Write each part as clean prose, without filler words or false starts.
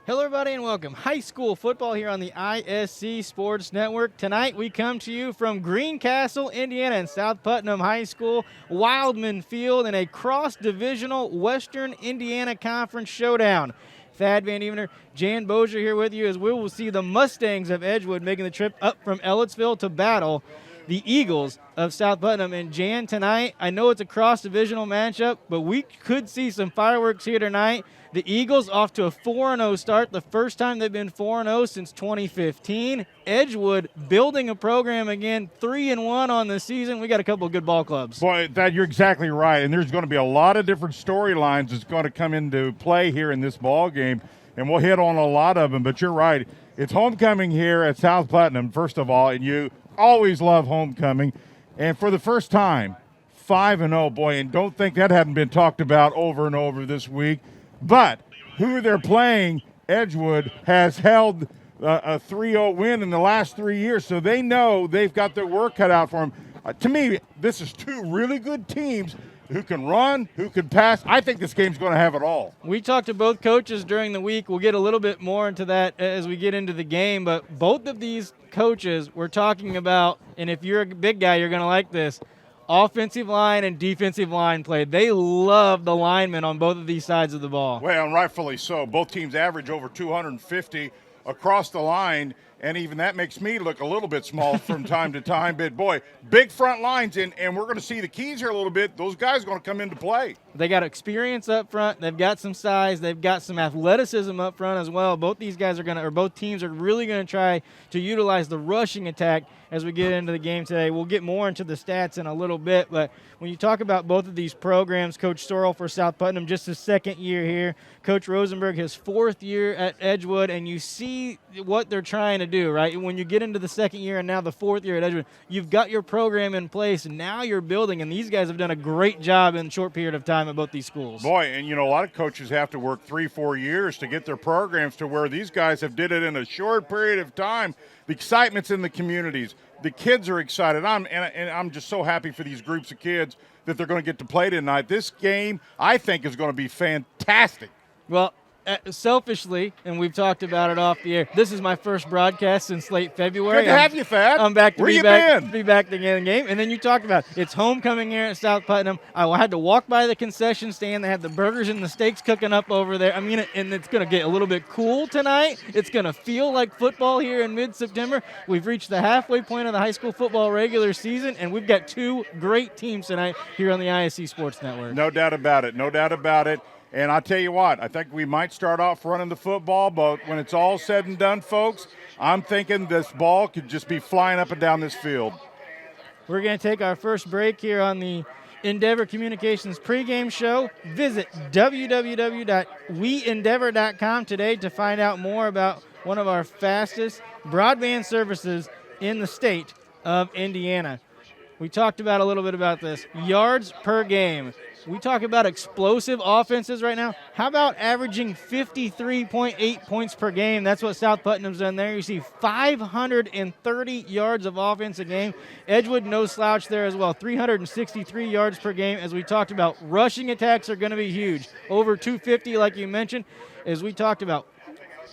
Hello, everybody, and welcome. High school football here on the ISC Sports Network. Tonight, we come to you from Greencastle, Indiana, and South Putnam High School, Wildman Field, in a cross-divisional Western Indiana Conference showdown. Thad Van Evener, Jan Bozier here with you as we will see the Mustangs of Edgewood making the trip up from Ellettsville to battle the Eagles of South Putnam. And Jan, tonight, I know it's a cross-divisional matchup, but we could see some fireworks here tonight. The Eagles off to a 4-0 start, the first time they've been 4-0 since 2015. Edgewood building a program again, 3-1 on the season. We got a couple of good ball clubs. Boy, Thad, you're exactly right, and there's going to be a lot of different storylines that's going to come into play here in this ball game, and we'll hit on a lot of them, but you're right. It's homecoming here at South Putnam, first of all, and you always love homecoming. And for the first time, 5-0, boy, and don't think that hadn't been talked about over and over this week. But who they're playing, Edgewood, has held a 3-0 win in the last 3 years, so they know they've got their work cut out for them. To me, this is two really good teams who can run, who can pass. I think this game's going to have it all. We talked to both coaches during the week. We'll get a little bit more into that as we get into the game, but both of these coaches were talking about, and if you're a big guy, you're going to like this, offensive line and defensive line play. They love the linemen on both of these sides of the ball. Well, and rightfully so. Both teams average over 250 across the line, and even that makes me look a little bit small from time to time. But, boy, big front lines, and we're going to see the keys here a little bit. Those guys are going to come into play. They got experience up front. They've got some size. They've got some athleticism up front as well. Both these guys are going to, or both teams are really going to try to utilize the rushing attack as we get into the game today. We'll get more into the stats in a little bit, but when you talk about both of these programs, Coach Sorrell for South Putnam, just his second year here, Coach Rosenberg, his fourth year at Edgewood, and you see what they're trying to do, right? When you get into the second year and now the fourth year at Edgewood, you've got your program in place, and now you're building, and these guys have done a great job in a short period of time at both these schools. Boy, and a lot of coaches have to work 3-4 years to get their programs to where these guys have did it in a short period of time. The excitement's in the communities. The kids are excited. I'm just so happy for these groups of kids that they're going to get to play tonight. This game, I think, is going to be fantastic. Well, selfishly, and we've talked about it off the air, this is my first broadcast since late February. Good to have you, Thad. I'm back to Where be you back, been? be back to get in the game. And then you talked about it's homecoming here at South Putnam. I had to walk by the concession stand. They had the burgers and the steaks cooking up over there. I mean, and it's going to get a little bit cool tonight. It's going to feel like football here in mid-September. We've reached the halfway point of the high school football regular season, and we've got two great teams tonight here on the ISC Sports Network. No doubt about it. No doubt about it. And I tell you what, I think we might start off running the football, but when it's all said and done, folks, I'm thinking this ball could just be flying up and down this field. We're going to take our first break here on the Endeavor Communications pregame show. Visit www.weendeavor.com today to find out more about one of our fastest broadband services in the state of Indiana. We talked about a little bit about this. Yards per game. We talk about explosive offenses right now. How about averaging 53.8 points per game? That's what South Putnam's done there. You see 530 yards of offense a game. Edgewood, no slouch there as well. 363 yards per game. As we talked about, rushing attacks are going to be huge. Over 250, like you mentioned, as we talked about.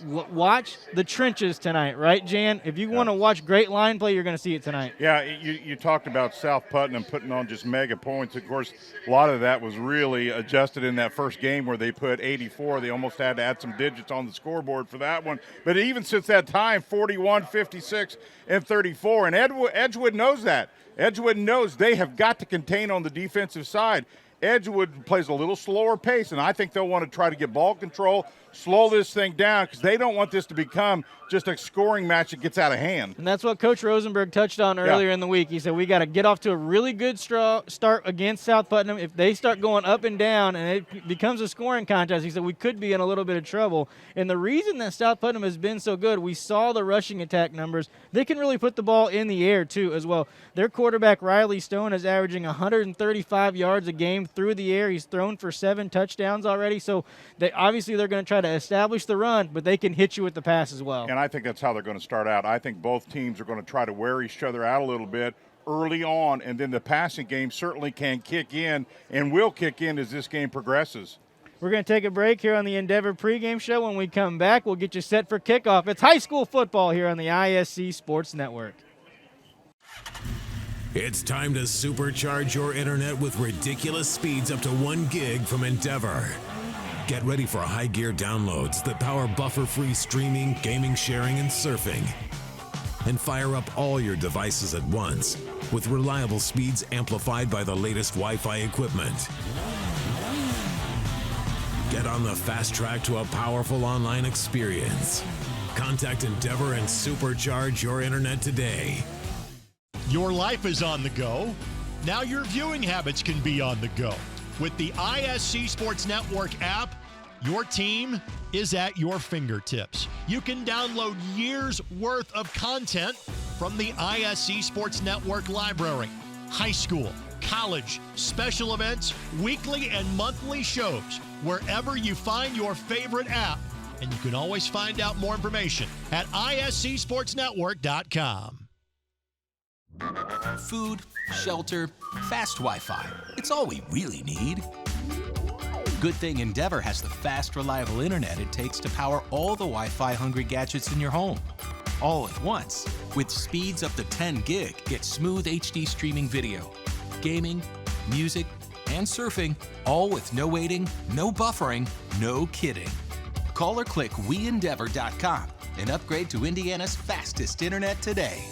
Watch the trenches tonight, right, Jan? If you want to watch great line play, you're going to see it tonight. Yeah, you talked about South Putnam putting on just mega points. Of course, a lot of that was really adjusted in that first game where they put 84. They almost had to add some digits on the scoreboard for that one. But even since that time, 41, 56, and 34. And Edgewood knows that. Edgewood knows they have got to contain on the defensive side. Edgewood plays a little slower pace, and I think they'll want to try to get ball control, slow this thing down, because they don't want this to become just a scoring match that gets out of hand. And that's what Coach Rosenberg touched on earlier in the week. He said we got to get off to a really good start against South Putnam. If they start going up and down and it becomes a scoring contest, he said we could be in a little bit of trouble. And the reason that South Putnam has been so good, we saw the rushing attack numbers. They can really put the ball in the air, too, as well. Their quarterback, Riley Stone, is averaging 135 yards a game through the air. He's thrown for 7 touchdowns already. So obviously they're going to try to establish the run, but they can hit you with the pass as well. And I think that's how they're going to start out. I think both teams are going to try to wear each other out a little bit early on, and then the passing game certainly can kick in and will kick in as this game progresses. We're going to take a break here on the Endeavor pregame show. When we come back, we'll get you set for kickoff. It's high school football here on the ISC Sports Network. It's time to supercharge your internet with ridiculous speeds up to 1 gig from Endeavor. Get ready for high gear downloads that power buffer-free streaming, gaming, sharing, and surfing. And fire up all your devices at once with reliable speeds amplified by the latest Wi-Fi equipment. Get on the fast track to a powerful online experience. Contact Endeavor and supercharge your internet today. Your life is on the go. Now your viewing habits can be on the go. With the ISC Sports Network app, your team is at your fingertips. You can download years' worth of content from the ISC Sports Network library. High school, college, special events, weekly and monthly shows, wherever you find your favorite app. And you can always find out more information at iscsportsnetwork.com. Food, shelter, fast Wi-Fi. It's all we really need. Good thing Endeavor has the fast, reliable internet it takes to power all the Wi-Fi hungry gadgets in your home. All at once. With speeds up to 10 gig, get smooth HD streaming video, gaming, music, and surfing, all with no waiting, no buffering, no kidding. Call or click WeEndeavor.com and upgrade to Indiana's fastest internet today.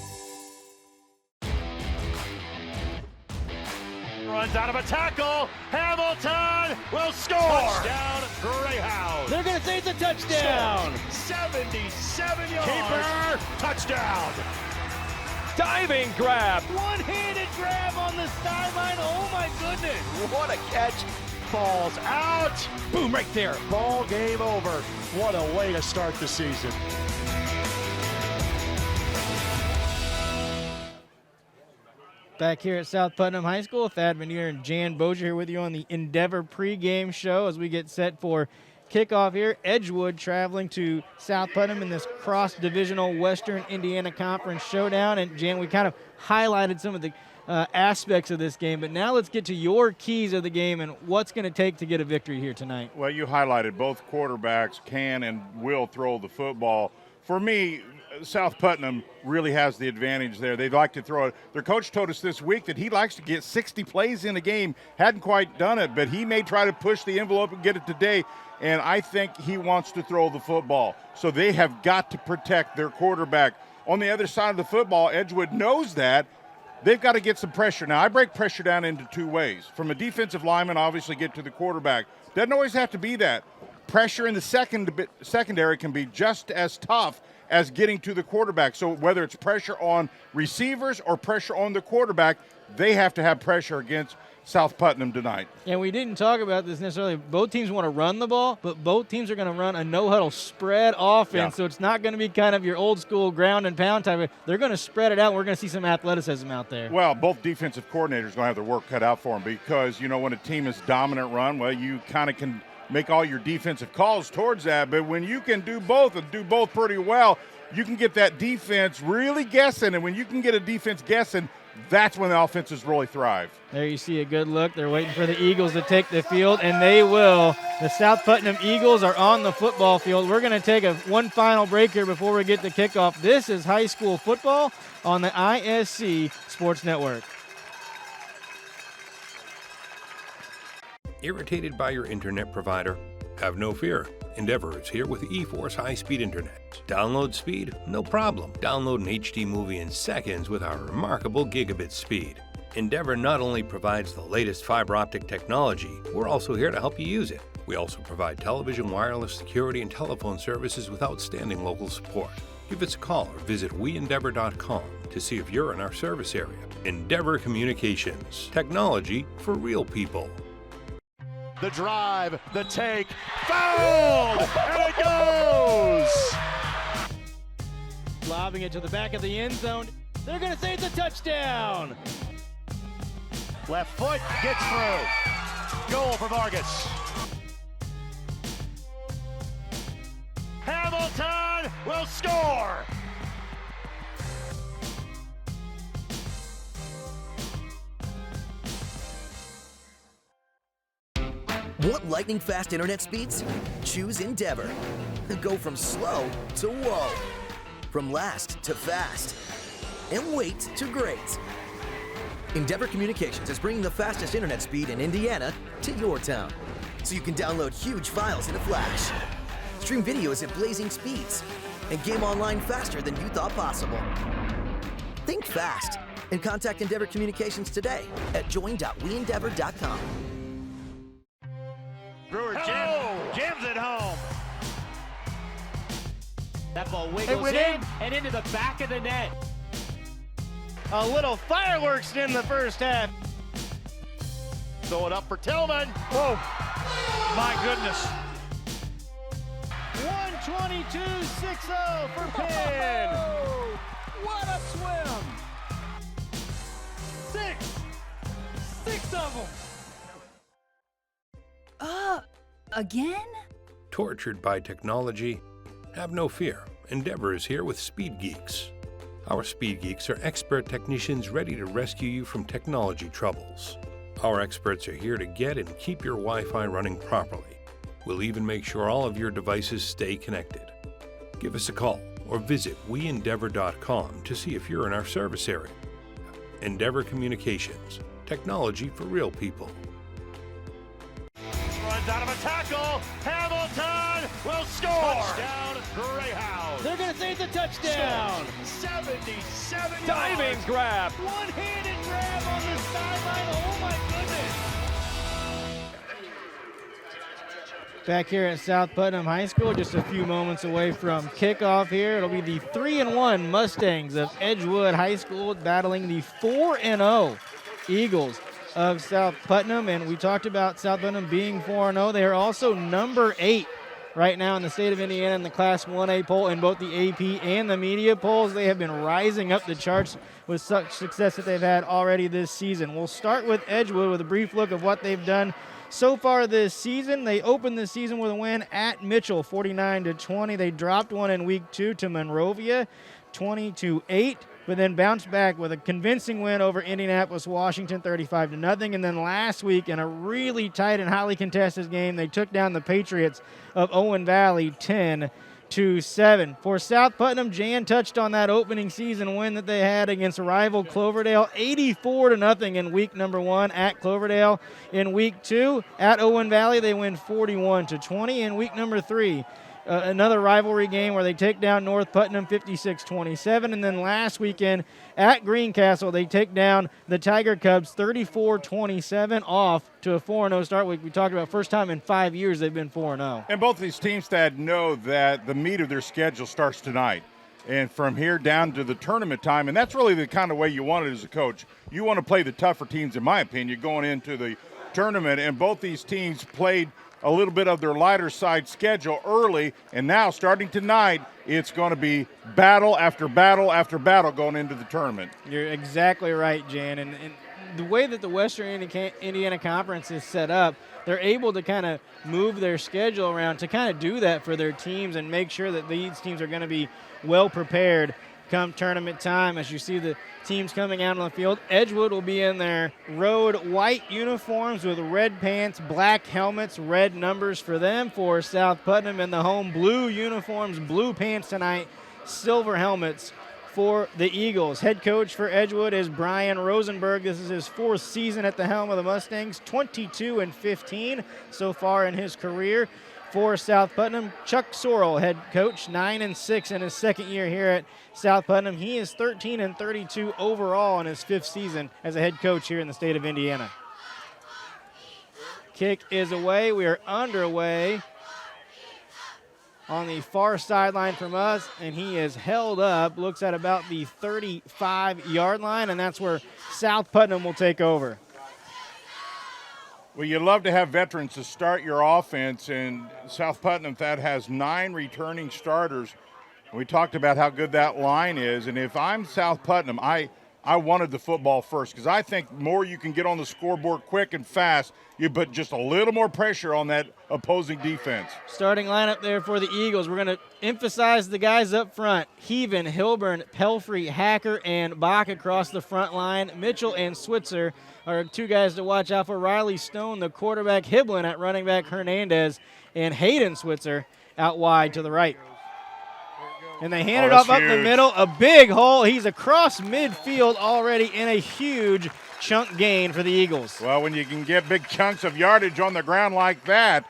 Runs out of a tackle. Hamilton will score. Touchdown, Greyhound. They're going to say it's a touchdown. 77 yards. Keeper, touchdown. Diving grab. One-handed grab on the sideline. Oh, my goodness. What a catch. Falls out. Boom, right there. Ball game over. What a way to start the season. Back here at South Putnam High School, Thad Vanier and Jan Bozier here with you on the Endeavor pregame show as we get set for kickoff here. Edgewood traveling to South Putnam in this cross-divisional Western Indiana Conference showdown. And, Jan, we kind of highlighted some of the aspects of this game, but now let's get to your keys of the game and what's going to take to get a victory here tonight. Well, you highlighted both quarterbacks can and will throw the football. For me, South Putnam really has the advantage there. They'd like to throw it. Their coach told us this week that he likes to get 60 plays in a game. Hadn't quite done it, but he may try to push the envelope and get it today, and I think he wants to throw the football. So they have got to protect their quarterback. On the other side of the football, Edgewood knows that. They've got to get some pressure. Now, I break pressure down into two ways. From a defensive lineman, obviously get to the quarterback. Doesn't always have to be that. Pressure in the secondary can be just as tough as getting to the quarterback. So whether it's pressure on receivers or pressure on the quarterback, they have to have pressure against South Putnam tonight. And we didn't talk about this necessarily. Both teams want to run the ball, but both teams are going to run a no-huddle spread offense, yeah. So it's not going to be kind of your old-school ground and pound type. They're going to spread it out, and we're going to see some athleticism out there. Well, both defensive coordinators are going to have their work cut out for them because, you know, when a team is dominant run, well, you kind of can make all your defensive calls towards that. But when you can do both and do both pretty well, you can get that defense really guessing. And when you can get a defense guessing, that's when the offenses really thrive. There you see a good look. They're waiting for the Eagles to take the field, and they will. The South Putnam Eagles are on the football field. We're going to take one final break here before we get to kickoff. This is high school football on the ISC Sports Network. Irritated by your internet provider? Have no fear. Endeavor is here with eForce high-speed internet. Download speed? No problem. Download an HD movie in seconds with our remarkable gigabit speed. Endeavor not only provides the latest fiber optic technology, we're also here to help you use it. We also provide television, wireless, security, and telephone services with outstanding local support. Give us a call or visit WeEndeavor.com to see if you're in our service area. Endeavor Communications. Technology for real people. The drive, the take, fouled, and it goes! Lobbing it to the back of the end zone. They're going to say it's a touchdown. Left foot gets through. Goal for Vargas. Hamilton will score! Want lightning-fast internet speeds? Choose Endeavor. Go from slow to whoa. From last to fast. And wait to great. Endeavor Communications is bringing the fastest internet speed in Indiana to your town, so you can download huge files in a flash, stream videos at blazing speeds, and game online faster than you thought possible. Think fast and contact Endeavor Communications today at join.weendeavor.com. Brewer Jim's at home. That ball wiggles in and into the back of the net. A little fireworks in the first half. Throw it up for Tillman. Whoa, my goodness. 122.60 for Penn. What a swim! Six of them. Again? Tortured by technology? Have no fear. Endeavor is here with Speed Geeks. Our Speed Geeks are expert technicians ready to rescue you from technology troubles. Our experts are here to get and keep your Wi-Fi running properly. We'll even make sure all of your devices stay connected. Give us a call or visit weendeavor.com to see if you're in our service area. Endeavor Communications, technology for real people. Runs out of a tackle. Hamilton will score. Touchdown, Greyhound. They're going to say it's a touchdown. 77 Diving yards. grab. One-handed grab on the sideline. Oh, my goodness. Back here at South Putnam High School, just a few moments away from kickoff here. It'll be the 3-1 Mustangs of Edgewood High School battling the 4-0 Eagles of South Putnam. And we talked about South Putnam being 4-0. They are also number 8 right now in the state of Indiana in the Class 1A poll in both the AP and the media polls. They have been rising up the charts with such success that they've had already this season. We'll start with Edgewood with a brief look of what they've done so far this season. They opened the season with a win at Mitchell, 49-20. They dropped one in week 2 to Monrovia, 20-8. But then bounced back with a convincing win over Indianapolis, Washington, 35-0. And then last week, in a really tight and highly contested game, they took down the Patriots of Owen Valley, 10-7. For South Putnam, Jan touched on that opening season win that they had against rival Cloverdale, 84-0 in week number 1 at Cloverdale. In week 2, at Owen Valley, they win 41-20. In week number 3, another rivalry game where they take down North Putnam 56-27. And then last weekend at Greencastle, they take down the Tiger Cubs 34-27, off to a 4-0 start. We talked about first time in 5 years they've been 4-0. And both these teams that know that the meat of their schedule starts tonight. And from here down to the tournament time, and that's really the kind of way you want it as a coach. You want to play the tougher teams, in my opinion, going into the tournament. And both these teams played a little bit of their lighter side schedule early, and now starting tonight, it's going to be battle after battle after battle going into the tournament. You're exactly right, Jan. And the way that the Western Indiana Conference is set up, they're able to kind of move their schedule around to kind of do that for their teams and make sure that these teams are going to be well prepared come tournament time. As you see the teams coming out on the field, Edgewood will be in their road white uniforms with red pants, black helmets, red numbers for them. For South Putnam in the home blue uniforms, blue pants tonight, silver helmets for the Eagles. Head coach for Edgewood is Brian Rosenberg. This is his 4th season at the helm of the Mustangs, 22-15 so far in his career. For South Putnam, Chuck Sorrell, head coach, 9-6 in his 2nd year here at South Putnam. He is 13-32 overall in his 5th season as a head coach here in the state of Indiana. Kick is away. We are underway on the far sideline from us, and he is held up, looks at about the 35-yard line, and that's where South Putnam will take over. Well, you love to have veterans to start your offense, and South Putnam that has 9 returning starters. We talked about how good that line is, and if I'm South Putnam, I I wanted the football first because I think more you can get on the scoreboard quick and fast, you put just a little more pressure on that opposing defense. Starting lineup there for the Eagles. We're going to emphasize the guys up front. Heaven, Hilburn, Pelfrey, Hacker, and Bach across the front line. Mitchell and Switzer are two guys to watch out for. Riley Stone, the quarterback. Hiblin at running back. Hernandez and Hayden Switzer out wide to the right. And they hand it off up the middle. A big hole. He's across midfield already in a huge chunk gain for the Eagles. Well, when you can get big chunks of yardage on the ground like that,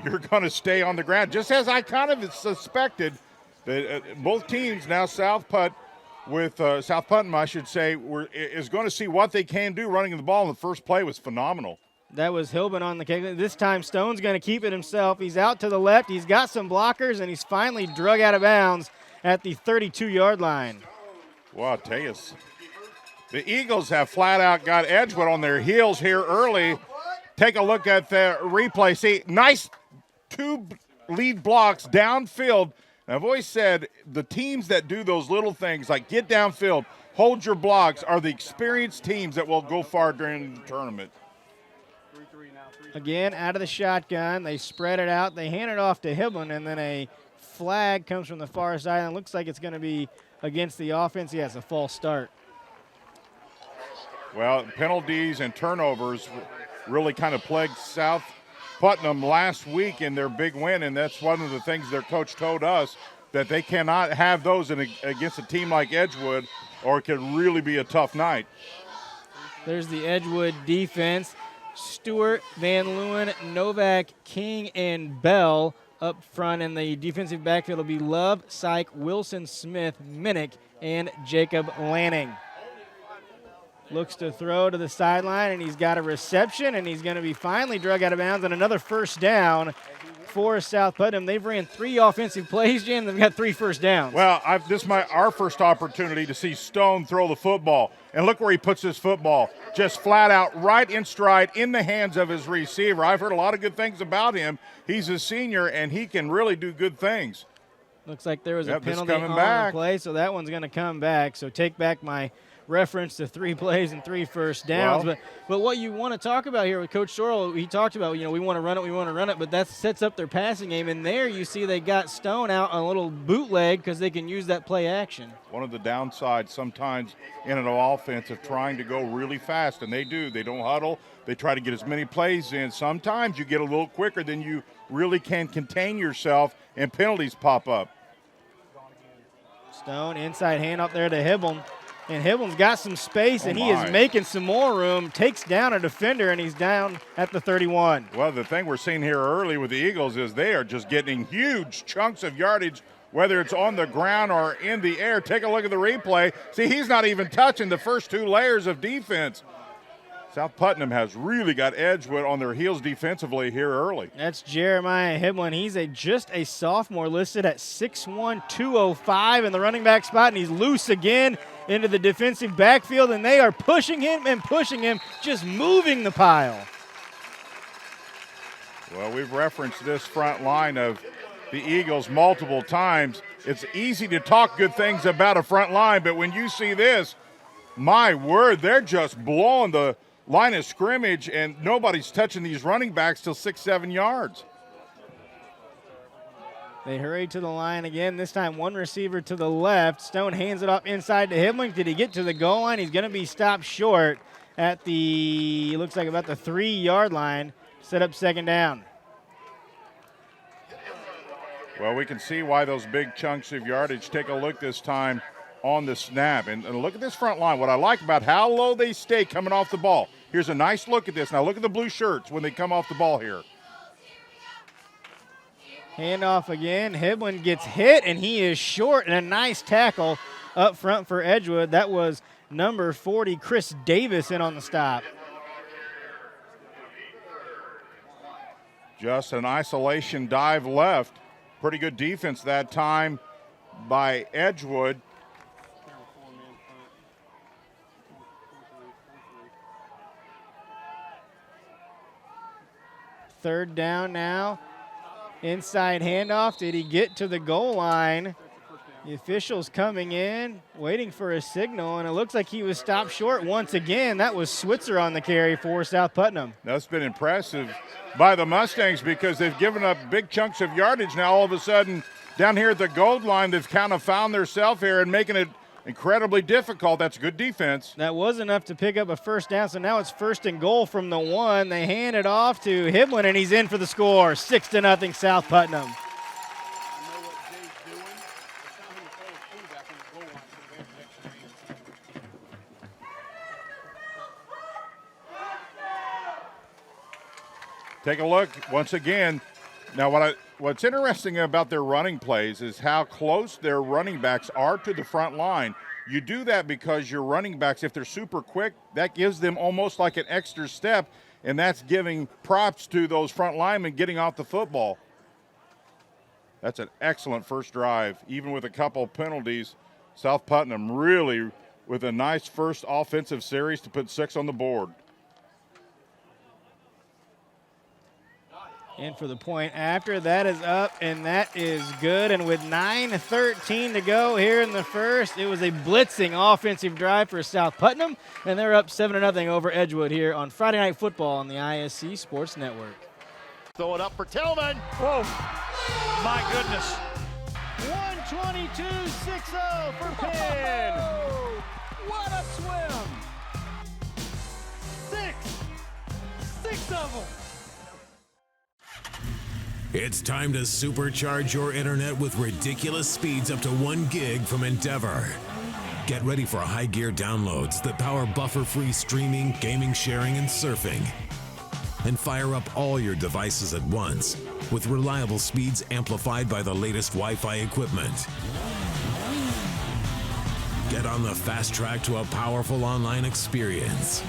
you're going to stay on the ground. Just as I kind of suspected, that both teams now, South Putnam, I should say, is going to see what they can do running the ball. And the first play was phenomenal. That was Hilbin on the kick. This time Stone's going to keep it himself. He's out to the left. He's got some blockers, and he's finally drug out of bounds at the 32-yard line. Well, I'll tell you, the Eagles have flat out got Edgewood on their heels here early. Take a look at the replay. See, nice 2 lead blocks downfield. And I've always said the teams that do those little things like get downfield, hold your blocks, are the experienced teams that will go far during the tournament. Again, out of the shotgun. They spread it out. They hand it off to Hiblin, and then a flag comes from the far side, and it looks like it's going to be against the offense. Yeah, it's a false start. Well, penalties and turnovers really kind of plagued South Putnam last week in their big win, and that's one of the things their coach told us, that they cannot have those against a team like Edgewood, or it could really be a tough night. There's the Edgewood defense. Stewart, Van Leeuwen, Novak, King, and Bell up front. In the defensive backfield will be Love, Syke, Wilson, Smith, Minnick, and Jacob Lanning. Looks to throw to the sideline, and he's got a reception, and he's going to be finally drug out of bounds, and another first down for South Putnam. They've ran 3 offensive plays, Jim. They've got 3 first downs. Well, this is our first opportunity to see Stone throw the football. And look where he puts this football. Just flat out right in stride in the hands of his receiver. I've heard a lot of good things about him. He's a senior, and he can really do good things. Looks like there was a penalty on the play, so that one's going to come back. So take back my reference to 3 plays and 3 first downs. Well, but what you want to talk about here with Coach Sorrell, he talked about, we want to run it, but that sets up their passing game. And there you see they got Stone out on a little bootleg because they can use that play action. One of the downsides sometimes in an offense of trying to go really fast, and they do. They don't huddle. They try to get as many plays in. Sometimes you get a little quicker than you really can contain yourself, and penalties pop up. Stone, inside hand up there to Hibble. And Hibble's got some space, and he is making some more room, takes down a defender, and he's down at the 31. Well, the thing we're seeing here early with the Eagles is they are just getting huge chunks of yardage, whether it's on the ground or in the air. Take a look at the replay. See, he's not even touching the first 2 layers of defense. South Putnam has really got Edgewood on their heels defensively here early. That's Jeremiah Hiblin. He's just a sophomore, listed at 6'1", 205 in the running back spot, and he's loose again into the defensive backfield, and they are pushing him, just moving the pile. Well, we've referenced this front line of the Eagles multiple times. It's easy to talk good things about a front line, but when you see this, my word, they're just blowing the line of scrimmage, and nobody's touching these running backs till 6-7 yards. They hurry to the line again. This time 1 receiver to the left. Stone hands it off inside to Hibbling. Did he get to the goal line? He's going to be stopped short at the, looks like about the 3-yard line. Set up second down. Well, we can see why those big chunks of yardage. Take a look this time on the snap. And look at this front line. What I like about how low they stay coming off the ball. Here's a nice look at this. Now look at the blue shirts when they come off the ball here. Handoff again. Hiblin gets hit, and he is short, and a nice tackle up front for Edgewood. That was number 40, Chris Davis, in on the stop. Just an isolation dive left. Pretty good defense that time by Edgewood. Third down now. Inside handoff. Did he get to the goal line? The officials coming in, waiting for a signal, and it looks like he was stopped short once again. That was Switzer on the carry for South Putnam. That's been impressive by the Mustangs because they've given up big chunks of yardage. Now all of a sudden, down here at the goal line, they've kind of found themselves here and making it incredibly difficult. That's good defense. That was enough to pick up a first down, so now it's 1st and goal from the 1. They hand it off to Hiblin, and he's in for the score. 6-0 South Putnam. Take a look once again. Now, what's interesting about their running plays is how close their running backs are to the front line. You do that because your running backs, if they're super quick, that gives them almost like an extra step, and that's giving props to those front linemen getting off the football. That's an excellent first drive. Even with a couple penalties, South Putnam really with a nice first offensive series to put 6 on the board. In for the point after. That is up, and that is good. And with 9:13 to go here in the first, it was a blitzing offensive drive for South Putnam, and they're up 7-0 over Edgewood here on Friday Night Football on the ISC Sports Network. Throw it up for Tillman. Whoa, my goodness. 122-6-0 for Penn. What a swim. 6 of them. It's time to supercharge your internet with ridiculous speeds up to 1 gig from Endeavor. Get ready for high gear downloads that power buffer-free streaming, gaming, sharing, and surfing. And fire up all your devices at once with reliable speeds amplified by the latest Wi-Fi equipment. Get on the fast track to a powerful online experience.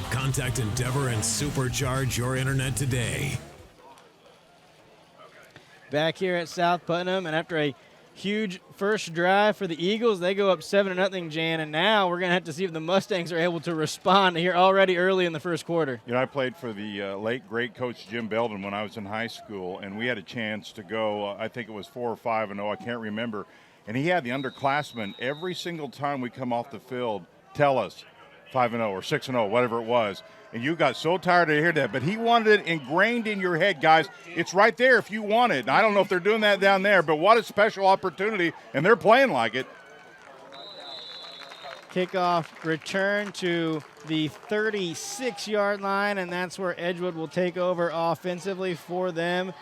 Contact Endeavor and supercharge your internet today. Back here at South Putnam, and after a huge first drive for the Eagles, they go up 7-0, Jan, and now we're going to have to see if the Mustangs are able to respond here already early in the first quarter. You know, I played for the late, great coach Jim Belden when I was in high school, and we had a chance to go, I think it was 4 or 5-0, I can't remember, and he had the underclassmen every single time we come off the field tell us 5-0 or 6-0, whatever it was. And you got so tired to hear that, but he wanted it ingrained in your head, guys. It's right there if you want it. And I don't know if they're doing that down there, but what a special opportunity, and they're playing like it. Kickoff return to the 36-yard line, and that's where Edgewood will take over offensively for them.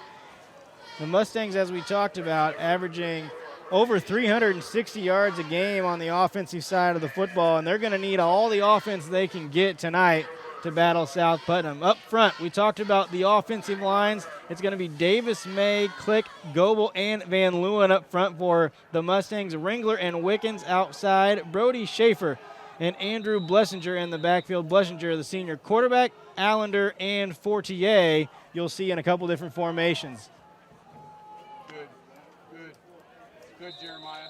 The Mustangs, as we talked about, averaging over 360 yards a game on the offensive side of the football, and they're going to need all the offense they can get tonight to battle South Putnam. Up front, we talked about the offensive lines. It's going to be Davis, May, Click, Goebel, and Van Leeuwen up front for the Mustangs. Ringler and Wickens outside. Brody Schaefer and Andrew Blessinger in the backfield. Blessinger, the senior quarterback. Allender and Fortier, you'll see in a couple different formations. Good, Jeremiah.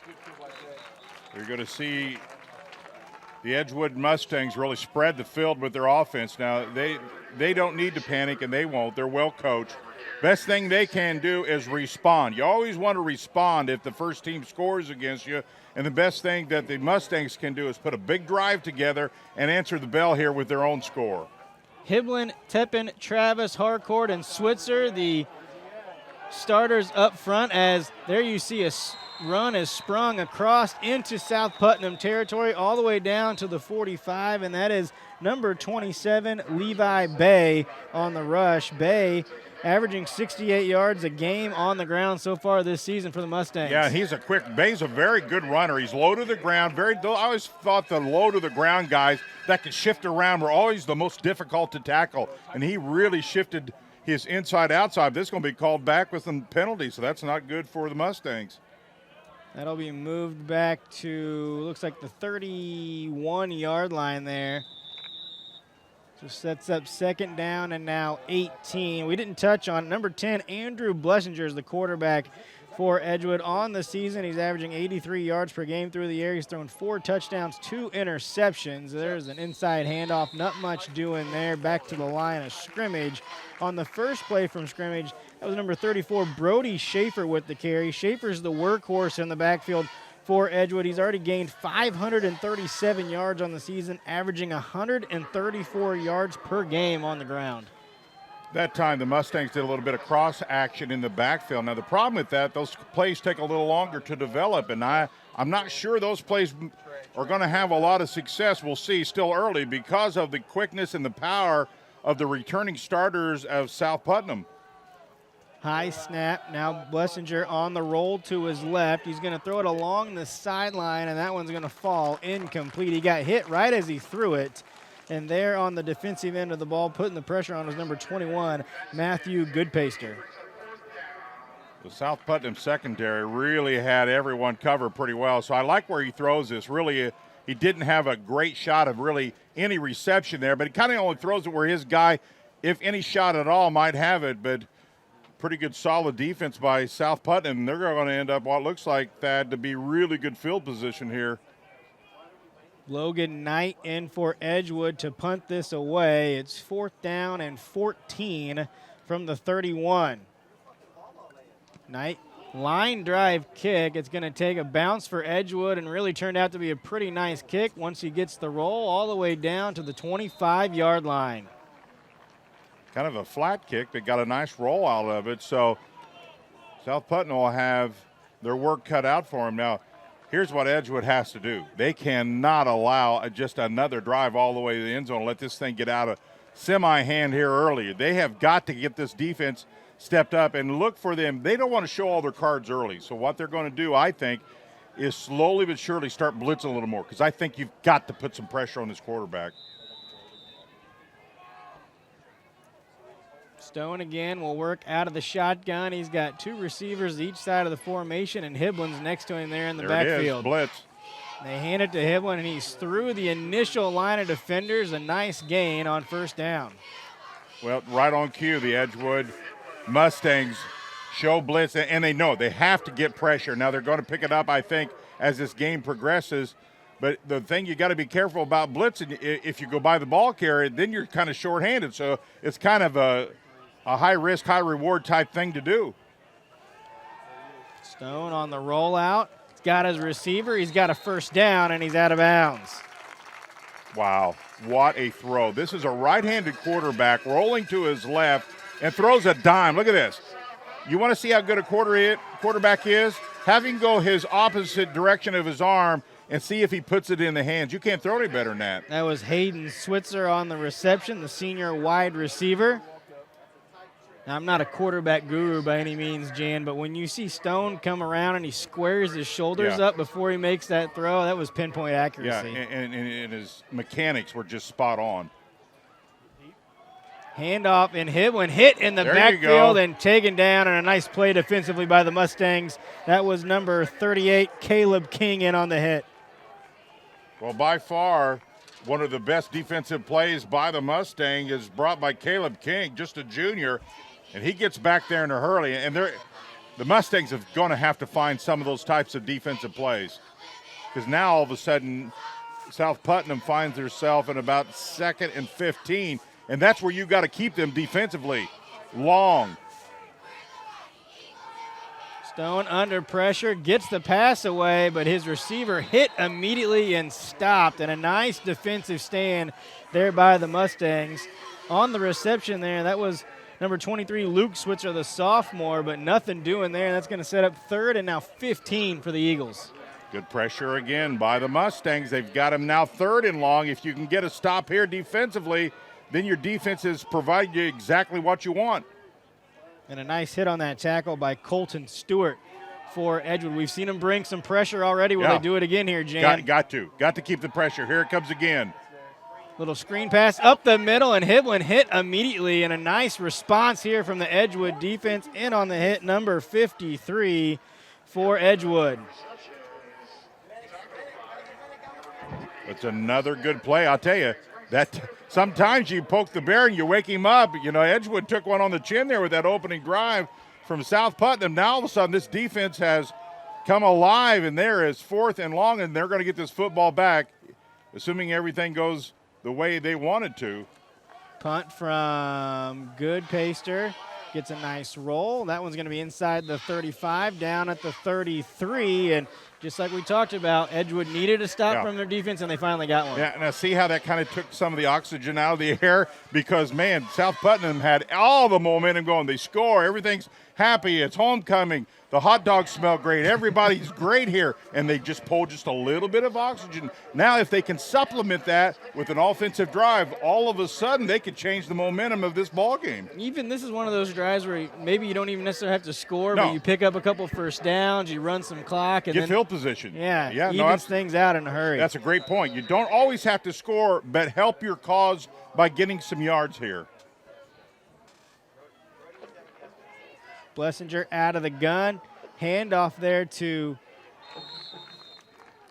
Good kid like that. You're going to see the Edgewood Mustangs really spread the field with their offense. Now, they don't need to panic, and they won't. They're well coached. Best thing they can do is respond. You always want to respond if the first team scores against you, and the best thing that the Mustangs can do is put a big drive together and answer the bell here with their own score. Hiblin, Teppen, Travis, Harcourt, and Switzer, the starters up front, as there you see a run is sprung across into South Putnam territory all the way down to the 45, and that is number 27, Levi Bay on the rush. Bay averaging 68 yards a game on the ground so far this season for the Mustangs. Yeah, Bay's a very good runner. He's low to the ground. I always thought the low to the ground guys that could shift around were always the most difficult to tackle, and he really shifted his inside-outside. This is going to be called back with some penalties, so that's not good for the Mustangs. That'll be moved back to, looks like the 31-yard line there. So sets up second down and now 18. We didn't touch on number 10, Andrew Blessinger is the quarterback for Edgewood on the season. He's averaging 83 yards per game through the air. He's thrown 4 touchdowns, 2 interceptions. There's an inside handoff, not much doing there. Back to the line of scrimmage. On the first play from scrimmage, that was number 34, Brody Schaefer with the carry. Schaefer's the workhorse in the backfield for Edgewood. He's already gained 537 yards on the season, averaging 134 yards per game on the ground. That time the Mustangs did a little bit of cross action in the backfield. Now the problem with that, those plays take a little longer to develop, and I'm not sure those plays are going to have a lot of success. We'll see, still early, because of the quickness and the power of the returning starters of South Putnam. High snap. Now Blessinger on the roll to his left. He's going to throw it along the sideline, and that one's going to fall incomplete. He got hit right as he threw it. And there on the defensive end of the ball, putting the pressure on, was number 21, Matthew Goodpaster. The South Putnam secondary really had everyone covered pretty well. So I like where he throws this. Really, he didn't have a great shot of really any reception there, but he kind of only throws it where his guy, if any shot at all, might have it. But pretty good solid defense by South Putnam. They're going to end up what looks like that to be really good field position here. Logan Knight in for Edgewood to punt this away. It's 4th down and 14 from the 31. Knight, line drive kick. It's going to take a bounce for Edgewood and really turned out to be a pretty nice kick once he gets the roll all the way down to the 25-yard line. Kind of a flat kick, but got a nice roll out of it. So South Putnam will have their work cut out for him. Now, here's what Edgewood has to do. They cannot allow just another drive all the way to the end zone and let this thing get out of semi-hand here early. They have got to get this defense stepped up and look for them. They don't want to show all their cards early. So what they're going to do, I think, is slowly but surely start blitzing a little more, because I think you've got to put some pressure on this quarterback. Stone again will work out of the shotgun. He's got 2 receivers each side of the formation, and Hiblin's next to him there in the backfield. It is, blitz. They hand it to Hiblin, and he's through the initial line of defenders. A nice gain on 1st down. Well, right on cue, the Edgewood Mustangs show blitz, and they know they have to get pressure. Now they're going to pick it up, I think, as this game progresses. But the thing you got to be careful about blitzing, if you go by the ball carrier, then you're kind of shorthanded. So it's kind of a high-risk, high-reward type thing to do. Stone on the rollout. He's got his receiver. He's got a 1st down, and he's out of bounds. Wow, what a throw. This is a right-handed quarterback rolling to his left and throws a dime. Look at this. You want to see how good a quarterback is? Have him go his opposite direction of his arm and see if he puts it in the hands. You can't throw any better than that. That was Hayden Switzer on the reception, the senior wide receiver. Now, I'm not a quarterback guru by any means, Jan, but when you see Stone come around and he squares his shoulders up before he makes that throw, that was pinpoint accuracy. Yeah, and his mechanics were just spot on. Handoff and Hiblin hit in the backfield and taken down, and a nice play defensively by the Mustangs. That was number 38, Caleb King, in on the hit. Well, by far, one of the best defensive plays by the Mustang is brought by Caleb King, just a junior. And he gets back there in a hurry, and the Mustangs are going to have to find some of those types of defensive plays, because now all of a sudden South Putnam finds herself in about 2nd and 15, and that's where you got to keep them defensively. Long. Stone under pressure, gets the pass away, but his receiver hit immediately and stopped, and a nice defensive stand there by the Mustangs. On the reception there, that was number 23, Luke Switzer, the sophomore, but nothing doing there. That's going to set up 3rd and now 15 for the Eagles. Good pressure again by the Mustangs. They've got him now 3rd and long. If you can get a stop here defensively, then your defenses provide you exactly what you want. And a nice hit on that tackle by Colton Stewart for Edgewood. We've seen him bring some pressure already. Will they do it again here, Jan? Got to keep the pressure. Here it comes again. Little screen pass up the middle, and Hiblin hit immediately, and a nice response here from the Edgewood defense. In on the hit, number 53 for Edgewood. It's another good play. I'll tell you, that sometimes you poke the bear and you wake him up. You know, Edgewood took one on the chin there with that opening drive. from South Putnam. Now all of a sudden this defense has come alive, and there is 4th and long, and they're going to get this football back, assuming everything goes the way they wanted to. Punt from Good Paster. Gets a nice roll. That one's going to be inside the 35, down at the 33. And just like we talked about, Edgewood needed a stop from their defense, and they finally got one. Yeah, and I see how that kind of took some of the oxygen out of the air because, man, South Putnam had all the momentum going. They score. Everything's happy. It's homecoming. The hot dogs smell great. Everybody's great here. And they just pulled just a little bit of oxygen. Now, if they can supplement that with an offensive drive, all of a sudden they could change the momentum of this ball game. Even this is one of those drives where maybe you don't even necessarily have to score, but you pick up a couple first downs, you run some clock. And get field position. Yeah, evens things out in a hurry. That's a great point. You don't always have to score, but help your cause by getting some yards here. Blessinger out of the gun. Handoff there to,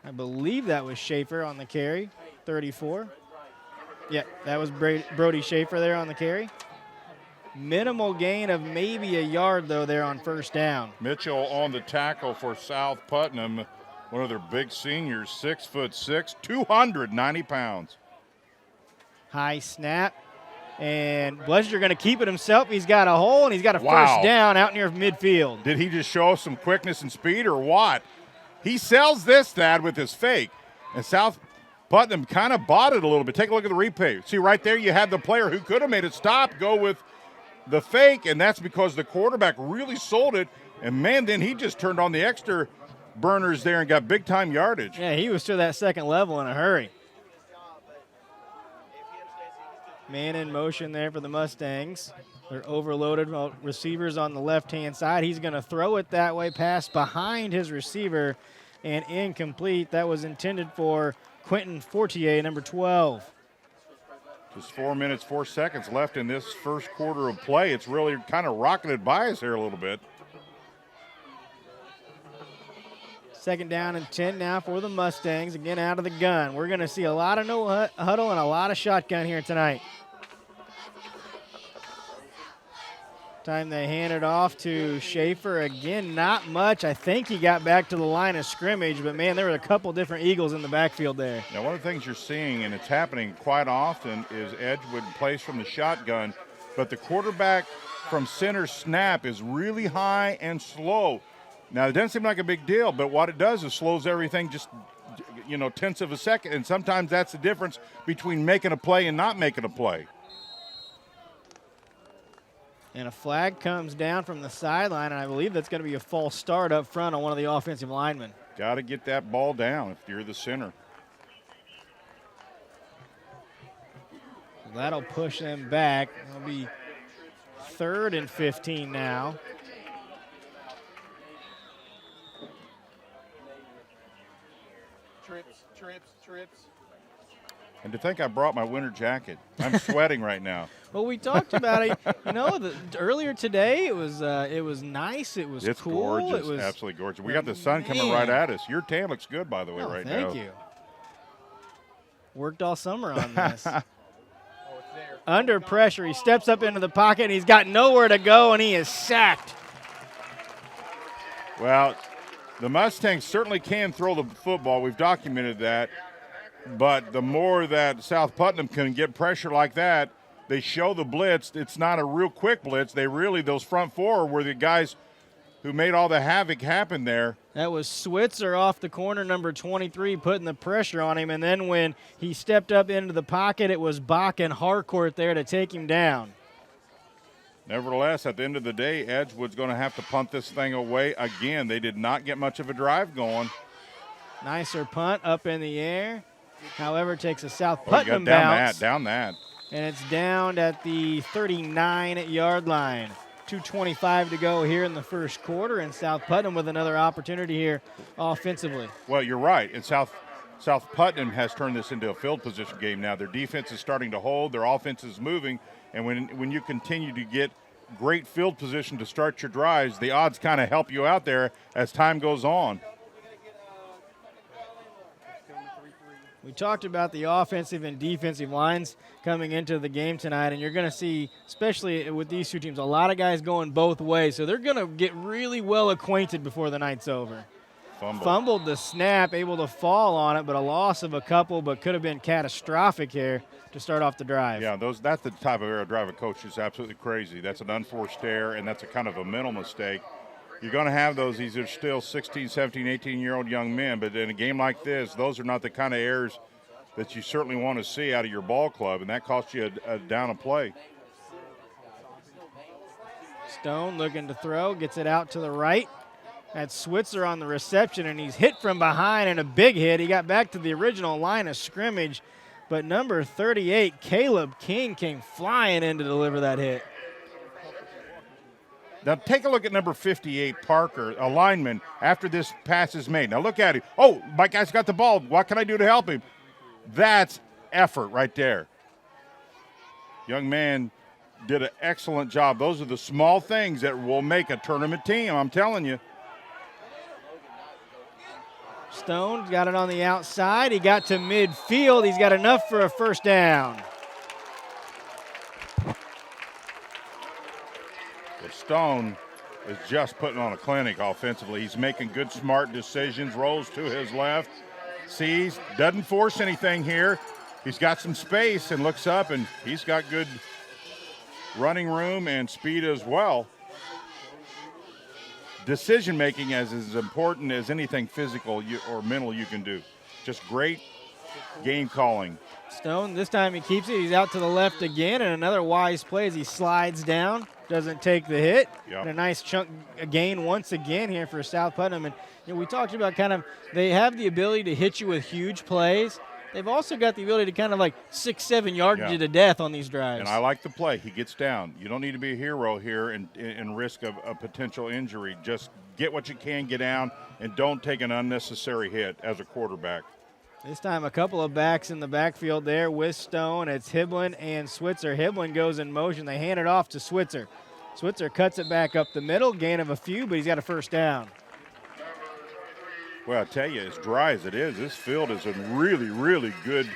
I believe that was Schaefer on the carry, 34. Yeah, that was Brody Schaefer there on the carry. Minimal gain of maybe a yard, though, there on first down. Mitchell on the tackle for South Putnam, one of their big seniors, 6'6", 290 pounds. High snap. And Blessinger going to keep it himself. He's got a hole, and he's got a first down out near midfield. Did he just show us some quickness and speed or what? He sells this, Thad, with his fake. And South Putnam kind of bought it a little bit. Take a look at the replay. See, right there you had the player who could have made it stop go with the fake, and that's because the quarterback really sold it. And, man, then he just turned on the extra burners there and got big-time yardage. Yeah, he was to that second level in a hurry. Man in motion there for the Mustangs. They're overloaded receivers on the left-hand side. He's going to throw it that way, pass behind his receiver, and incomplete. That was intended for Quentin Fortier, number 12. Just 4 minutes, 4 seconds left in this first quarter of play. It's really kind of rocketed by us here a little bit. Second down and 10 now for the Mustangs, again out of the gun. We're going to see a lot of no huddle and a lot of shotgun here tonight. Time they hand it off to Schaefer. Again, not much. I think he got back to the line of scrimmage, but, man, there were a couple different Eagles in the backfield there. Now, one of the things you're seeing, and it's happening quite often, is Edgewood plays from the shotgun, but the quarterback from center snap is really high and slow. Now, it doesn't seem like a big deal, but what it does is slows everything just, tenths of a second, and sometimes that's the difference between making a play and not making a play. And a flag comes down from the sideline, and I believe that's going to be a false start up front on one of the offensive linemen. Got to get that ball down if you're the center. That'll push them back. It'll be 3rd and 15 now. Trips. And to think I brought my winter jacket. I'm sweating right now. Well, we talked about it. Earlier today it was nice. It was it's cool. Gorgeous. It was absolutely gorgeous. We got the sun coming right at us. Your tan looks good, by the way, right now. Thank you. Worked all summer on this. Under pressure, he steps up into the pocket, and he's got nowhere to go, and he is sacked. Well, the Mustangs certainly can throw the football. We've documented that. But the more that South Putnam can get pressure like that, they show the blitz. It's not a real quick blitz. Those front four were the guys who made all the havoc happen there. That was Switzer off the corner, number 23, putting the pressure on him. And then when he stepped up into the pocket, it was Bach and Harcourt there to take him down. Nevertheless, at the end of the day, Edgewood's going to have to punt this thing away again. They did not get much of a drive going. Nicer punt up in the air. However, it takes a South Putnam bounce. Down that. And it's down at the 39-yard line. 2:25 to go here in the first quarter, and South Putnam with another opportunity here offensively. Well, you're right. And South Putnam has turned this into a field position game now. Their defense is starting to hold. Their offense is moving. And when you continue to get great field position to start your drives, the odds kind of help you out there as time goes on. We talked about the offensive and defensive lines coming into the game tonight, and you're going to see, especially with these two teams, a lot of guys going both ways. So they're going to get really well acquainted before the night's over. Fumbled the snap, able to fall on it, but a loss of a couple, but could have been catastrophic here to start off the drive. Yeah, that's the type of error drive a coach is absolutely crazy. That's an unforced error, and that's a kind of a mental mistake. You're going to have those. These are still 16, 17, 18-year-old young men, but in a game like this, those are not the kind of errors that you certainly want to see out of your ball club, and that costs you a down a play. Stone looking to throw, gets it out to the right. That's Switzer on the reception, and he's hit from behind, and a big hit. He got back to the original line of scrimmage, but number 38, Caleb King, came flying in to deliver that hit. Now take a look at number 58, Parker, a lineman, after this pass is made. Now look at him. Oh, my guy's got the ball. What can I do to help him? That's effort right there. Young man did an excellent job. Those are the small things that will make a tournament team, I'm telling you. Stone got it on the outside. He got to midfield. He's got enough for a first down. Stone is just putting on a clinic offensively. He's making good, smart decisions, rolls to his left, sees, doesn't force anything here. He's got some space and looks up, and he's got good running room and speed as well. Decision-making is as important as anything physical or mental you can do. Just great game calling. Stone, this time he keeps it. He's out to the left again, and another wise play as he slides down. Doesn't take the hit. Yep. And a nice chunk gain once again here for South Putnam. And we talked about they have the ability to hit you with huge plays. They've also got the ability to kind of like 6-7 yard you to death on these drives. And I like the play. He gets down. You don't need to be a hero here and risk a potential injury. Just get what you can, get down, and don't take an unnecessary hit as a quarterback. This time a couple of backs in the backfield there with Stone. It's Hiblin and Switzer. Hiblin goes in motion. They hand it off to Switzer. Switzer cuts it back up the middle, gain of a few, but he's got a first down. Well, I tell you, as dry as it is, this field is in really, really good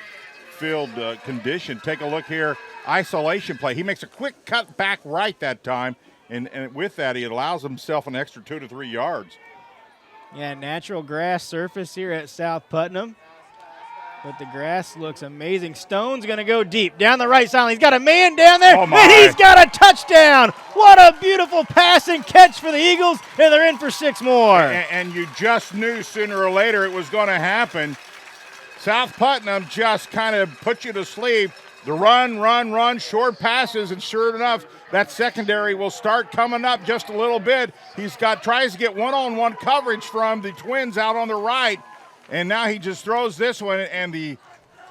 field condition. Take a look here. Isolation play. He makes a quick cut back right that time, and with that, he allows himself an extra 2 to 3 yards. Yeah, natural grass surface here at South Putnam. But the grass looks amazing. Stone's going to go deep down the right sideline. He's got a man down there, and he's got a touchdown. What a beautiful pass and catch for the Eagles, and they're in for 6 more. And you just knew sooner or later it was going to happen. South Putnam just kind of put you to sleep. The run, short passes, and sure enough, that secondary will start coming up just a little bit. Tries to get one-on-one coverage from the Twins out on the right. And now he just throws this one, and the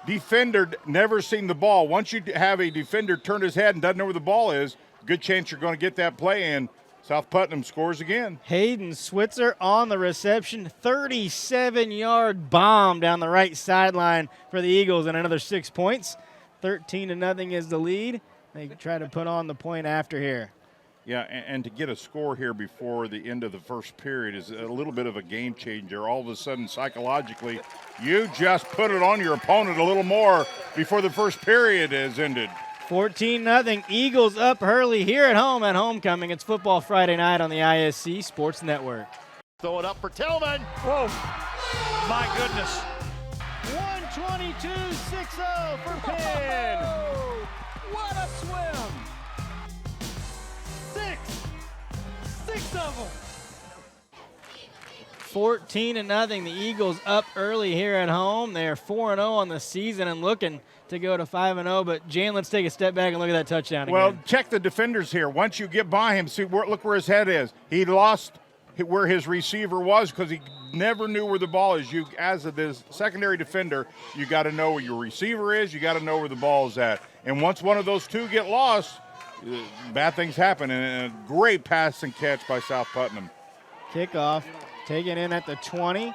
defender never seen the ball. Once you have a defender turn his head and doesn't know where the ball is, good chance you're going to get that play in. South Putnam scores again. Hayden Switzer on the reception. 37-yard bomb down the right sideline for the Eagles, and another 6 points. 13-0 is the lead. They try to put on the point after here. Yeah, and to get a score here before the end of the first period is a little bit of a game changer. All of a sudden, psychologically, you just put it on your opponent a little more before the first period is ended. 14-0. Eagles up early here at home at homecoming. It's Football Friday night on the ISC Sports Network. Throw it up for Tillman. Whoa, my goodness. 122-6-0 for Penn. What a swim. 6 of them. 14-0. The Eagles up early here at home. They're 4-0 on the season and looking to go to 5-0. But, Jan, let's take a step back and look at that touchdown again. Well, check the defenders here. Once you get by him, look where his head is. He lost where his receiver was because he never knew where the ball is. You, as a secondary defender, you got to know where your receiver is. You got to know where the ball is at. And once one of those two get lost, bad things happen, and a great pass and catch by South Putnam. Kickoff taken in at the 20.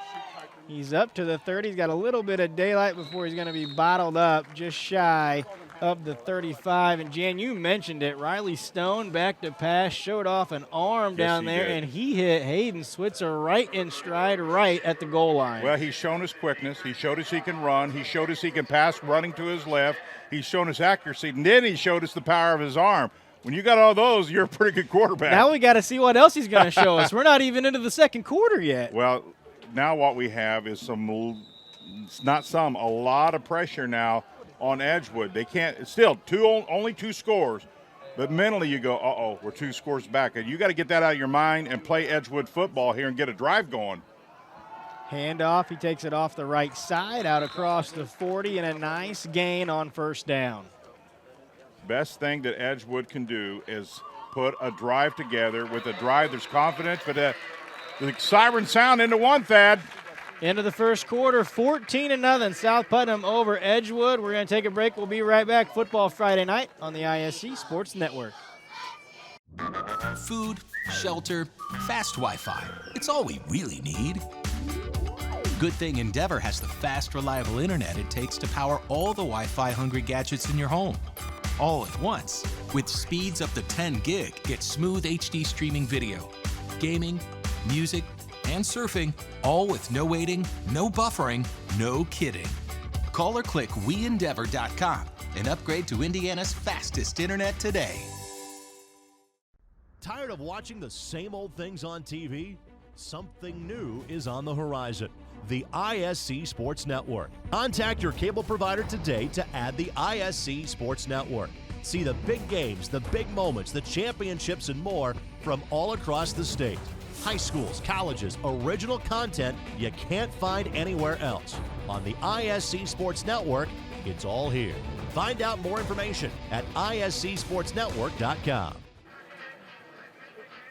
He's up to the 30. He's got a little bit of daylight before he's going to be bottled up just shy of the 35. And Jan, you mentioned it. Riley Stone back to pass, showed off an arm down there, and he hit Hayden Switzer right in stride, right at the goal line. Well, he's shown his quickness. He showed us he can run. He showed us he can pass running to his left. He's shown us accuracy, and then he showed us the power of his arm. When you got all those, you're a pretty good quarterback. Now we got to see what else he's going to show us. We're not even into the second quarter yet. Well, now what we have is a lot of pressure now on Edgewood. They can't, it's still only 2 scores, but mentally you go, uh-oh, we're 2 scores back. And you got to get that out of your mind and play Edgewood football here and get a drive going. Handoff, he takes it off the right side, out across the 40, and a nice gain on first down. Best thing that Edgewood can do is put a drive together with a drive there's confidence, but the siren sound into one, Thad. Into the first quarter, 14-0, South Putnam over Edgewood. We're going to take a break. We'll be right back. Football Friday night on the ISC Sports Network. Food, shelter, fast Wi-Fi. It's all we really need. Good thing Endeavor has the fast, reliable internet it takes to power all the Wi-Fi hungry gadgets in your home. All at once. With speeds up to 10 gig, get smooth HD streaming video, gaming, music, and surfing, all with no waiting, no buffering, no kidding. Call or click WeEndeavor.com and upgrade to Indiana's fastest internet today. Tired of watching the same old things on TV? Something new is on the horizon. The ISC Sports Network. Contact your cable provider today to add the ISC Sports Network. See the big games, the big moments, the championships, and more from all across the state. High schools, colleges, original content you can't find anywhere else. On the ISC Sports Network, it's all here. Find out more information at iscsportsnetwork.com.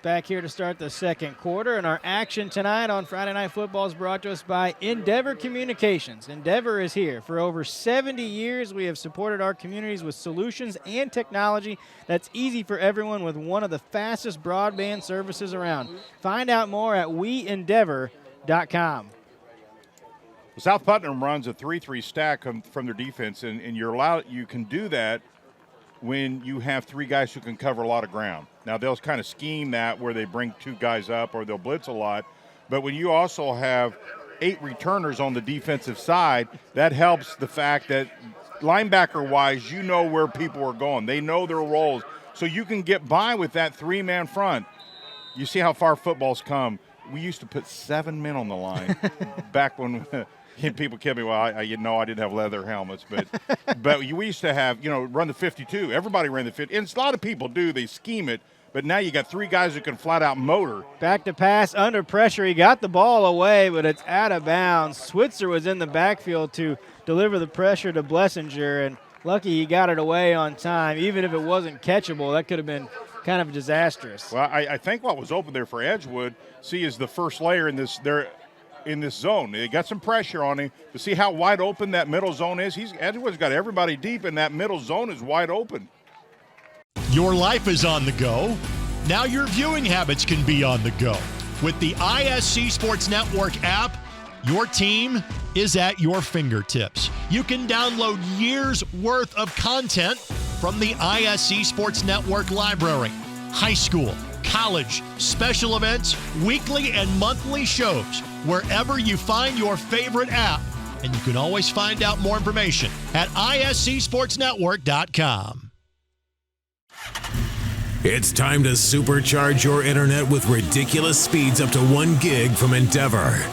Back here to start the second quarter, and our action tonight on Friday Night Football is brought to us by Endeavor Communications. Endeavor is here. For over 70 years, we have supported our communities with solutions and technology that's easy for everyone with one of the fastest broadband services around. Find out more at WeEndeavor.com. South Putnam runs a 3-3 stack from their defense, and you can do that when you have 3 guys who can cover a lot of ground. Now, they'll kind of scheme that where they bring 2 guys up or they'll blitz a lot. But when you also have 8 returners on the defensive side, that helps the fact that linebacker-wise, you know where people are going. They know their roles. So you can get by with that 3-man front. You see how far football's come. We used to put 7 men on the line back when people killed me. Well, I didn't have leather helmets, but we used to have, run the 52. Everybody ran the 50. And a lot of people do. They scheme it. But now you got 3 guys who can flat out motor. Back to pass under pressure. He got the ball away, but it's out of bounds. Switzer was in the backfield to deliver the pressure to Blessinger, and lucky he got it away on time. Even if it wasn't catchable, that could have been kind of disastrous. Well, I think what was open there for Edgewood, is the first layer in this zone. They got some pressure on him to see how wide open that middle zone is. Edgewood's got everybody deep, and that middle zone is wide open. Your life is on the go. Now your viewing habits can be on the go. With the ISC Sports Network app, your team is at your fingertips. You can download years' worth of content from the ISC Sports Network library. High school, college, special events, weekly and monthly shows, wherever you find your favorite app. And you can always find out more information at iscsportsnetwork.com. It's time to supercharge your internet with ridiculous speeds up to 1 gig from Endeavor.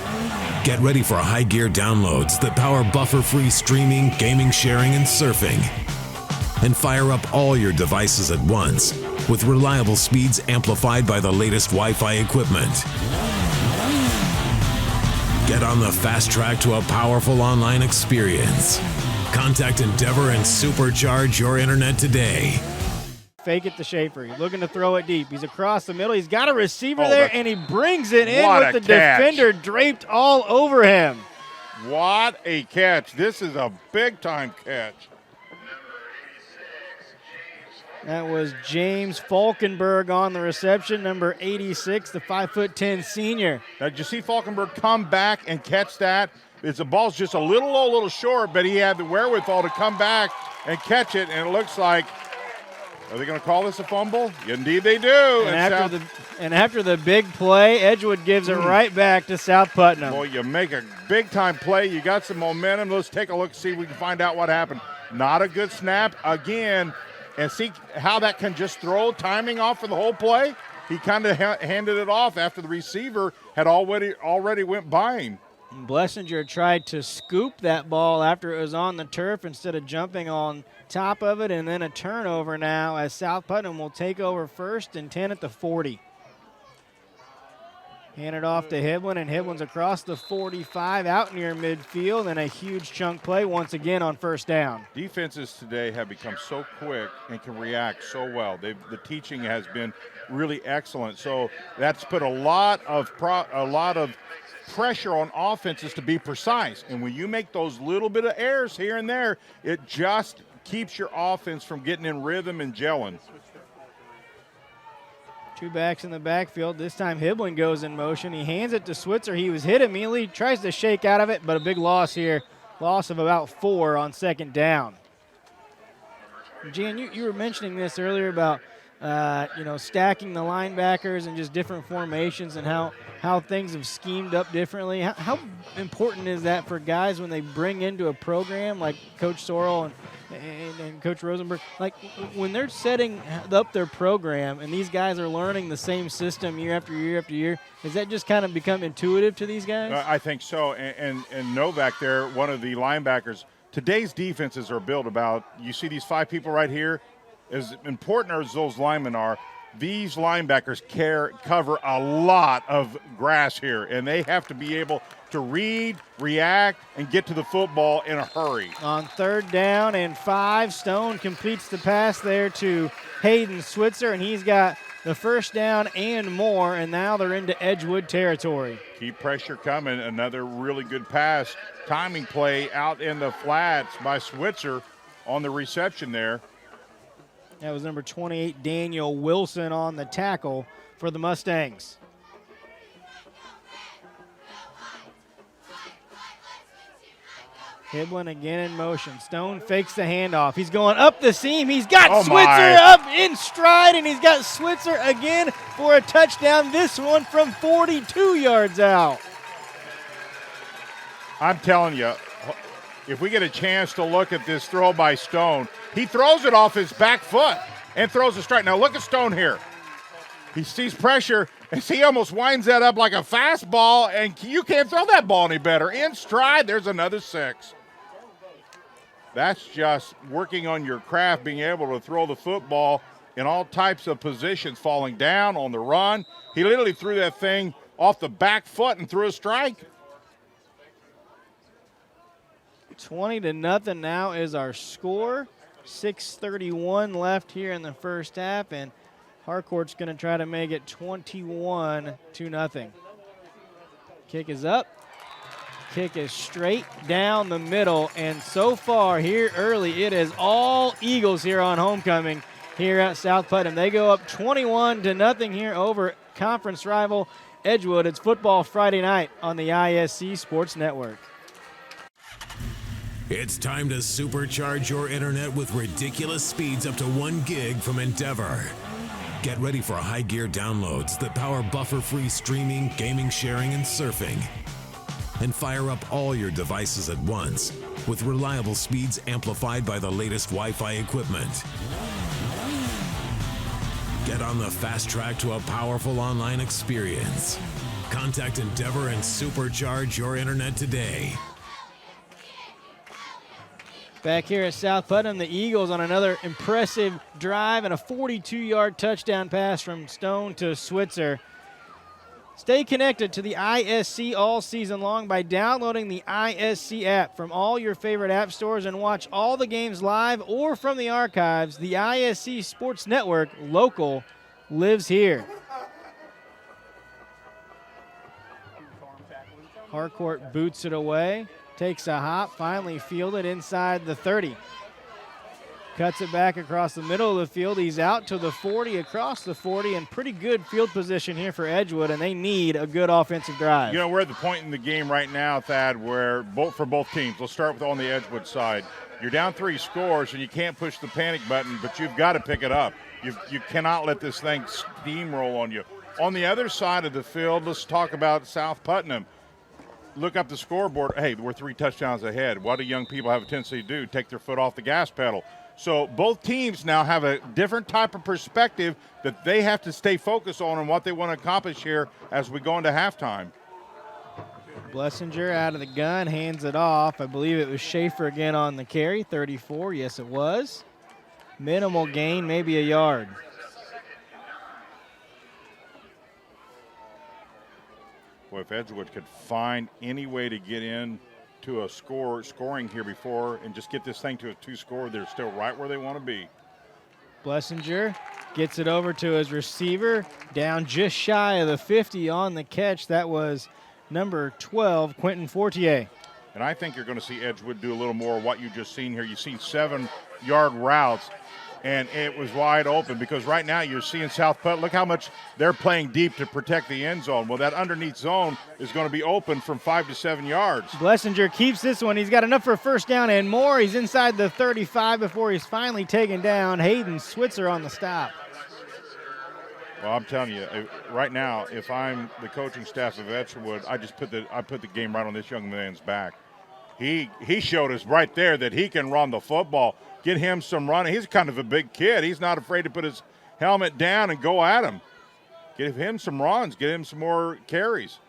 Get ready for high gear downloads that power buffer-free streaming, gaming, sharing, and surfing. And fire up all your devices at once with reliable speeds amplified by the latest Wi-Fi equipment. Get on the fast track to a powerful online experience. Contact Endeavor and supercharge your internet today. Fake it to Schaefer. He's looking to throw it deep. He's across the middle. He's got a receiver there, and he brings it in with the defender draped all over him. What a catch. This is a big-time catch. That was James Falkenberg on the reception, number 86, the 5'10" senior. Now, did you see Falkenberg come back and catch that? The ball's just a little low, a little short, but he had the wherewithal to come back and catch it, and it looks like, are they going to call this a fumble? Indeed they do. And after the big play, Edgewood gives it right back to South Putnam. Boy, you make a big-time play. You got some momentum. Let's take a look, see if we can find out what happened. Not a good snap again, and see how that can just throw timing off for the whole play. He kind of handed it off after the receiver had already went by him. Blessinger tried to scoop that ball after it was on the turf instead of jumping on top of it, and then a turnover now as South Putnam will take over first and 10 at the 40. Hand it off to Hiblin, and Hiblin's across the 45 out near midfield, and a huge chunk play once again on first down. Defenses today have become so quick and can react so well. The teaching has been really excellent. So that's put a lot of pressure on offenses to be precise. And when you make those little bit of errors here and there, it just keeps your offense from getting in rhythm and gelling. Two backs in the backfield. This time Hiblin goes in motion. He hands it to Switzer. He was hit immediately, tries to shake out of it, but a big loss here. Loss of about 4 on second down. Jan, you were mentioning this earlier about stacking the linebackers and just different formations and how things have schemed up differently. How important is that for guys when they bring into a program like Coach Sorrell and Coach Rosenberg? Like when they're setting up their program and these guys are learning the same system year after year after year, does that just kind of become intuitive to these guys? I think so. And Novak there, one of the linebackers, today's defenses are built about, you see these 5 people right here, as important as those linemen are, these linebackers cover a lot of grass here, and they have to be able to read, react, and get to the football in a hurry. On third down and 5, Stone completes the pass there to Hayden Switzer, and he's got the first down and more, and now they're into Edgewood territory. Keep pressure coming. Another really good pass. Timing play out in the flats by Switzer on the reception there. That was number 28, Daniel Wilson, on the tackle for the Mustangs. Hiblin again in motion. Stone fakes the handoff. He's going up the seam. He's got Switzer up in stride, and he's got Switzer again for a touchdown. This one from 42 yards out. I'm telling you, if we get a chance to look at this throw by Stone, he throws it off his back foot and throws a strike. Now look at Stone here. He sees pressure, and he almost winds that up like a fastball, and you can't throw that ball any better. In stride, there's another 6. That's just working on your craft, being able to throw the football in all types of positions, falling down, on the run. He literally threw that thing off the back foot and threw a strike. 20-0 now is our score. 6:31 left here in the first half, and Harcourt's going to try to make it 21-0. Kick is up. Kick is straight down the middle, and so far here early, it is all Eagles here on homecoming here at South Putnam. They go up 21-0 here over conference rival Edgewood. It's Football Friday night on the ISC Sports Network. It's time to supercharge your internet with ridiculous speeds up to 1 gig from Endeavor. Get ready for high gear downloads that power buffer-free streaming, gaming, sharing, and surfing. And fire up all your devices at once with reliable speeds amplified by the latest Wi-Fi equipment. Get on the fast track to a powerful online experience. Contact Endeavor and supercharge your internet today. Back here at South Putnam, the Eagles on another impressive drive and a 42-yard touchdown pass from Stone to Switzer. Stay connected to the ISC all season long by downloading the ISC app from all your favorite app stores and watch all the games live or from the archives. The ISC Sports Network, local, lives here. Harcourt boots it away. Takes a hop, finally fielded inside the 30. Cuts it back across the middle of the field. He's out to the 40, across the 40, and pretty good field position here for Edgewood, and they need a good offensive drive. You know, we're at the point in the game right now, Thad, where for both teams, let's start with on the Edgewood side. You're down 3 scores, and you can't push the panic button, but you've got to pick it up. You cannot let this thing steamroll on you. On the other side of the field, let's talk about South Putnam. Look up the scoreboard. Hey, we're 3 touchdowns ahead. What do young people have a tendency to do? Take their foot off the gas pedal. So both teams now have a different type of perspective that they have to stay focused on and what they want to accomplish here as we go into halftime. Blessinger out of the gun, hands it off. I believe it was Schaefer again on the carry, 34. Yes, it was. Minimal gain, maybe a yard. Well, if Edgewood could find any way to get in to a scoring here before and just get this thing to a 2-score, they're still right where they want to be. Blessinger gets it over to his receiver, down just shy of the 50 on the catch. That was number 12, Quentin Fortier. And I think you're going to see Edgewood do a little more of what you just seen here. You've seen 7-yard routes, and it was wide open because right now you're seeing South Putnam. Look how much they're playing deep to protect the end zone. Well, that underneath zone is going to be open from 5 to 7 yards. Blessinger keeps this one. He's got enough for a first down and more. He's inside the 35 before he's finally taken down. Hayden Switzer on the stop. Well, I'm telling you, right now, if I'm the coaching staff of Edgewood, I put the game right on this young man's back. He showed us right there that he can run the football. Get him some running. He's kind of a big kid. He's not afraid to put his helmet down and go at him. Give him some runs. Get him some more carries.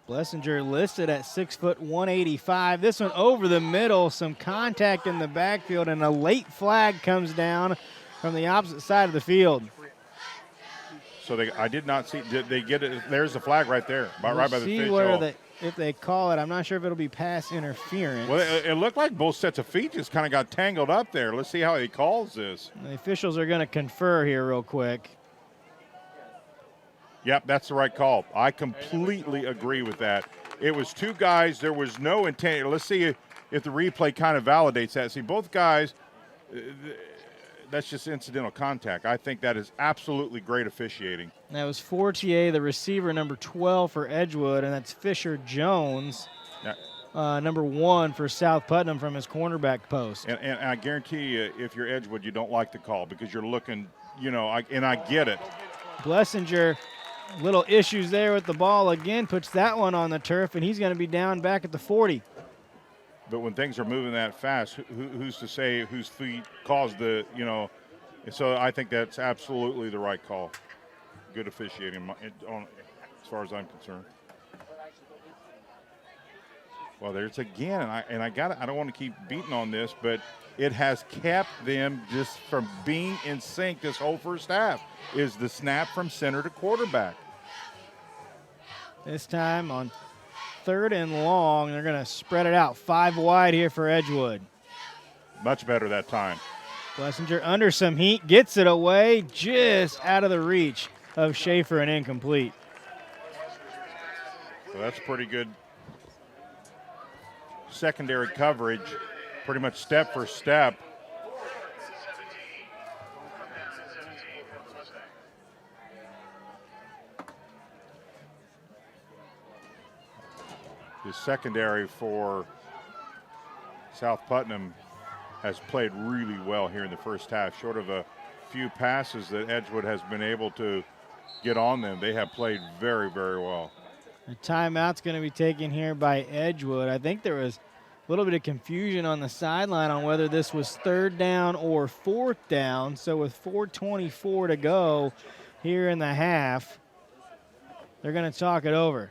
Blessinger listed at 6 foot 185. This one over the middle, some contact in the backfield, and a late flag comes down from the opposite side of the field. So I did not see. Did they get it? There's the flag right there, right by the fish hole. If they call it, I'm not sure if it'll be pass interference. Well, it looked like both sets of feet just kind of got tangled up there. Let's see how he calls this. The officials are going to confer here real quick. Yep, that's the right call. I completely agree with that. It was 2 guys. There was no intent. Let's see if the replay kind of validates that. See, both guys, that's just incidental contact. I think that is absolutely great officiating. That was Fortier, the receiver, number 12 for Edgewood, and that's Fisher Jones, number 1 for South Putnam from his cornerback post. And I guarantee you, if you're Edgewood, you don't like the call because you're looking, and I get it. Blessinger, little issues there with the ball again, puts that one on the turf, and he's going to be down back at the 40. But when things are moving that fast, who's to say whose feet caused the, so I think that's absolutely the right call. Good officiating as far as I'm concerned. Well, there's again, and I don't want to keep beating on this, but it has kept them just from being in sync this whole first half, is the snap from center to quarterback. This time on 3rd and long, they're going to spread it out 5 wide here for Edgewood. Much better that time. Blessinger under some heat, gets it away, just out of the reach of Schaefer and incomplete. So that's pretty good secondary coverage, pretty much step for step. The secondary for South Putnam has played really well here in the first half. Short of a few passes that Edgewood has been able to get on them, they have played very, very well. A timeout's going to be taken here by Edgewood. I think there was a little bit of confusion on the sideline on whether this was 3rd down or 4th down. So with 4:24 to go here in the half, they're going to talk it over.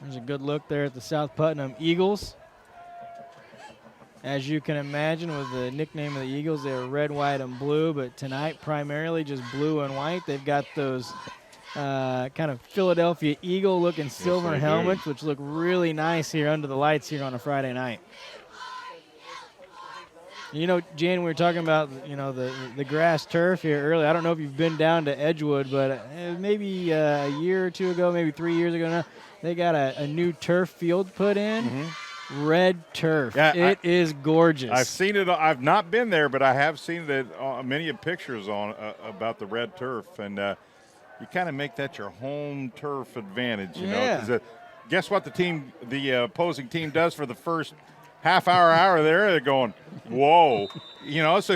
There's a good look there at the South Putnam Eagles. As you can imagine, with the nickname of the Eagles, they are red, white, and blue, but tonight primarily just blue and white. They've got those kind of Philadelphia Eagle-looking silver helmets, which look really nice here under the lights here on a Friday night. Jan, we were talking about, the grass turf here earlier. I don't know if you've been down to Edgewood, but maybe a year or 2 ago, maybe 3 years ago now, they got a new turf field put in. Mm-hmm. Red turf. Yeah, it is gorgeous. I've seen it. I've not been there, but I have seen many pictures on about the red turf. And you kind of make that your home turf advantage, you know. Yeah. 'Cause guess what the opposing team does for the first half hour there? They're going, whoa, you know. So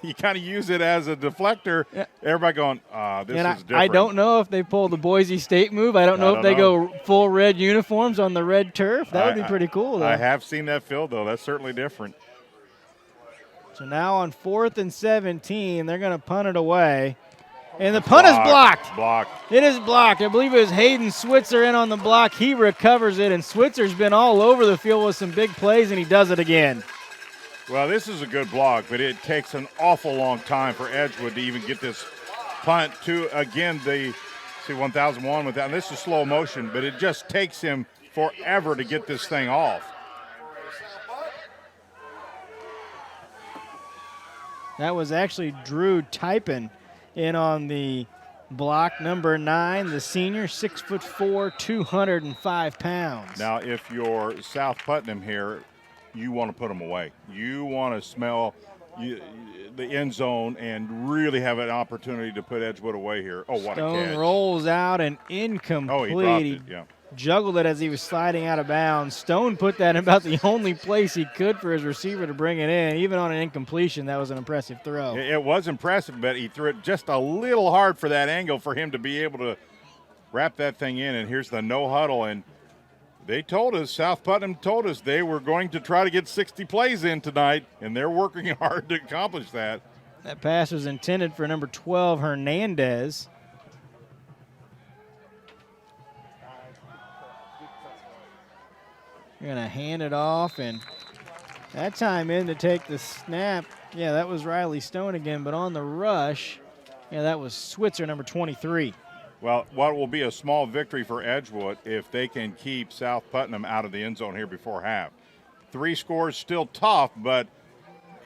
you kind of use it as a deflector. Yeah. Everybody going, this And is different. I don't know if they pull the Boise State move. I don't know if they go full red uniforms on the red turf. That would be pretty cool, though. I have seen that field, though. That's certainly different. So now on 4th and 17, they're going to punt it away. And the punt is blocked. Blocked. It is blocked. I believe it was Hayden Switzer in on the block. He recovers it, and Switzer's been all over the field with some big plays, and he does it again. Well, this is a good block, but it takes an awful long time for Edgewood to even get this punt to, again, the 1001 with that. And this is slow motion, but it just takes him forever to get this thing off. That was actually Drew Typin in on the block, number 9, the senior, 6'4", 205 pounds. Now, if you're South Putnam here, you want to put them away. You want to smell the end zone and really have an opportunity to put Edgewood away here. Oh, what a catch. Stone rolls out and incomplete. Oh, he dropped it, yeah. Juggled it as he was sliding out of bounds. Stone put that in about the only place he could for his receiver to bring it in. Even on an incompletion, that was an impressive throw. It was impressive, but he threw it just a little hard for that angle for him to be able to wrap that thing in. And here's the no huddle. And they told us, South Putnam told us they were going to try to get 60 plays in tonight, and they're working hard to accomplish that. That pass was intended for number 12, Hernandez. You're going to hand it off, and that time in to take the snap. Yeah, that was Riley Stone again, but on the rush, yeah, that was Switzer, number 23. Well, what will be a small victory for Edgewood if they can keep South Putnam out of the end zone here before half. 3 scores still tough, but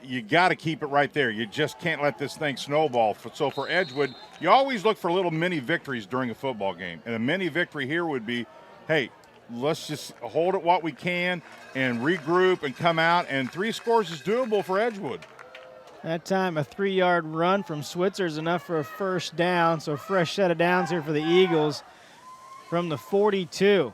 you got to keep it right there. You just can't let this thing snowball. So for Edgewood, you always look for little mini victories during a football game. And a mini victory here would be, hey, let's just hold it what we can and regroup and come out. And 3 scores is doable for Edgewood. That time, a 3-yard run from Switzer is enough for a first down. So fresh set of downs here for the Eagles from the 42.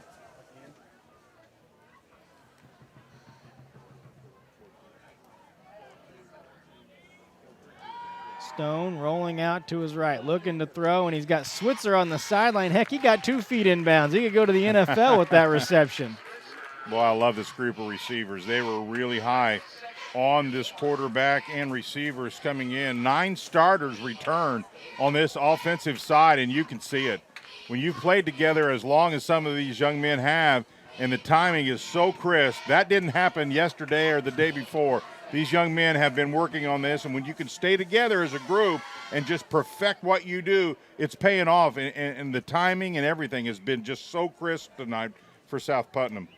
Stone rolling out to his right, looking to throw, and he's got Switzer on the sideline. Heck, he got 2 feet inbounds. He could go to the NFL with that reception. Boy, I love this group of receivers. They were really high on this quarterback and receivers coming in. 9 starters returned on this offensive side, and you can see it. When you've played together as long as some of these young men have, and the timing is so crisp, that didn't happen yesterday or the day before. These young men have been working on this, and when you can stay together as a group and just perfect what you do, it's paying off, and the timing and everything has been just so crisp tonight for South Putnam.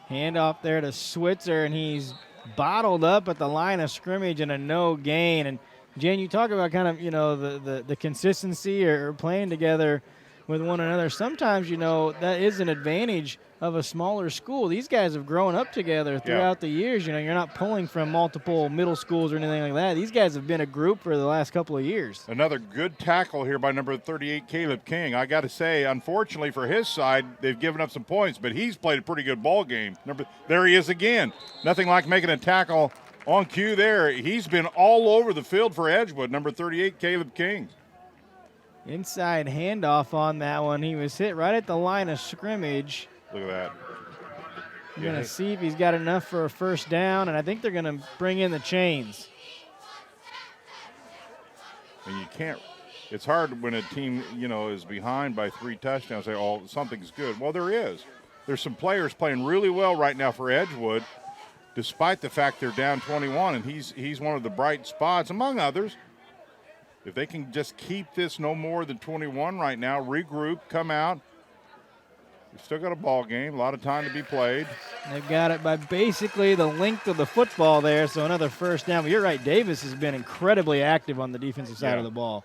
Handoff there to Switzer, and he's bottled up at the line of scrimmage and a no gain. And Jen, you talk about kind of, you know, the consistency or playing together with one another. Sometimes, you know, that is an advantage of a smaller school. These guys have grown up together throughout the years. You know, you're not pulling from multiple middle schools or anything like that. These guys have been a group for the last couple of years. Another good tackle here by number 38, Caleb King. I got to say, unfortunately for his side, they've given up some points, but he's played a pretty good ball game. There he is again. Nothing like making a tackle on cue there. He's been all over the field for Edgewood, number 38, Caleb King. Inside handoff on that one. He was hit right at the line of scrimmage. Look at that. We're going to see if he's got enough for a first down, and I think they're going to bring in the chains. And you can't – it's hard when a team, you know, is behind by 3 touchdowns, say, oh, something's good. Well, there is. There's some players playing really well right now for Edgewood, despite the fact they're down 21, and he's one of the bright spots, among others. If they can just keep this no more than 21 right now, regroup, come out. We've still got a ball game, a lot of time to be played. They've got it by basically the length of the football there, so another first down. But you're right, Davis has been incredibly active on the defensive side of the ball.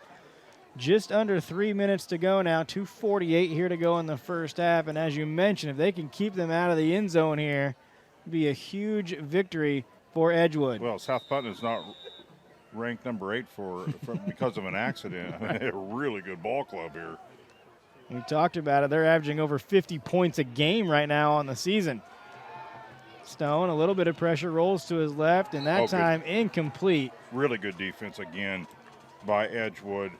Just under 3 minutes to go now, 2:48 here to go in the first half. And as you mentioned, if they can keep them out of the end zone here, it'd be a huge victory for Edgewood. Well, South Putnam's not ranked number 8 because of an accident. A really good ball club here. We talked about it. They're averaging over 50 points a game right now on the season. Stone, a little bit of pressure, rolls to his left, and that time incomplete. Really good defense again by Edgewood.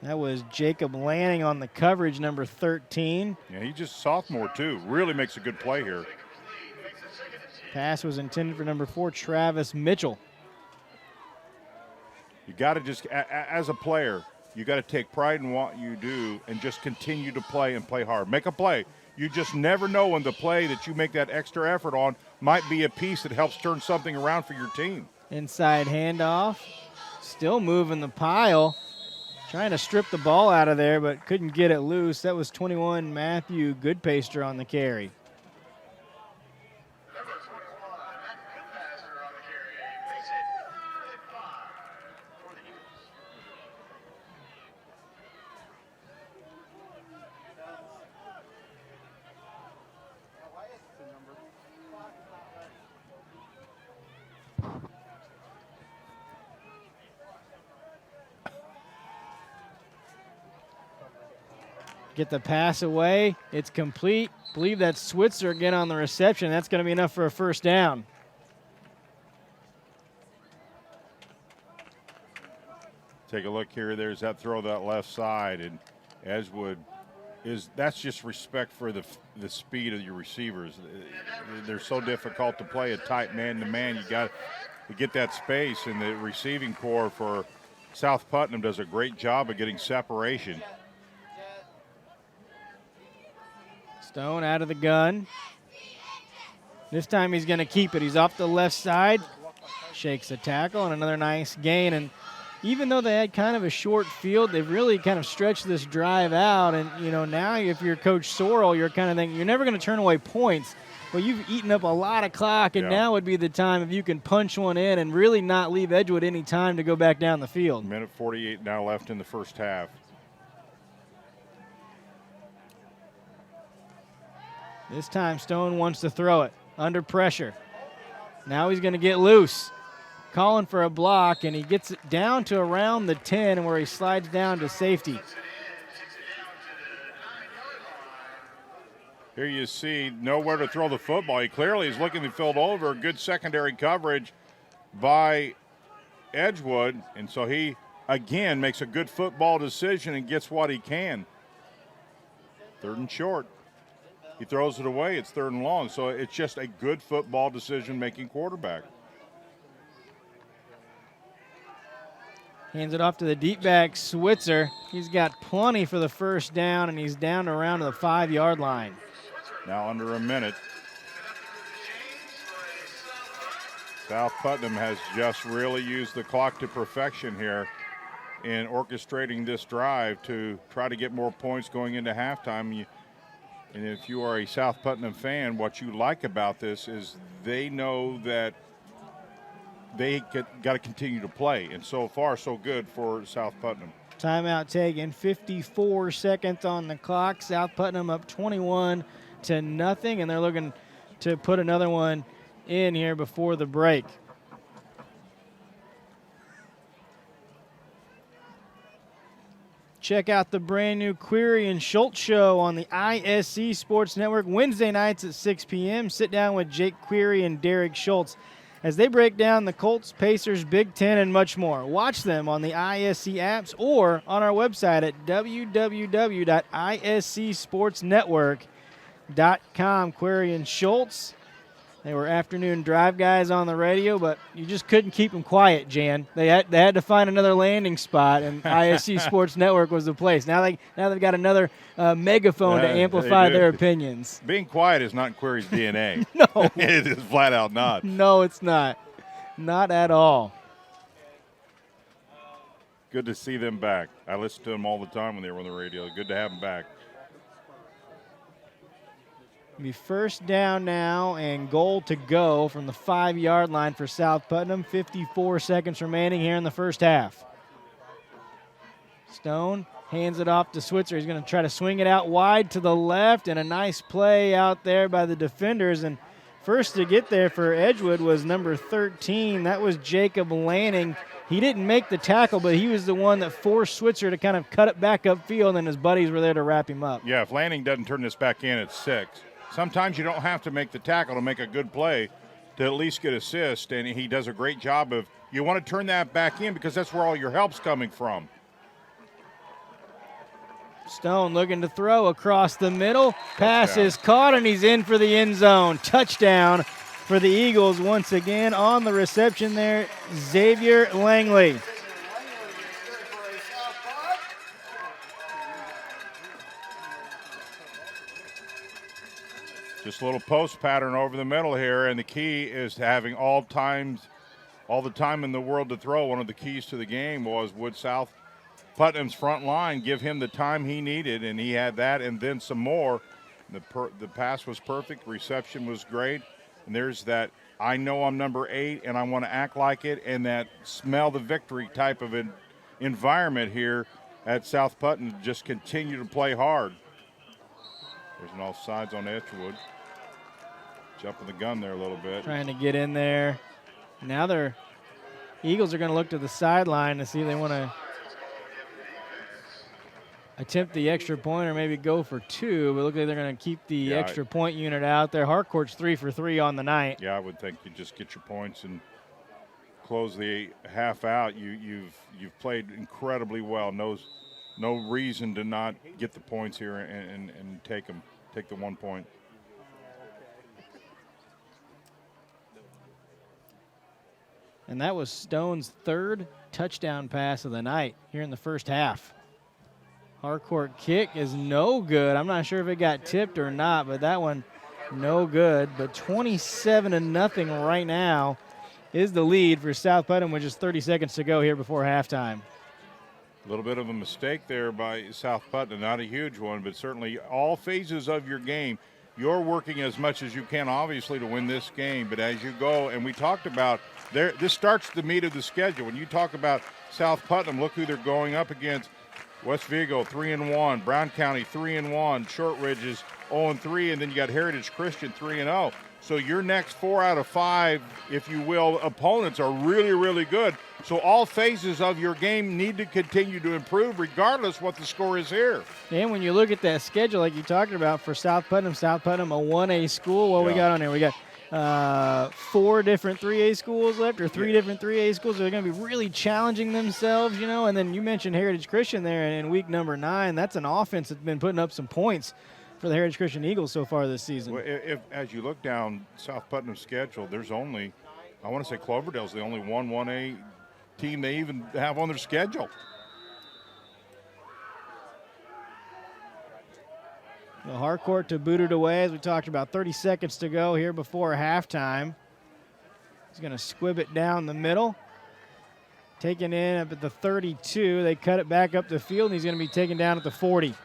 That was Jacob Lanning on the coverage, number 13. Yeah, he's just a sophomore, too. Really makes a good play here. Pass was intended for number 4, Travis Mitchell. You got to just, as a player, you got to take pride in what you do and just continue to play and play hard. Make a play. You just never know when the play that you make that extra effort on might be a piece that helps turn something around for your team. Inside handoff. Still moving the pile. Trying to strip the ball out of there, but couldn't get it loose. That was 21, Matthew Goodpaster on the carry. Get the pass away. It's complete. Believe that's Switzer again on the reception. That's going to be enough for a first down. Take a look here. There's that throw that left side, and Edgewood that's just respect for the speed of your receivers. They're so difficult to play a tight man-to-man. You got to get that space, and the receiving core for South Putnam does a great job of getting separation. Stone out of the gun. This time he's going to keep it. He's off the left side. Shakes a tackle and another nice gain. And even though they had kind of a short field, they've really kind of stretched this drive out. And, you know, now if you're Coach Sorrell, you're kind of thinking you're never going to turn away points. But you've eaten up a lot of clock, and now would be the time if you can punch one in and really not leave Edgewood any time to go back down the field. Minute 48 now left in the first half. This time Stone wants to throw it under pressure. Now he's going to get loose. Calling for a block, and he gets it down to around the 10 where he slides down to safety. Here you see nowhere to throw the football. He clearly is looking to field over. Good secondary coverage by Edgewood, and so he, again, makes a good football decision and gets what he can. 3rd and short. He throws it away. It's 3rd and long. So it's just a good football decision-making quarterback. Hands it off to the deep back, Switzer. He's got plenty for the first down, and he's down around to the 5-yard line. Now under a minute. South Putnam has just really used the clock to perfection here in orchestrating this drive to try to get more points going into halftime. And if you are a South Putnam fan, what you like about this is they know that they got to continue to play. And so far, so good for South Putnam. Timeout taken, 54 seconds on the clock. South Putnam up 21-0, and they're looking to put another one in here before the break. Check out the brand new Query and Schultz show on the ISC Sports Network Wednesday nights at 6 p.m. Sit down with Jake Query and Derek Schultz as they break down the Colts, Pacers, Big Ten, and much more. Watch them on the ISC apps or on our website at www.iscsportsnetwork.com. Query and Schultz. They were afternoon drive guys on the radio, but you just couldn't keep them quiet, Jan. They had to find another landing spot, and ISC Sports Network was the place. Now they've got another megaphone to amplify their opinions. Being quiet is not Query's DNA. No. It is flat out not. No, it's not. Not at all. Good to see them back. I listened to them all the time when they were on the radio. Good to have them back. Be first down now and goal to go from the 5-yard line for South Putnam. 54 seconds remaining here in the first half. Stone hands it off to Switzer. He's going to try to swing it out wide to the left, and a nice play out there by the defenders. And First to get there for Edgewood was number 13. That was Jacob Lanning. He didn't make the tackle, but he was the one that forced Switzer to kind of cut it back upfield, and his buddies were there to wrap him up. Yeah, if Lanning doesn't turn this back in, it's 6. Sometimes you don't have to make the tackle to make a good play to at least get assist, and he does a great job of, you want to turn that back in because that's where all your help's coming from. Stone looking to throw across the middle. Pass is caught, and he's in for the end zone. Touchdown for the Eagles once again. On the reception there, Xavier Langley. Just a little post pattern over the middle here, and the key is to having all the time in the world to throw. One of the keys to the game was would South Putnam's front line give him the time he needed, and he had that and then some more. The pass was perfect, reception was great, and there's that I know I'm number 8 and I want to act like it, and that smell the victory type of an environment here at South Putnam. Just continue to play hard. There's an offsides on Edgewood. Jumping the gun there a little bit. Trying to get in there. Now Eagles are going to look to the sideline to see if they want to attempt the extra point or maybe go for 2, but look like they're going to keep the extra point unit out there. Harcourt's 3 for 3 on the night. Yeah, I would think you just get your points and close the half out. You've played incredibly well. No reason to not get the points here and take them. Take the 1 point. And that was Stone's 3rd touchdown pass of the night here in the first half. Harcourt kick is no good. I'm not sure if it got tipped or not, but that one no good. But 27-0 right now is the lead for South Putnam with just 30 seconds to go here before halftime. A little bit of a mistake there by South Putnam, not a huge one, but certainly all phases of your game, you're working as much as you can, obviously, to win this game. But as you go, and we talked about, this starts the meat of the schedule. When you talk about South Putnam, look who they're going up against. West Vigo 3-1, Brown County 3-1, Short Ridges 0-3, and then you got Heritage Christian 3-0. So your next 4 out of 5, if you will, opponents are really, really good. So all phases of your game need to continue to improve regardless what the score is here. And when you look at that schedule like you talked about for South Putnam a 1A school, what we got on there? We got 4 different 3A schools left, or 3 different 3A schools. They're going to be really challenging themselves, you know. And then you mentioned Heritage Christian there in week number 9. That's an offense that's been putting up some points for the Heritage Christian Eagles so far this season. Well, if as you look down South Putnam's schedule, there's only, I want to say Cloverdale's the only 1A team they even have on their schedule. The Harcourt to boot it away, as we talked about. 30 seconds to go here before halftime. He's going to squib it down the middle. Taken in up at the 32. They cut it back up the field, and he's going to be taken down at the 40.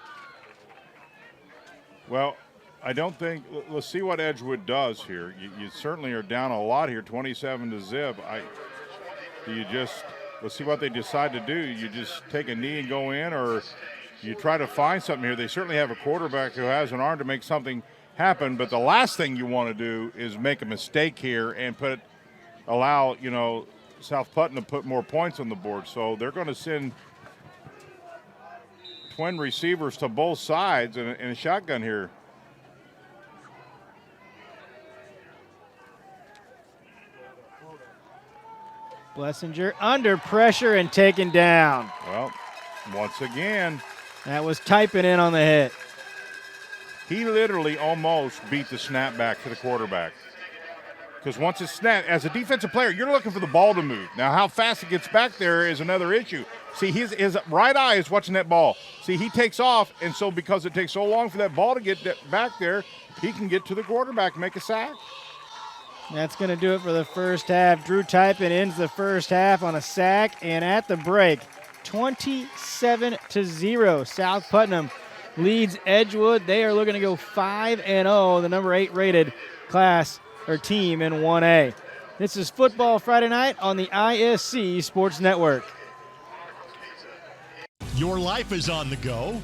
Well, I don't think, let's see what Edgewood does here. You certainly are down a lot here, 27-0. Let's see what they decide to do. You just take a knee and go in, or you try to find something here. They certainly have a quarterback who has an arm to make something happen, but the last thing you want to do is make a mistake here and allow, South Putnam to put more points on the board. So they're going to send twin receivers to both sides in a shotgun here. Blessinger under pressure and taken down. Well, once again, that was typing in on the hit. He literally almost beat the snap back to the quarterback. Because once it's snapped, as a defensive player, you're looking for the ball to move. Now, how fast it gets back there is another issue. See, his right eye is watching that ball. See, he takes off, and so because it takes so long for that ball to get back there, he can get to the quarterback and make a sack. That's going to do it for the first half. Drew Typin ends the first half on a sack, and at the break, 27-0. South Putnam leads Edgewood. They are looking to go 5-0, the number 8 rated class or team in 1A. This is Football Friday Night on the ISC Sports Network. Your life is on the go.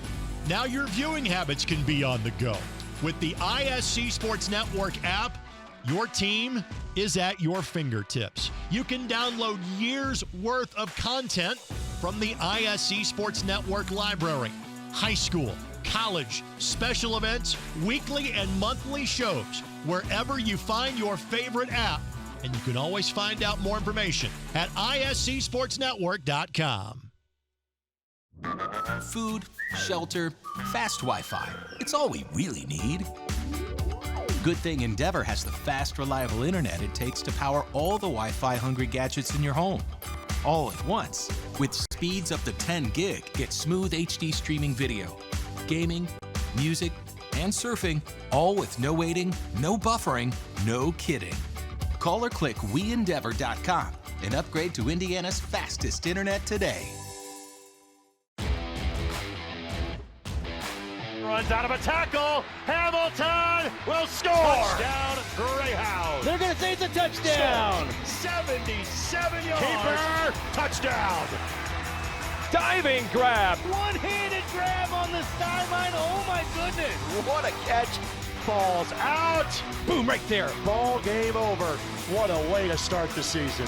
Now your viewing habits can be on the go. With the ISC Sports Network app, Your team is at your fingertips. You can download years' worth of content from the ISC Sports Network library. High school, college, special events, weekly and monthly shows, wherever you find your favorite app. And you can always find out more information at iscsportsnetwork.com. Food, shelter, fast Wi-Fi. It's all we really need. Good thing Endeavor has the fast, reliable internet it takes to power all the Wi-Fi hungry gadgets in your home. All at once. With speeds up to 10 gig, get smooth HD streaming video, gaming, music, and surfing, all with no waiting, no buffering, no kidding. Call or click WeEndeavor.com and upgrade to Indiana's fastest internet today. Runs out of a tackle. Hamilton will score. Touchdown, Greyhound. They're going to say it's a touchdown. 77 yards. Keeper, touchdown. Diving grab. One-handed grab on the sideline. Oh, my goodness. What a catch. Ball's out. Boom, right there. Ball game over. What a way to start the season.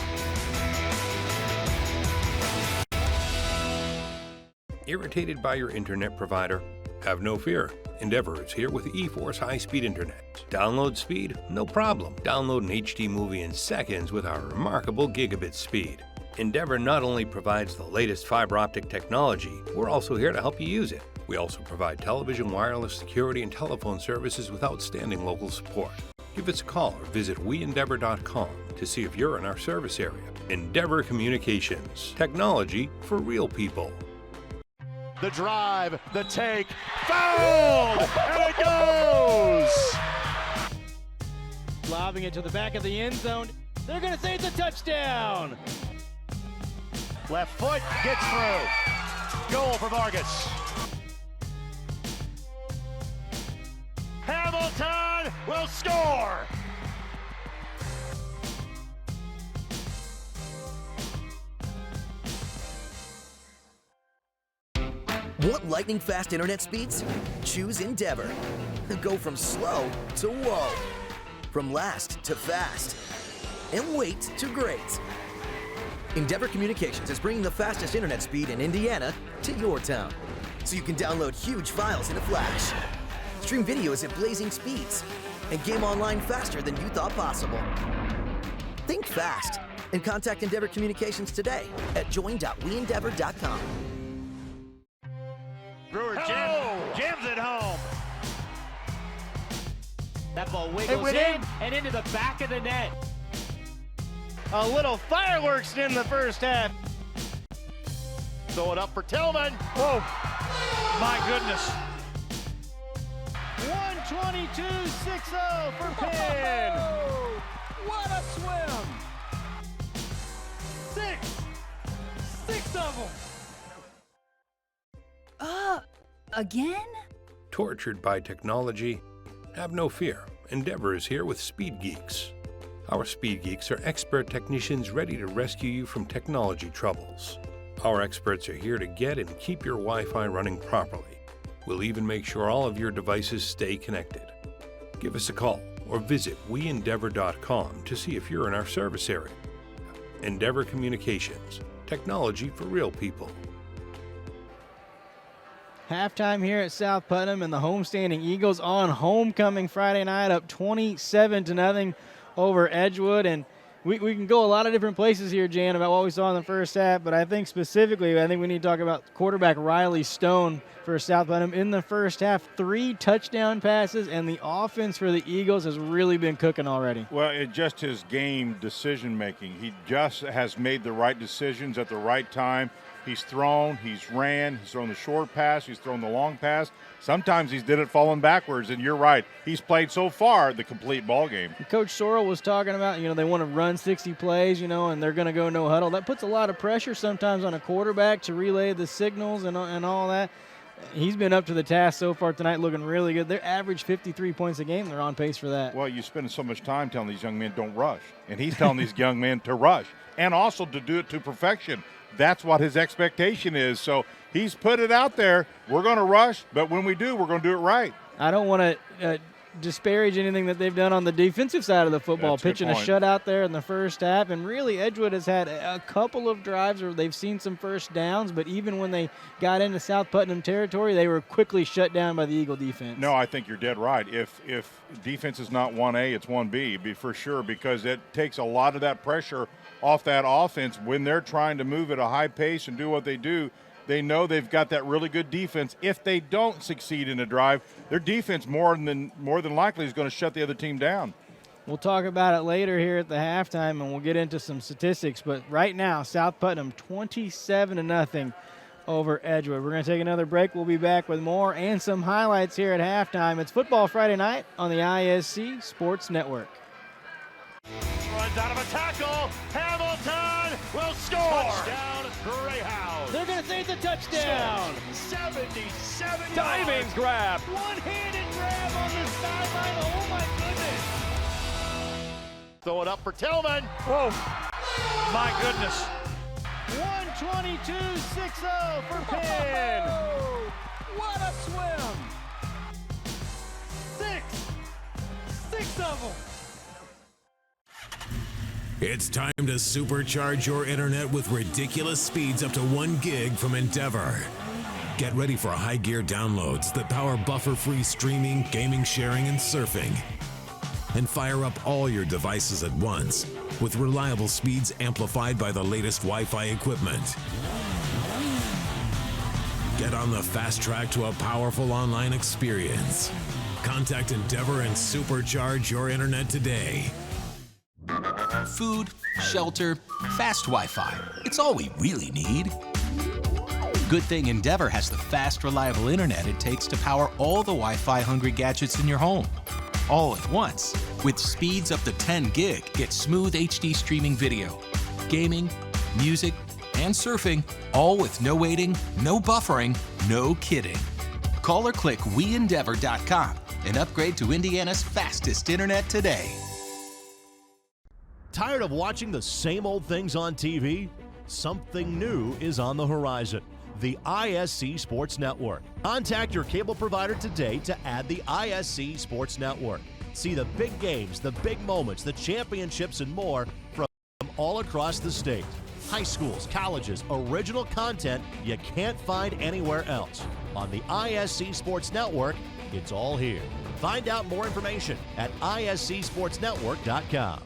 Irritated by your internet provider? Have no fear. Endeavor is here with eForce high-speed internet. Download speed? No problem. Download an HD movie in seconds with our remarkable gigabit speed. Endeavor not only provides the latest fiber optic technology, we're also here to help you use it. We also provide television, wireless, security, and telephone services with outstanding local support. Give us a call or visit WeEndeavor.com to see if you're in our service area. Endeavor Communications. Technology for real people. The drive, the take, fouled, and it goes! Lobbing it to the back of the end zone. They're going to say it's a touchdown. Left foot gets through. Goal for Vargas. Hamilton will score! Want lightning fast internet speeds? Choose Endeavor. Go from slow to whoa. From last to fast. And wait to great. Endeavor Communications is bringing the fastest internet speed in Indiana to your town. So you can download huge files in a flash. Stream videos at blazing speeds. And game online faster than you thought possible. Think fast and contact Endeavor Communications today at join.weendeavor.com. Brewer jams it home. That ball wiggles in and into the back of the net. A little fireworks in the first half. Throw it up for Tillman. Whoa, my goodness. 122.60 for Penn. What a swim! Six of them. Again? Tortured by technology? Have no fear. Endeavor is here with Speed Geeks. Our Speed Geeks are expert technicians ready to rescue you from technology troubles. Our experts are here to get and keep your Wi-Fi running properly. We'll even make sure all of your devices stay connected. Give us a call or visit WeEndeavor.com to see if you're in our service area. Endeavor Communications. Technology for real people. Halftime here at South Putnam, and the homestanding Eagles on homecoming Friday night, up 27-0 over Edgewood. And we can go a lot of different places here, Jan, about what we saw in the first half, but I think specifically, I think we need to talk about quarterback Riley Stone for South Putnam. In the first half, 3 touchdown passes, and the offense for the Eagles has really been cooking already. Well, it's just his game decision-making. He just has made the right decisions at the right time. He's thrown, he's ran, he's thrown the short pass, he's thrown the long pass. Sometimes he's did it falling backwards, and you're right. He's played so far the complete ball game. Coach Sorrell was talking about, they want to run 60 plays, and they're going to go no huddle. That puts a lot of pressure sometimes on a quarterback to relay the signals and all that. He's been up to the task so far tonight, looking really good. They're average 53 points a game. They're on pace for that. Well, you spend so much time telling these young men don't rush, and he's telling these young men to rush and also to do it to perfection. That's what his expectation is. So he's put it out there. We're going to rush, but when we do, we're going to do it right. I don't want to disparage anything that they've done on the defensive side of the football, pitching a shutout there in the first half. And really, Edgewood has had a couple of drives where they've seen some first downs, but even when they got into South Putnam territory, they were quickly shut down by the Eagle defense. No, I think you're dead right. If defense is not 1A, it's 1B, for sure, because it takes a lot of that pressure off that offense when they're trying to move at a high pace and do what they do. They know they've got that really good defense. If they don't succeed in a drive, their defense more than likely is going to shut the other team down. We'll talk about it later here at the halftime, and we'll get into some statistics. But right now, South Putnam 27-0 over Edgewood. We're going to take another break. We'll be back with more and some highlights here at halftime. It's Football Friday night on the ISC Sports Network. Runs out of a tackle. Hamilton will score. Touchdown, Greyhound. They're going to say it's a touchdown. 77 Diving yards. grab. One-handed grab on the sideline. Oh, my goodness. Throw it up for Tillman. Whoa. My goodness. 122-6-0 for Penn. What a swim. Six of them. It's time to supercharge your internet with ridiculous speeds up to 1 gig from Endeavor. Get ready for high gear downloads that power buffer-free streaming, gaming, sharing, and surfing. And fire up all your devices at once with reliable speeds amplified by the latest Wi-Fi equipment. Get on the fast track to a powerful online experience. Contact Endeavor and supercharge your internet today. Food, shelter, fast Wi-Fi. It's all we really need. Good thing Endeavor has the fast, reliable internet it takes to power all the Wi-Fi hungry gadgets in your home. All at once. With speeds up to 10 gig, get smooth HD streaming video, gaming, music, and surfing, all with no waiting, no buffering, no kidding. Call or click WeEndeavor.com and upgrade to Indiana's fastest internet today. Tired of watching the same old things on TV? Something new is on the horizon. The ISC Sports Network. Contact your cable provider today to add the ISC Sports Network. See the big games, the big moments, the championships, and more from all across the state. High schools, colleges, original content you can't find anywhere else. On the ISC Sports Network, it's all here. Find out more information at iscsportsnetwork.com.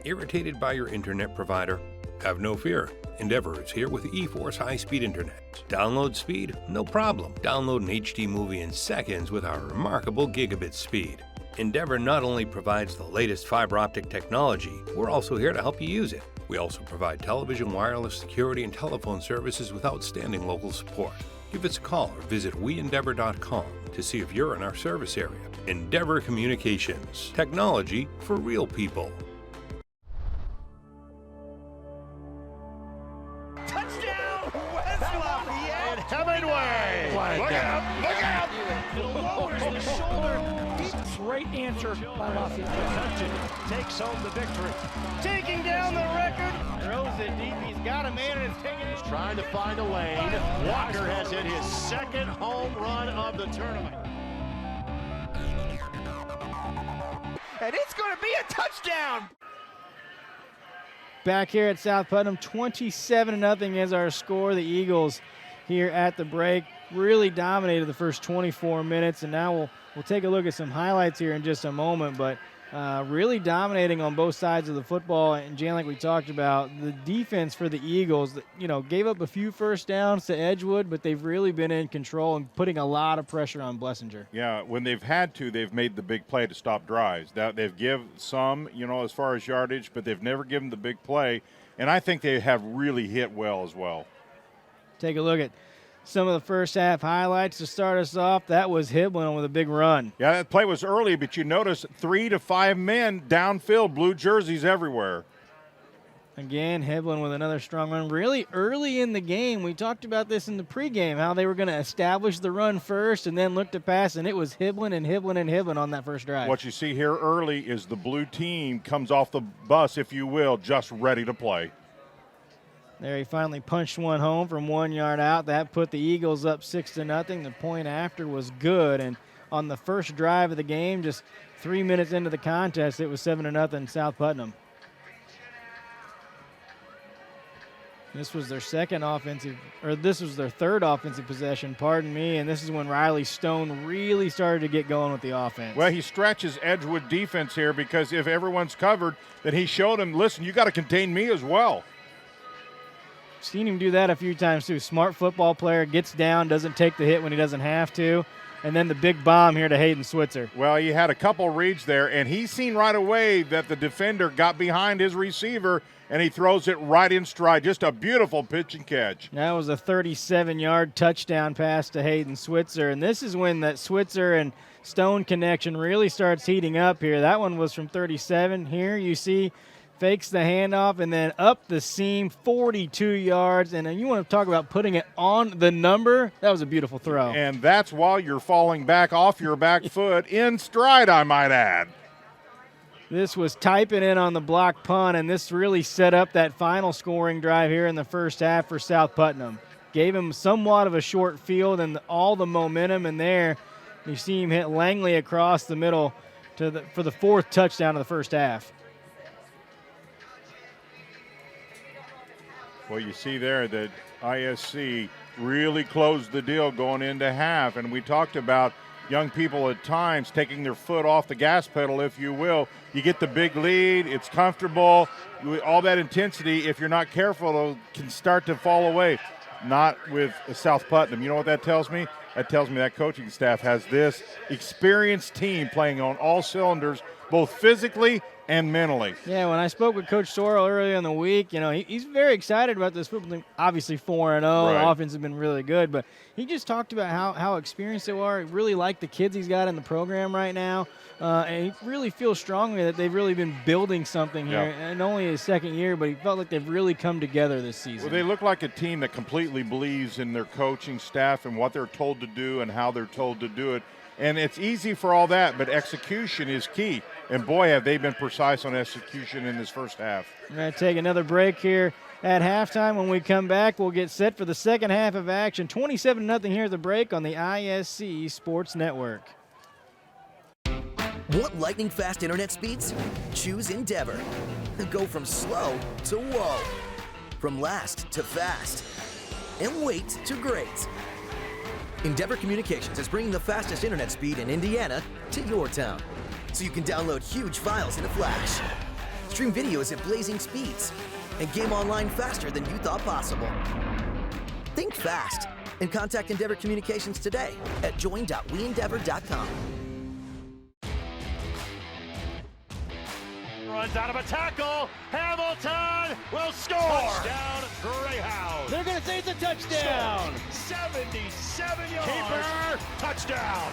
Irritated by your internet provider? Have no fear. Endeavor is here with eForce high-speed internet. Download speed? No problem. Download an HD movie in seconds with our remarkable gigabit speed. Endeavor not only provides the latest fiber optic technology, we're also here to help you use it. We also provide television, wireless, security, and telephone services with outstanding local support. Give us a call or visit WeEndeavor.com to see if you're in our service area. Endeavor Communications. Technology for real people. Hemingway! Look out! Look out! Lowers the shoulder. Great answer by Lafayette. Takes home the victory. Taking down the record. Throws it deep. He's got a man and it's taking it. Trying to find a lane. Walker has hit his second home run of the tournament. And it's going to be a touchdown. Back here at South Putnam, 27-0 is our score. The Eagles here at the break really dominated the first 24 minutes, and now we'll take a look at some highlights here in just a moment, but really dominating on both sides of the football. And Jan, like we talked about, the defense for the Eagles, gave up a few first downs to Edgewood, but they've really been in control and putting a lot of pressure on Blessinger. Yeah, when they've had to, they've made the big play to stop drives. Now, they've given some, as far as yardage, but they've never given the big play, and I think they have really hit well as well. Take a look at some of the first half highlights to start us off. That was Hiblin with a big run. Yeah, that play was early, but you notice 3 to 5 men downfield, blue jerseys everywhere. Again, Hiblin with another strong run. Really early in the game, we talked about this in the pregame, how they were going to establish the run first and then look to pass, and it was Hiblin and Hiblin and Hiblin on that first drive. What you see here early is the blue team comes off the bus, if you will, just ready to play. There he finally punched one home from 1 yard out. That put the Eagles up 6-0. The point after was good, and on the first drive of the game. Just 3 minutes into the contest, it was 7-0 South Putnam. This was their third offensive possession, pardon me, and this is when Riley Stone really started to get going with the offense. Well, he stretches Edgewood defense here because if everyone's covered, then he showed them, listen, you got to contain me as well. Seen him do that a few times too. Smart football player, gets down, doesn't take the hit when he doesn't have to, and then the big bomb here to Hayden Switzer. Well, he had a couple reads there, and he seen right away that the defender got behind his receiver, and he throws it right in stride. Just a beautiful pitch and catch. That was a 37-yard touchdown pass to Hayden Switzer, and this is when that Switzer and Stone connection really starts heating up here. That one was from 37. Here you see fakes the handoff and then up the seam, 42 yards. And you want to talk about putting it on the number? That was a beautiful throw. And that's while you're falling back off your back foot in stride, I might add. This was typing in on the block punt, and this really set up that final scoring drive here in the first half for South Putnam. Gave him somewhat of a short field and all the momentum in there. You see him hit Langley across the middle for the fourth touchdown of the first half. Well, you see there that ISC really closed the deal going into half, and we talked about young people at times taking their foot off the gas pedal, if you will. You get the big lead, it's comfortable, all that intensity, if you're not careful, it can start to fall away. Not with South Putnam. You know what that tells me? That tells me that coaching staff has this experienced team playing on all cylinders, both physically and mentally. Yeah, when I spoke with Coach Sorrell earlier in the week, he's very excited about this football team. Obviously 4-0, right. Offense has been really good, but he just talked about how experienced they are. He really liked the kids he's got in the program right now, and he really feels strongly that they've really been building something here, and only his second year, but he felt like they've really come together this season. Well, they look like a team that completely believes in their coaching staff and what they're told to do and how they're told to do it. And it's easy for all that, but execution is key. And boy, have they been precise on execution in this first half. We're going to take another break here at halftime. When we come back, we'll get set for the second half of action. 27-0 here at the break on the ISC Sports Network. Want lightning-fast internet speeds? Choose Endeavor. Go from slow to whoa. From last to fast. And wait to great. Endeavor Communications is bringing the fastest internet speed in Indiana to your town, so you can download huge files in a flash, stream videos at blazing speeds, and game online faster than you thought possible. Think fast and contact Endeavor Communications today at join.weendeavor.com. Runs out of a tackle. Hamilton will score. Touchdown, Greyhound. They're going to say it's a touchdown. 77 yards. Keeper, touchdown.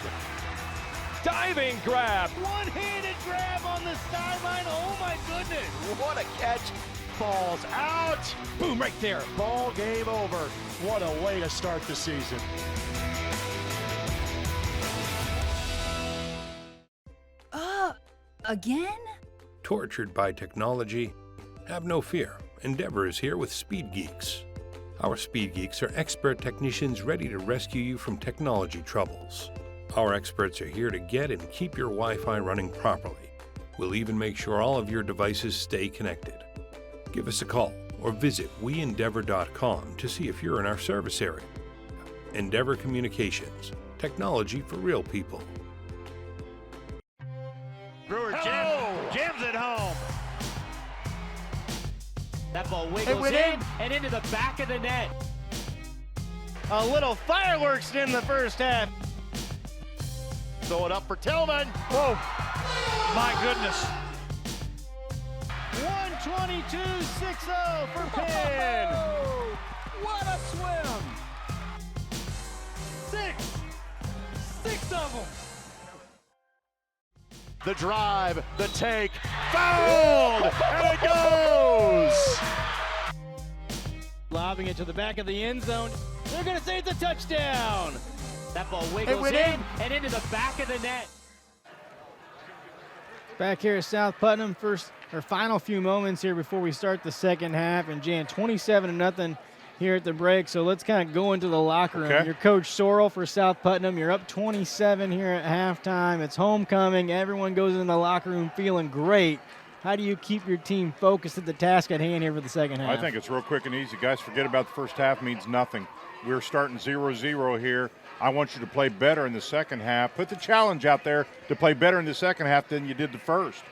Diving grab. One-handed grab on the sideline. Oh, my goodness. What a catch. Falls out. Boom, right there. Ball game over. What a way to start the season. Again? Tortured by technology? Have no fear. Endeavor is here with Speed Geeks. Our Speed Geeks are expert technicians ready to rescue you from technology troubles. Our experts are here to get and keep your Wi-Fi running properly. We'll even make sure all of your devices stay connected. Give us a call or visit weendeavor.com to see if you're in our service area. Endeavor Communications. Technology for real people. Brewer jams it home. That ball wiggles in and into the back of the net. A little fireworks in the first half. Throw it up for Tillman. Whoa, my goodness. 122-6-0 for Penn. What a swim. Six of them. The drive, the take, fouled, and it goes! Lobbing it to the back of the end zone. They're going to say it's a touchdown. That ball wiggles in and into the back of the net. Back here at South Putnam, final few moments here before we start the second half. And Jan, 27-0 here at the break, so let's kind of go into the locker room. Okay. You're Coach Sorrell for South Putnam. You're up 27 here at halftime. It's homecoming. Everyone goes in the locker room feeling great. How do you keep your team focused at the task at hand here for the second half? I think it's real quick and easy. Guys, forget about the first half. Means nothing. We're starting 0-0 here. I want you to play better in the second half. Put the challenge out there to play better in the second half than you did the first.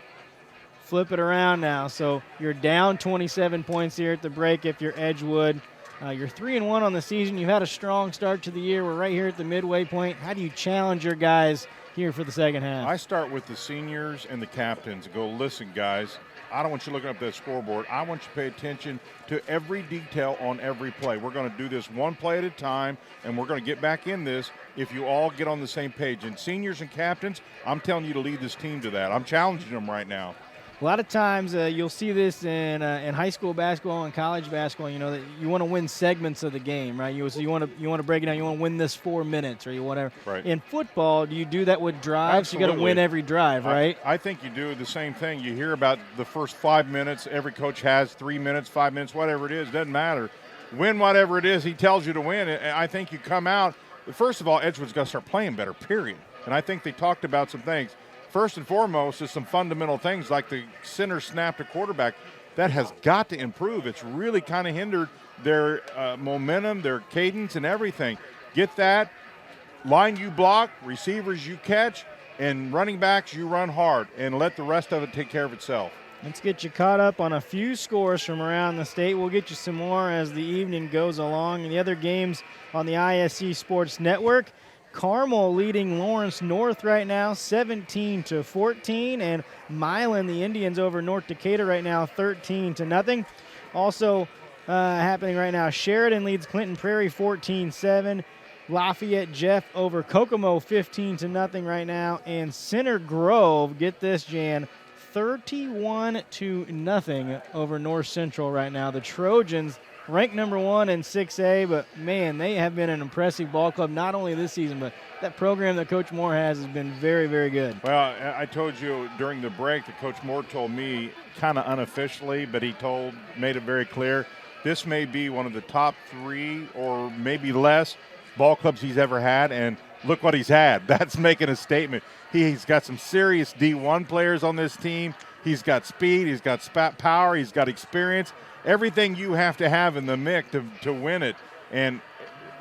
Flip it around now. So you're down 27 points here at the break if you're Edgewood. You're 3-1 on the season. You've had a strong start to the year. We're right here at the midway point. How do you challenge your guys here for the second half? I start with the seniors and the captains and go, listen, guys, I don't want you looking up that scoreboard. I want you to pay attention to every detail on every play. We're going to do this one play at a time, and we're going to get back in this if you all get on the same page. And seniors and captains, I'm telling you to lead this team to that. I'm challenging them right now. A lot of times you'll see this in high school basketball and college basketball. You know that you want to win segments of the game, right? So you want to break it down. You want to win this 4 minutes or whatever. Right. In football, do you do that with drives? Absolutely. You got to win every drive, right? I think you do the same thing. You hear about the first 5 minutes. Every coach has 3 minutes, 5 minutes, whatever it is. Doesn't matter. Win whatever it is he tells you to win. And I think you come out. First of all, Edgewood's got to start playing better, period. And I think they talked about some things. First and foremost is some fundamental things like the center snap to quarterback. That has got to improve. It's really kind of hindered their momentum, their cadence, and everything. Get that. Line you block, receivers you catch, and running backs you run hard, and let the rest of it take care of itself. Let's get you caught up on a few scores from around the state. We'll get you some more as the evening goes along. And the other games on the ISC Sports Network. Carmel leading Lawrence North right now 17-14, and Milan, the Indians, over North Decatur right now 13-0. Also happening right now, Sheridan leads Clinton Prairie 14-7. Lafayette Jeff over Kokomo 15-0 right now, and Center Grove, get this, Jan, 31-0 over North Central right now. The Trojans ranked number 1 in 6A, but, man, they have been an impressive ball club, not only this season, but that program that Coach Moore has been very, very good. Well, I told you during the break that Coach Moore told me kind of unofficially, but he made it very clear, this may be one of the top 3 or maybe less ball clubs he's ever had, and look what he's had. That's making a statement. He's got some serious D1 players on this team. He's got speed. He's got power. He's got experience. Everything you have to have in the mix to win it. And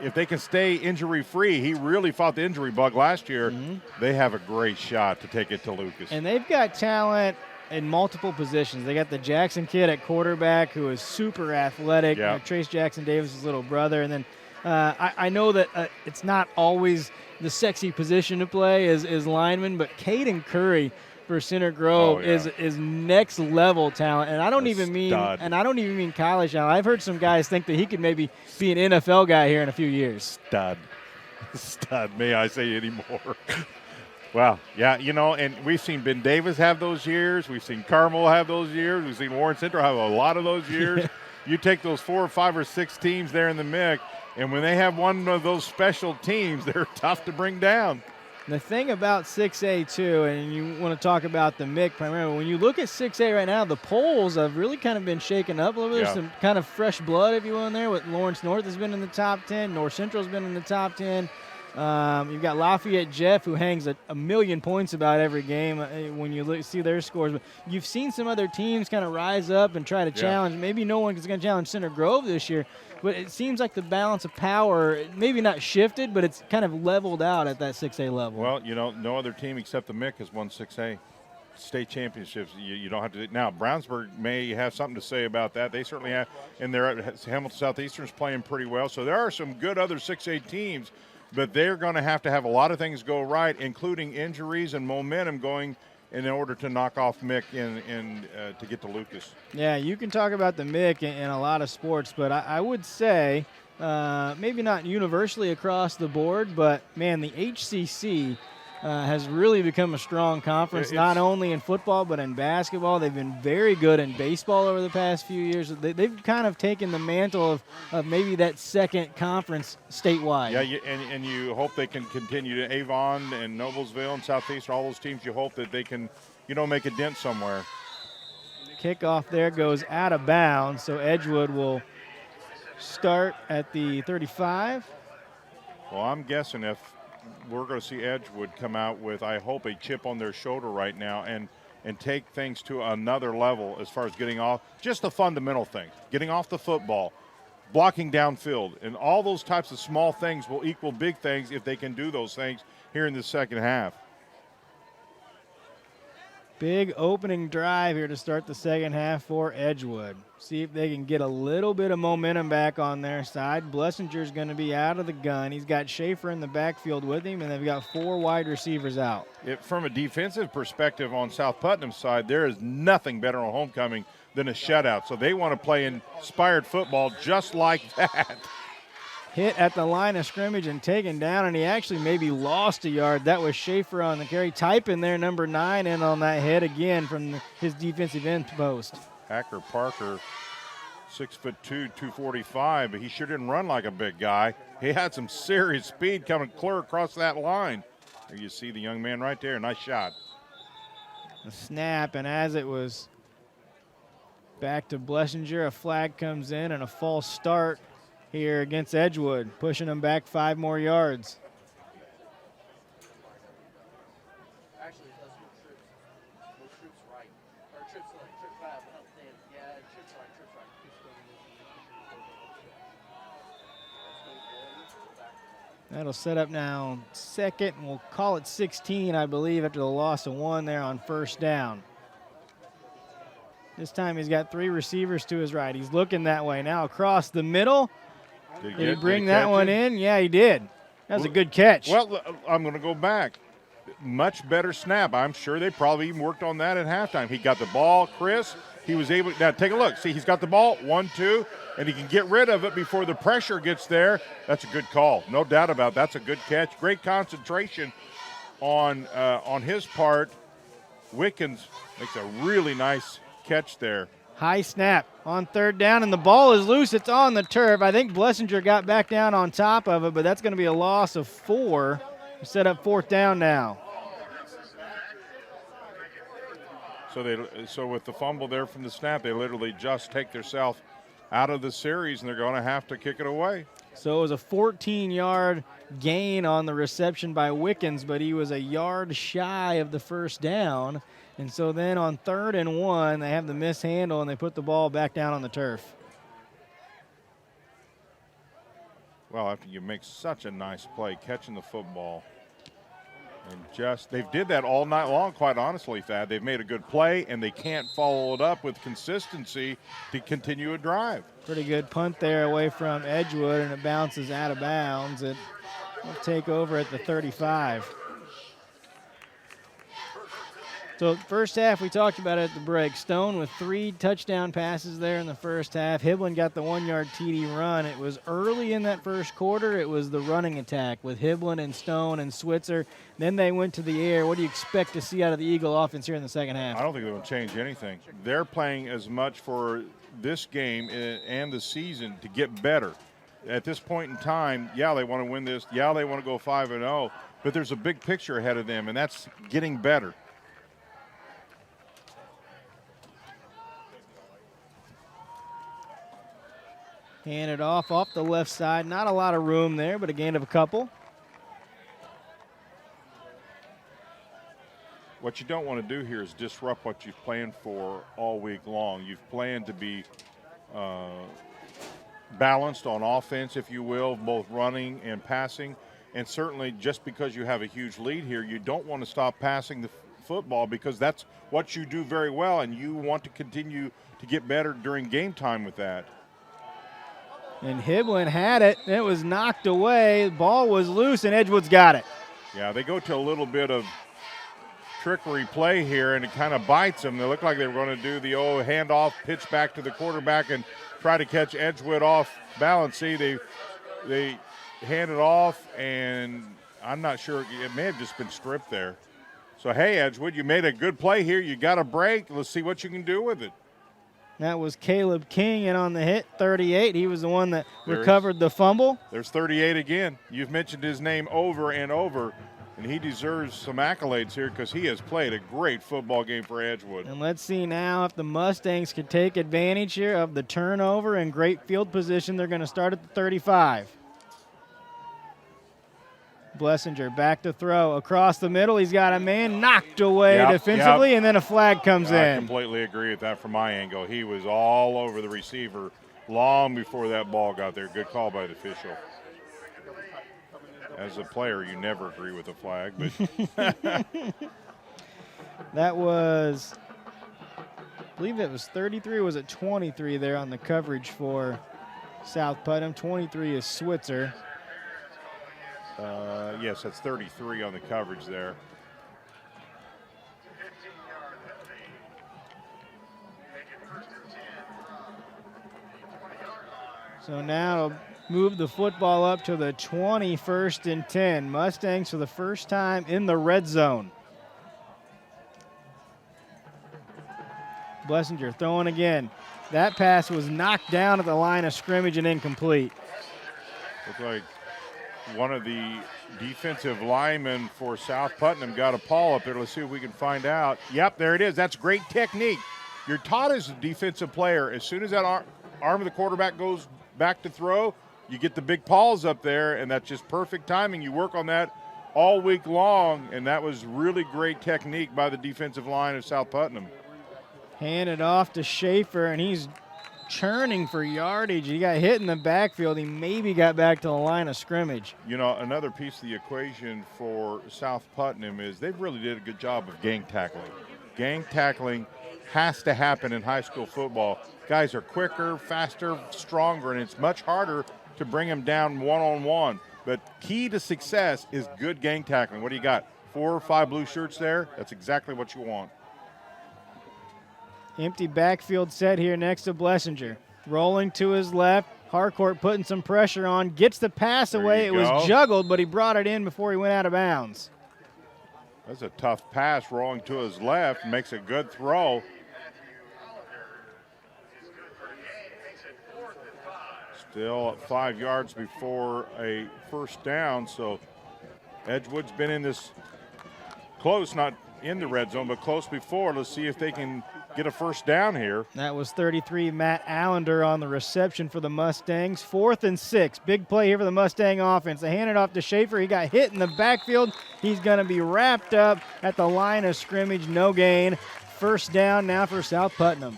if they can stay injury-free, he really fought the injury bug last year. Mm-hmm. They have a great shot to take it to Lucas. And they've got talent in multiple positions. They got the Jackson kid at quarterback who is super athletic. Yep. Trace Jackson Davis' little brother. And then I know that it's not always the sexy position to play as lineman, but Caden Curry for Center Grove is next level talent, and I don't even mean college now. I've heard some guys think that he could maybe be an NFL guy here in a few years. Stud. May I say any more? Wow, yeah, and we've seen Ben Davis have those years. We've seen Carmel have those years. We've seen Warren Central have a lot of those years. You take those 4 or 5 or 6 teams there in the mix, and when they have one of those special teams, they're tough to bring down. The thing about 6A, too, and you want to talk about the MIC primarily, when you look at 6A right now, the polls have really kind of been shaken up a little bit. There's some kind of fresh blood, if you will, in there. With Lawrence North has been in the top 10. North Central's been in the top 10. You've got Lafayette Jeff, who hangs a million points about every game when you see their scores. But you've seen some other teams kind of rise up and try to challenge. Maybe no one is going to challenge Center Grove this year. But it seems like the balance of power, maybe not shifted, but it's kind of leveled out at that 6A level. Well, no other team except the MIC has won 6A state championships. You don't have to. Now, Brownsburg may have something to say about that. They certainly have. And Hamilton Southeastern's playing pretty well. So there are some good other 6A teams, but they're going to have a lot of things go right, including injuries and momentum going in order to knock off MIC and to get to Lucas. Yeah, you can talk about the MIC in a lot of sports, but I would say maybe not universally across the board, but, man, the HCC has really become a strong conference, not only in football but in basketball. They've been very good in baseball over the past few years. They've kind of taken the mantle of maybe that second conference statewide. Yeah, and you hope they can continue to Avon and Noblesville and Southeastern, all those teams. You hope that they can, make a dent somewhere. Kickoff there goes out of bounds, so Edgewood will start at the 35. Well, I'm guessing if we're going to see Edgewood come out with, I hope, a chip on their shoulder right now and take things to another level as far as getting off, just the fundamental things, getting off the football, blocking downfield, and all those types of small things will equal big things if they can do those things here in the second half. Big opening drive here to start the second half for Edgewood. See if they can get a little bit of momentum back on their side. Blessinger's going to be out of the gun. He's got Schaefer in the backfield with him, and they've got 4 wide receivers out. From a defensive perspective on South Putnam's side, there is nothing better on homecoming than a shutout. So they want to play inspired football just like that. Hit at the line of scrimmage and taken down, and he actually maybe lost a yard. That was Schaefer on the carry. Type in there, number 9 in on that hit again from his defensive end post. Hacker Parker, 6'2", 245, but he sure didn't run like a big guy. He had some serious speed coming clear across that line. There you see the young man right there. Nice shot. The snap, and as it was back to Blessinger, a flag comes in and a false start here against Edgewood, pushing them back 5 more yards. Actually, let's move troops. Move troops right. Or troops left. Troops right. Yeah, troops right. That'll set up now second, and we'll call it 16, I believe, after the loss of 1 there on first down. This time he's got 3 receivers to his right. He's looking that way now across the middle. Did he bring that one in? Yeah, he did. That was a good catch. Well, I'm going to go back. Much better snap. I'm sure they probably even worked on that at halftime. He got the ball, Chris. He was able to, now take a look. See, he's got the ball, 1, 2, and he can get rid of it before the pressure gets there. That's a good call. No doubt about it. That's a good catch. Great concentration on his part. Wickens makes a really nice catch there. High snap on third down, and the ball is loose. It's on the turf. I think Blessinger got back down on top of it, but that's going to be a loss of 4. Set up 4th down now. So with the fumble there from the snap, they literally just take themselves out of the series, and they're going to have to kick it away. So it was a 14-yard gain on the reception by Wickens, but he was a yard shy of the first down. And so then on 3rd and 1, they have the mishandle, and they put the ball back down on the turf. Well, after you make such a nice play, catching the football, and they did that all night long, quite honestly, Thad. They've made a good play, and they can't follow it up with consistency to continue a drive. Pretty good punt there away from Edgewood, and it bounces out of bounds. It will take over at the 35. So first half, we talked about it at the break. Stone with 3 touchdown passes there in the first half. Hiblin got the 1-yard TD run. It was early in that first quarter. It was the running attack with Hiblin and Stone and Switzer. Then they went to the air. What do you expect to see out of the Eagle offense here in the second half? I don't think they're going to change anything. They're playing as much for this game and the season to get better. At this point in time, yeah, they want to win this. Yeah, they want to go 5-0. But there's a big picture ahead of them, and that's getting better. Hand it off the left side. Not a lot of room there, but a gain of a couple. What you don't want to do here is disrupt what you've planned for all week long. You've planned to be balanced on offense, if you will, both running and passing. And certainly just because you have a huge lead here, you don't want to stop passing the football because that's what you do very well, and you want to continue to get better during game time with that. And Hiblin had it. It was knocked away. The ball was loose, and Edgewood's got it. Yeah, they go to a little bit of trickery play here, and it kind of bites them. They look like they were going to do the old handoff, pitch back to the quarterback, and try to catch Edgewood off balance. See, they hand it off, and I'm not sure. It may have just been stripped there. So, hey, Edgewood, you made a good play here. You got a break. Let's see what you can do with it. That was Caleb King in on the hit, 38. He was the one that recovered the fumble. There's 38 again. You've mentioned his name over and over. And he deserves some accolades here because he has played a great football game for Edgewood. And let's see now if the Mustangs can take advantage here of the turnover and great field position. They're going to start at the 35. Blessinger back to throw across the middle. He's got a man knocked away defensively, and then a flag comes in. I completely agree with that from my angle. He was all over the receiver long before that ball got there. Good call by the official. As a player, you never agree with a flag, but that was, I believe it was 33, or was it 23 there on the coverage for South Putnam? 23 is Switzer. Yes, that's 33 on the coverage there. So now move the football up to the 21st and 10. Mustangs for the first time in the red zone. Blessinger throwing again. That pass was knocked down at the line of scrimmage and incomplete. Looks like one of the defensive linemen for South Putnam got a paw up there. Let's see if we can find out. Yep, there it is. That's great technique. You're taught as a defensive player, as soon as that arm of the quarterback goes back to throw, you get the big paws up there, and that's just perfect timing. You work on that all week long, and that was really great technique by the defensive line of South Putnam. Hand it off to Schaefer, and he's churning for yardage. He got hit in the backfield. He maybe got back to the line of scrimmage. You know, another piece of the equation for South Putnam is they really did a good job of gang tackling. Gang tackling has to happen in high school football. Guys are quicker, faster, stronger, and it's much harder to bring them down one-on-one. But key to success is good gang tackling. What do you got? 4 or 5 blue shirts there? That's exactly what you want. Empty backfield set here next to Blessinger. Rolling to his left. Harcourt putting some pressure on. Gets the pass away. It was juggled, but he brought it in before he went out of bounds. That's a tough pass rolling to his left. Makes a good throw. Still at 5 yards before a first down, so Edgewood's been in this close, not in the red zone, but close before. Let's see if they can get a first down here. That was 33, Matt Allender on the reception for the Mustangs. 4th and 6. Big play here for the Mustang offense. They hand it off to Schaefer. He got hit in the backfield. He's going to be wrapped up at the line of scrimmage. No gain. First down now for South Putnam.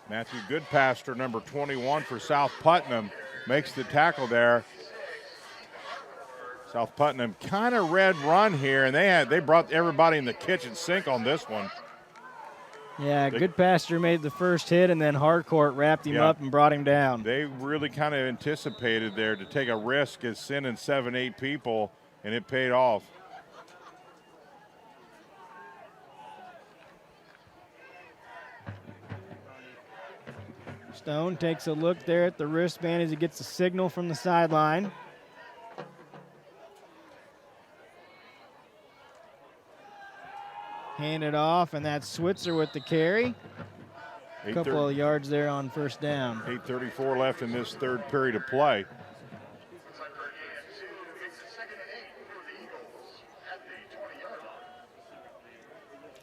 Matthew Goodpaster, number 21 for South Putnam, makes the tackle there. South Putnam kind of red run here, and they brought everybody in the kitchen sink on this one. Yeah, Goodpaster made the first hit, and then Harcourt wrapped him up and brought him down. They really kind of anticipated there to take a risk as sending 7-8 people, and it paid off. Stone takes a look there at the wristband as he gets a signal from the sideline. Hand it off, and that's Switzer with the carry. A couple of yards there on first down. 8:34 left in this third period of play.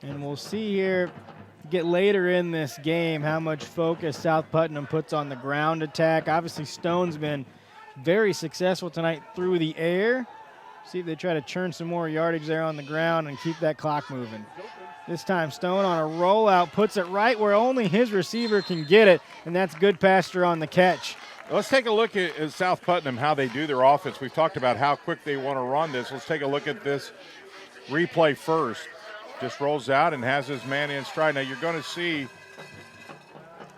And we'll see here, get later in this game, how much focus South Putnam puts on the ground attack. Obviously, Stone's been very successful tonight through the air. See if they try to churn some more yardage there on the ground and keep that clock moving. This time, Stone on a rollout puts it right where only his receiver can get it, and that's Goodpaster on the catch. Let's take a look at South Putnam, how they do their offense. We've talked about how quick they want to run this. Let's take a look at this replay first. Just rolls out and has his man in stride. Now you're going to see,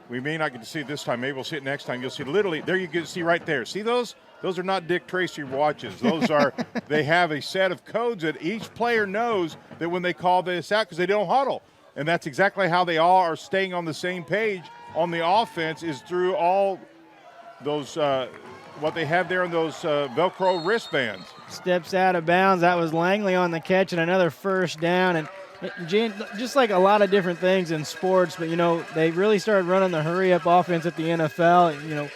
we may not get to see it this time. Maybe we'll see it next time. You'll see literally, there you can see right there. See those? Those are not Dick Tracy watches. Those are, they have a set of codes that each player knows that when they call this out, because they don't huddle. And that's exactly how they all are staying on the same page on the offense, is through all those, what they have there on those Velcro wristbands. Steps out of bounds. That was Langley on the catch and another first down. And just like a lot of different things in sports, but, you know, they really started running the hurry-up offense at the NFL. You know,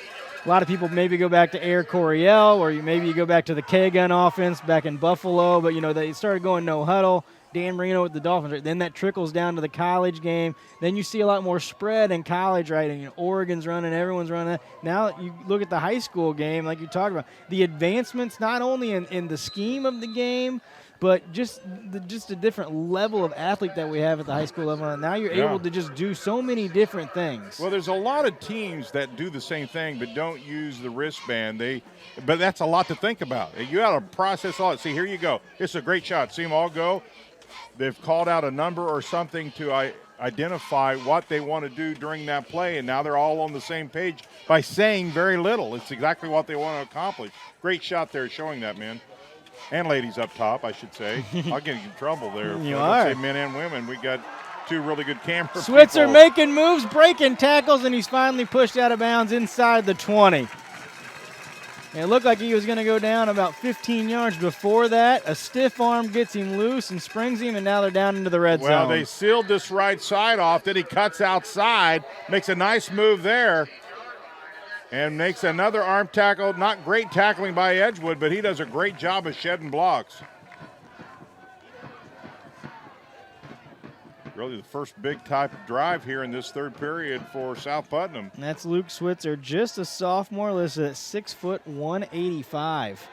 A lot of people maybe go back to Air Coryell, or maybe you go back to the K-gun offense back in Buffalo, but, they started going no huddle. Dan Marino with the Dolphins, right? Then that trickles down to the college game. Then you see a lot more spread in college, right? And Oregon's running, everyone's running. Now you look at the high school game, like you talked about, the advancements not only in the scheme of the game, but just a different level of athlete that we have at the high school level. And now you're able to just do so many different things. Well, there's a lot of teams that do the same thing but don't use the wristband. But that's a lot to think about. You got to process all it. See, here you go. It's a great shot. See them all go. They've called out a number or something to identify what they want to do during that play, and now they're all on the same page by saying very little. It's exactly what they want to accomplish. Great shot there showing that, man. And ladies up top, I should say. I'll get in trouble there. You I are. say men and women. We got two really good camera Switzer people. making moves, breaking tackles, and he's finally pushed out of bounds inside the 20. And it looked like he was going to go down about 15 yards before that. A stiff arm gets him loose and springs him, and now they're down into the red zone. Well, they sealed this right side off. Then he cuts outside, makes a nice move there, and makes another arm tackle. Not great tackling by Edgewood, but he does a great job of shedding blocks. Really the first big type of drive here in this third period for South Putnam. And that's Luke Switzer, just a sophomore, listed at 6 foot 185.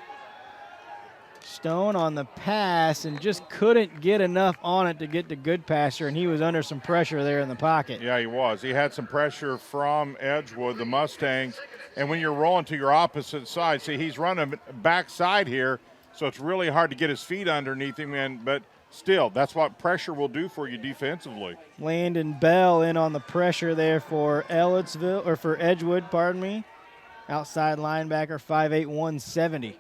Stone on the pass and just couldn't get enough on it to get to Goodpasture, and he was under some pressure there in the pocket. Yeah, he was. He had some pressure from Edgewood, the Mustangs, and when you're rolling to your opposite side, see, he's running backside here, so it's really hard to get his feet underneath him, but still, that's what pressure will do for you defensively. Landon Bell in on the pressure there for for Edgewood, pardon me. Outside linebacker, 5'8", 170.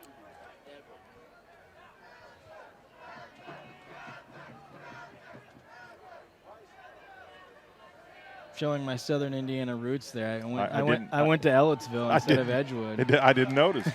Showing my Southern Indiana roots there. I went to Ellettsville instead of Edgewood. I didn't notice.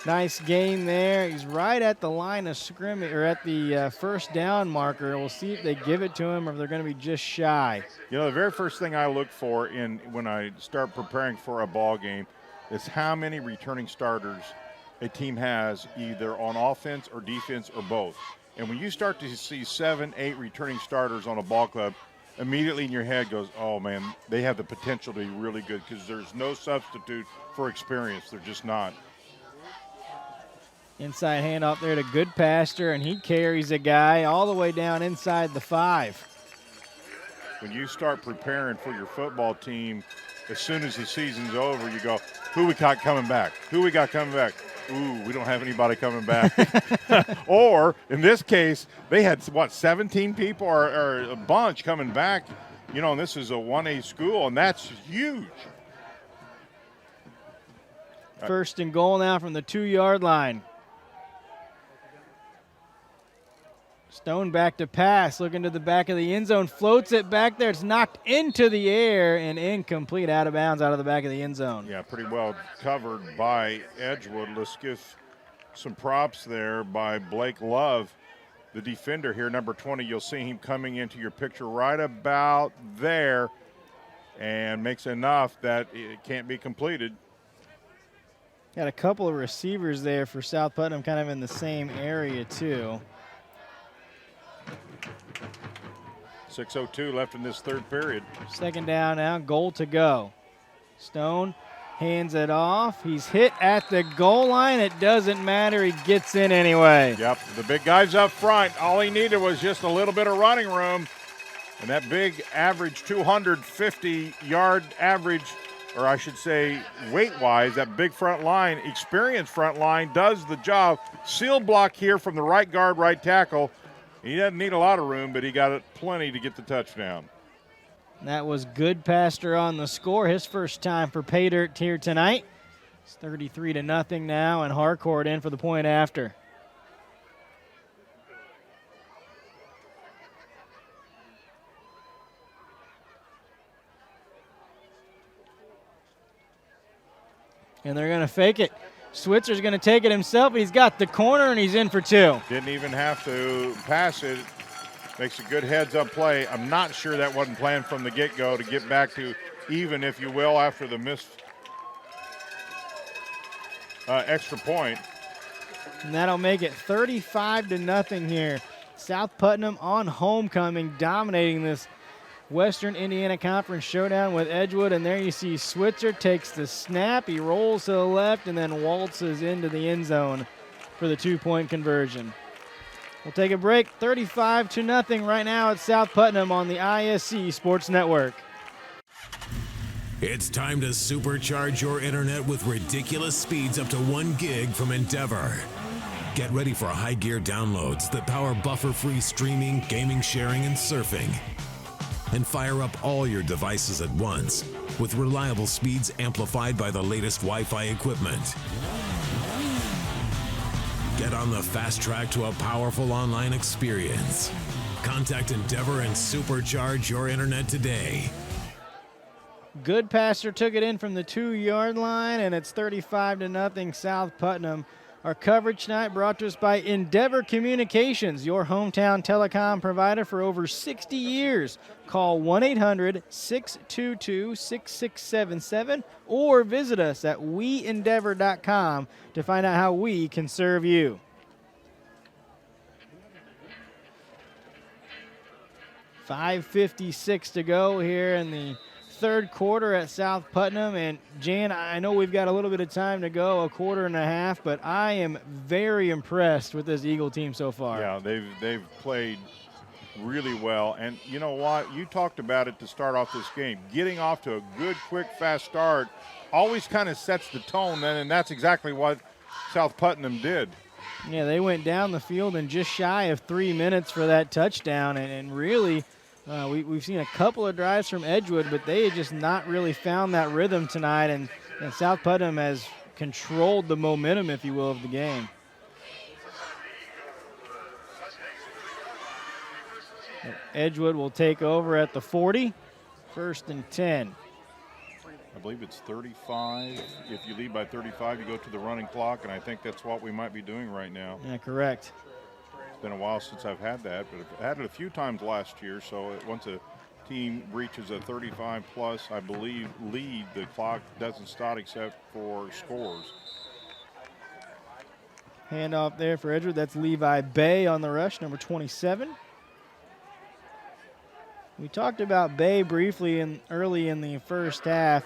Nice game there. He's right at the line of scrimmage, or at the first down marker. We'll see if they give it to him or if they're going to be just shy. The very first thing I look for when I start preparing for a ball game is how many returning starters a team has, either on offense or defense or both. And when you start to see 7, 8 returning starters on a ball club, immediately in your head goes, oh, man, they have the potential to be really good, because there's no substitute for experience. They're just not. Inside handoff there to Goodpasture, and he carries a guy all the way down inside the 5. When you start preparing for your football team, as soon as the season's over, you go, who we got coming back? Who we got coming back? Ooh, we don't have anybody coming back. Or, in this case, they had, 17 people or a bunch coming back. And this is a 1A school, and that's huge. First and goal now from the 2-yard line. Stone back to pass, looking to the back of the end zone, floats it back there. It's knocked into the air and incomplete, out of bounds, out of the back of the end zone. Yeah, pretty well covered by Edgewood. Let's give some props there by Blake Love, the defender here, number 20. You'll see him coming into your picture right about there, and makes enough that it can't be completed. Got a couple of receivers there for South Putnam kind of in the same area too. 6:02 left in this third period. Second down now, goal to go. Stone hands it off. He's hit at the goal line. It doesn't matter. He gets in anyway. Yep, the big guy's up front. All he needed was just a little bit of running room. And that big average 250-yard average, or I should say weight-wise, that big front line, experienced front line, does the job. Seal block here from the right guard, right tackle. He doesn't need a lot of room, but he got it plenty to get the touchdown. That was Goodpasture on the score. His first time for pay dirt here tonight. It's 33-0 now, and Harcourt in for the point after. And they're going to fake it. Switzer's going to take it himself. He's got the corner, and he's in for 2. Didn't even have to pass it. Makes a good heads-up play. I'm not sure that wasn't planned from the get-go to get back to even, if you will, after the missed extra point. And that'll make it 35-0 here. South Putnam on homecoming, dominating this Western Indiana Conference showdown with Edgewood. And there you see Switzer takes the snap. He rolls to the left and then waltzes into the end zone for the 2-point conversion. We'll take a break. 35-0 right now at South Putnam on the ISC Sports Network. It's time to supercharge your internet with ridiculous speeds up to 1 gig from Endeavor. Get ready for high gear downloads that power buffer-free streaming, gaming, sharing, and surfing. And fire up all your devices at once with reliable speeds amplified by the latest Wi-Fi equipment. Get on the fast track to a powerful online experience. Contact Endeavor and supercharge your internet today. Goodpasser took it in from the 2-yard line, and it's 35-0 South Putnam. Our coverage tonight brought to us by Endeavor Communications, your hometown telecom provider for over 60 years. Call 1-800-622-6677 or visit us at weendeavor.com to find out how we can serve you. .556 to go here in the third quarter at South Putnam. And Jan, I know we've got a little bit of time to go, a quarter and a half, but I am very impressed with this Eagle team so far. Yeah, they've played really well. And you know what? You talked about it to start off this game. Getting off to a good, quick, fast start always kind of sets the tone then, and that's exactly what South Putnam did. Yeah, they went down the field in just shy of 3 minutes for that touchdown, and really we've seen a couple of drives from Edgewood, but they had just not really found that rhythm tonight, and South Putnam has controlled the momentum, if you will, of the game. Edgewood will take over at the 40, 1st and 10. I believe it's 35. If you lead by 35, you go to the running clock, and I think that's what we might be doing right now. Yeah, correct. It's been a while since I've had that, but I've had it a few times last year, so once a team reaches a 35-plus, I believe, lead, the clock doesn't start except for scores. Handoff there for Edgewood. That's Levi Bay on the rush, number 27. We talked about Bay briefly early in the first half.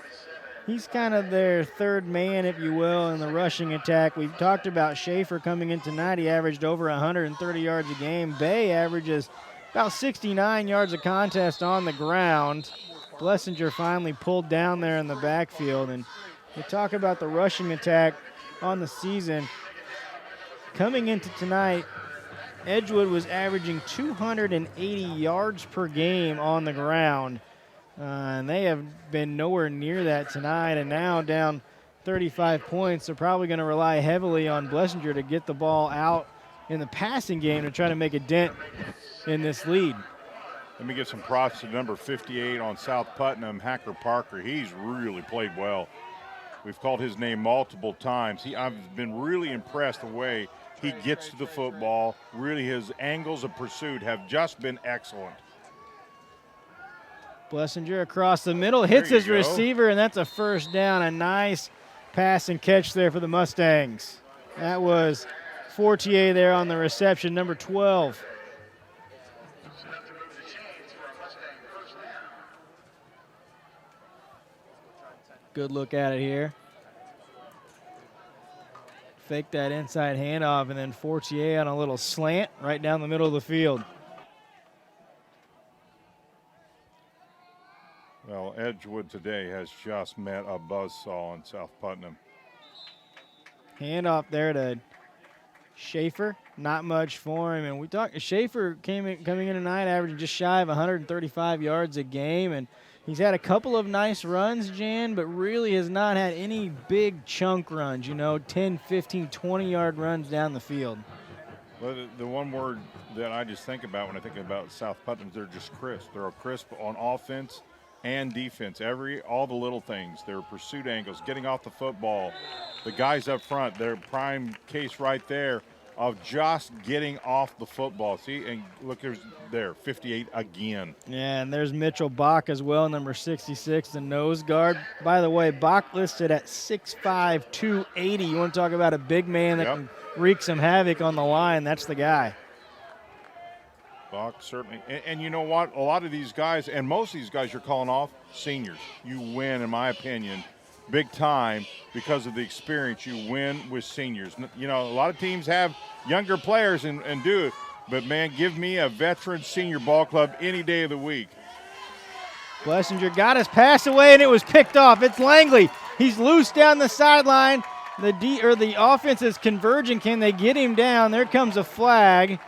He's kind of their third man, if you will, in the rushing attack. We've talked about Schaefer coming in tonight. He averaged over 130 yards a game. Bay averages about 69 yards a contest on the ground. Blessinger finally pulled down there in the backfield. And we talk about the rushing attack on the season. Coming into tonight, Edgewood was averaging 280 yards per game on the ground. And they have been nowhere near that tonight, and now down 35 points. They're probably going to rely heavily on Blessinger to get the ball out in the passing game to try to make a dent in this lead. Let me give some props to number 58 on South Putnam, Hacker Parker. He's really played well. We've called his name multiple times. I've been really impressed the way he gets to the football. Really, his angles of pursuit have just been excellent. Blessinger across the middle, hits his receiver, and that's a first down. A nice pass and catch there for the Mustangs. That was Fortier there on the reception, number 12. Good look at it here. Fake that inside handoff, and then Fortier on a little slant right down the middle of the field. Well, Edgewood today has just met a buzzsaw in South Putnam. Handoff there to Schaefer. Not much for him. And we talked, Schaefer coming in tonight averaging just shy of 135 yards a game. And he's had a couple of nice runs, Jan, but really has not had any big chunk runs, 10, 15, 20-yard runs down the field. Well, the one word that I just think about when I think about South Putnam, they're just crisp. They're crisp on offense and defense, all the little things, their pursuit angles, getting off the football, the guys up front, their prime case right there. of just getting off the football. See, and look, there, 58 again. Yeah, and there's Mitchell Bach as well, number 66, the nose guard. By the way, Bach listed at 6'5", 280. You want to talk about a big man that can wreak some havoc on the line, that's the guy. Bach, certainly. And you know what? A lot of these guys, and most of these guys you're calling off, seniors. You win, in my opinion, big time because of the experience. You win with seniors. You know, a lot of teams have younger players and do it, but, man, give me a veteran senior ball club any day of the week. Blessinger got his pass away, and it was picked off. It's Langley. He's loose down the sideline. The offense is converging. Can they get him down? There comes a flag.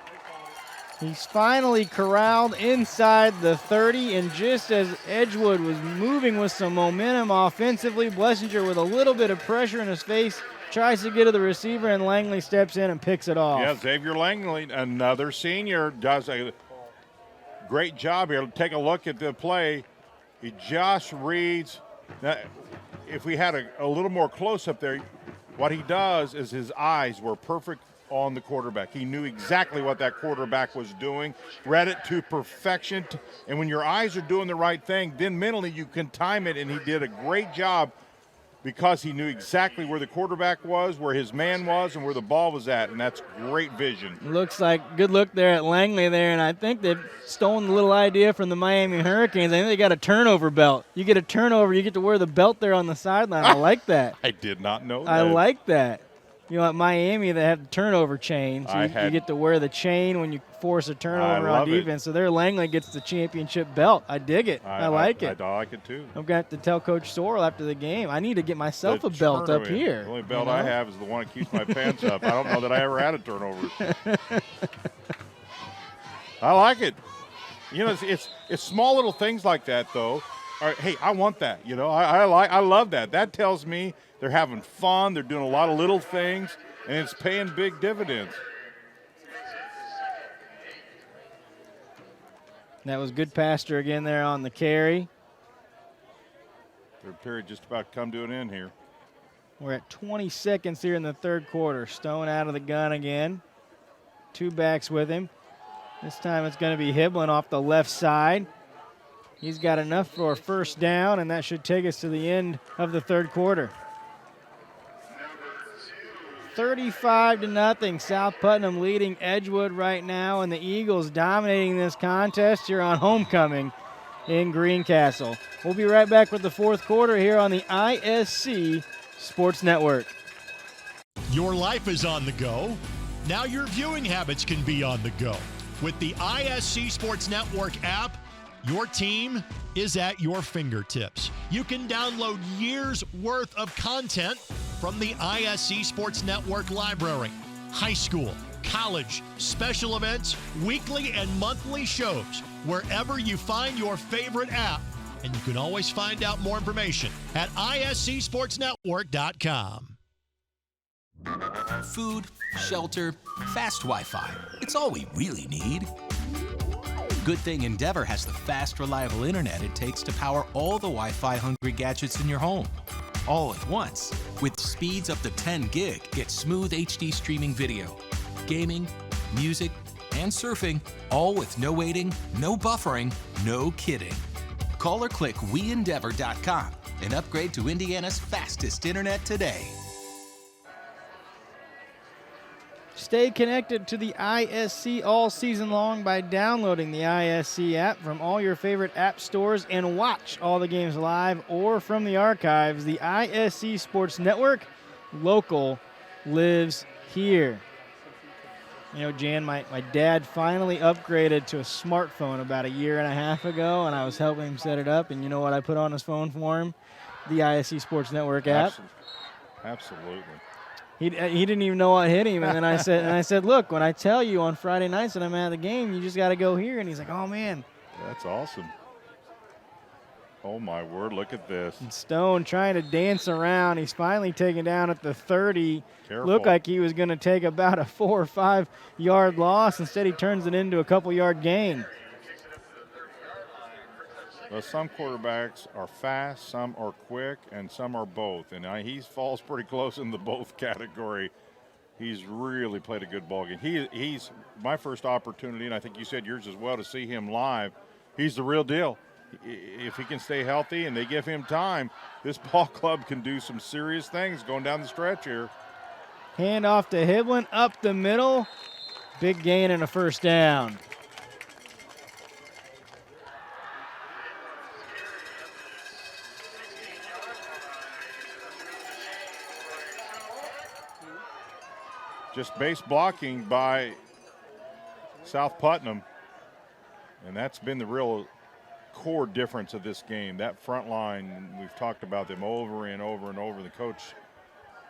He's finally corralled inside the 30, and just as Edgewood was moving with some momentum offensively, Blessinger with a little bit of pressure in his face tries to get to the receiver, and Langley steps in and picks it off. Yeah, Xavier Langley, another senior, does a great job here. Take a look at the play. He just reads. Now, if we had a little more close-up there, what he does is his eyes were perfect on the quarterback. He knew exactly what that quarterback was doing, read it to perfection. And when your eyes are doing the right thing, then mentally you can time it, and he did a great job because he knew exactly where the quarterback was, where his man was, and where the ball was at, and that's great vision. Looks like good look there at Langley there, and I think they've stolen the little idea from the Miami Hurricanes. I think they got a turnover belt. You get a turnover, you get to wear the belt there on the sideline. I like that. I did not know that. I like that. You know, at Miami, they have the turnover chain, so you get to wear the chain when you force a turnover on defense. So there, Langley gets the championship belt. I dig it. I like it. I like it, too. I'm going to have to tell Coach Sorrell after the game, I need to get myself a belt up here. The only belt I have is the one that keeps my pants up. I don't know that I ever had a turnover. I like it. You know, it's small little things like that, though. All right, hey, I want that. You know, I love that. That tells me they're having fun. They're doing a lot of little things, and it's paying big dividends. That was good pasture again there on the carry. Third period just about come to an end here. We're at 20 seconds here in the third quarter. Stone out of the gun again. Two backs with him. This time it's going to be Hiblin off the left side. He's got enough for a first down, and that should take us to the end of the third quarter. 35-0, South Putnam leading Edgewood right now, and the Eagles dominating this contest here on homecoming in Greencastle. We'll be right back with the fourth quarter here on the ISC Sports Network. Your life is on the go. Now your viewing habits can be on the go. With the ISC Sports Network app, your team is at your fingertips. You can download years' worth of content from the ISC Sports Network library. High school, college, special events, weekly and monthly shows, wherever you find your favorite app. And you can always find out more information at iscsportsnetwork.com. Food, shelter, fast Wi-Fi. It's all we really need. Good thing Endeavor has the fast, reliable internet it takes to power all the Wi-Fi hungry gadgets in your home. All at once. With speeds up to 10 gig, get smooth HD streaming video, gaming, music, and surfing, all with no waiting, no buffering, no kidding. Call or click WeEndeavor.com and upgrade to Indiana's fastest internet today. Stay connected to the ISC all season long by downloading the ISC app from all your favorite app stores and watch all the games live or from the archives. The ISC Sports Network, local, lives here. You know, Jan, my dad finally upgraded to a smartphone about a year and a half ago, and I was helping him set it up, and you know what I put on his phone for him? The ISC Sports Network app. Absolutely. He didn't even know what hit him, and then I said, look, when I tell you on Friday nights that I'm at the game, you just got to go here. And he's like, oh man, that's awesome. Oh my word, look at this. And Stone trying to dance around. He's finally taken down at the 30. Careful. Looked like he was going to take about a 4 or 5 yard loss. Instead, he turns it into a couple yard gain. Well, some quarterbacks are fast, some are quick, and some are both. And he falls pretty close in the both category. He's really played a good ball game. He's my first opportunity, and I think you said yours as well, to see him live. He's the real deal. If he can stay healthy and they give him time, this ball club can do some serious things going down the stretch here. Hand off to Hiblin, up the middle. Big gain and a first down. Just base blocking by South Putnam, and that's been the real core difference of this game. That front line, we've talked about them over and over and over. The coach,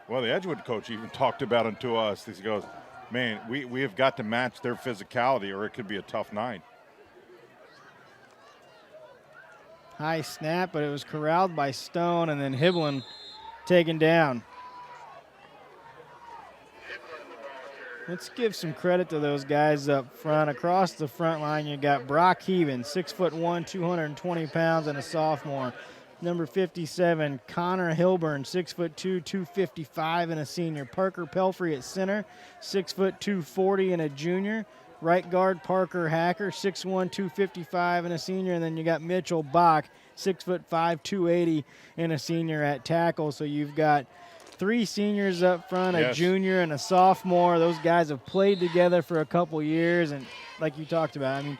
well, the Edgewood coach even talked about them to us. He goes, man, we have got to match their physicality or it could be a tough night. High snap, but it was corralled by Stone, and then Hiblin taken down. Let's give some credit to those guys up front. Across the front line, you got Brock Heaven, 6'1", 220 pounds, and a sophomore. Number 57, Connor Hilburn, 6'2", 255, and a senior. Parker Pelfrey at center, 6', 240, and a junior. Right guard, Parker Hacker, 6'1", 255, and a senior. And then you got Mitchell Bach, 6'5", 280, and a senior at tackle. So you've got 3 seniors up front, yes, a junior and a sophomore. Those guys have played together for a couple years, and like you talked about, I mean,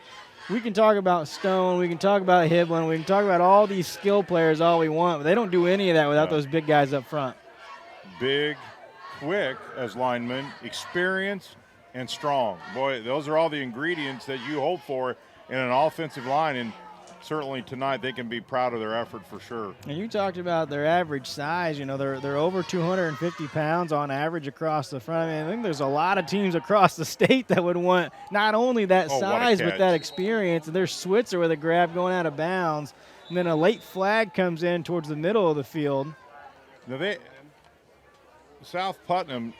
we can talk about Stone, we can talk about Hiblin, we can talk about all these skill players all we want, but they don't do any of that without those big guys up front. Big, quick as linemen, experienced, and strong. Boy, those are all the ingredients that you hope for in an offensive line, and certainly tonight they can be proud of their effort for sure. And you talked about their average size. You know, they're over 250 pounds on average across the front. I mean, I think there's a lot of teams across the state that would want not only that size but that experience. And there's Switzer with a grab going out of bounds, and then a late flag comes in towards the middle of the field. Now South Putnam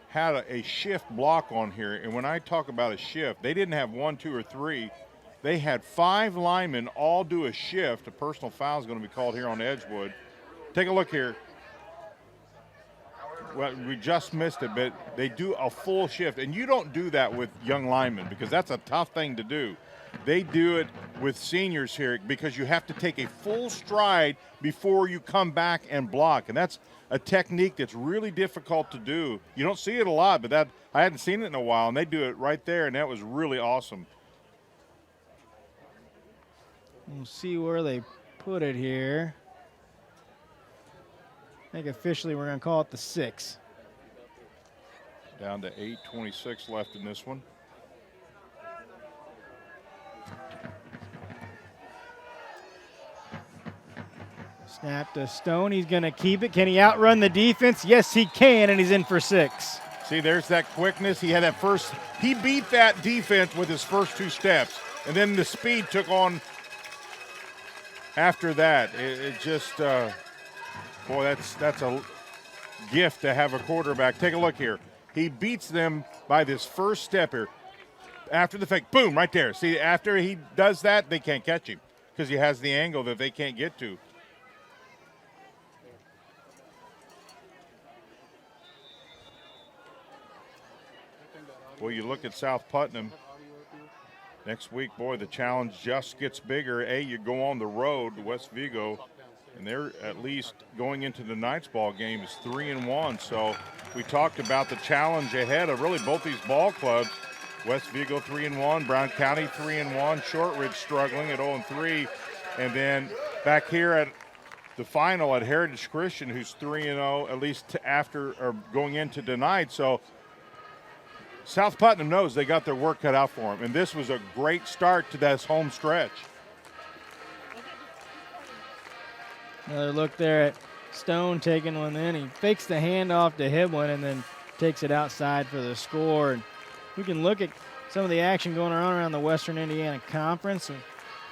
had a shift block on here, and when I talk about a shift, they didn't have 1, 2, or 3. They had 5 linemen all do a shift. A personal foul is going to be called here on Edgewood. Take a look here. Well, we just missed it, but they do a full shift. And you don't do that with young linemen because that's a tough thing to do. They do it with seniors here because you have to take a full stride before you come back and block. And that's a technique that's really difficult to do. You don't see it a lot, but I hadn't seen it in a while, and they do it right there, and that was really awesome. We'll see where they put it here. I think officially we're going to call it the 6. Down to 8:26 left in this one. Snap to Stone. He's going to keep it. Can he outrun the defense? Yes, he can, and he's in for 6. See, there's that quickness. He had that first. He beat that defense with his first 2 steps, and then the speed took on. After that, it just, boy, that's a gift to have a quarterback. Take a look here. He beats them by this first step here. After the fake, boom, right there. See, after he does that, they can't catch him because he has the angle that they can't get to. Well, you look at South Putnam. Next week, boy, the challenge just gets bigger. You go on the road to West Vigo, and they're at least going into the night's ball game is 3-1. So we talked about the challenge ahead of really both these ball clubs. West Vigo 3-1, Brown County 3-1, Shortridge struggling at 0-3, and then back here at the final at Heritage Christian, who's 3-0 at least after or going into tonight. So South Putnam knows they got their work cut out for them, and this was a great start to this home stretch. Another look there at Stone taking one in. He fakes the handoff to Hiblin and then takes it outside for the score. And we can look at some of the action going on around the Western Indiana Conference and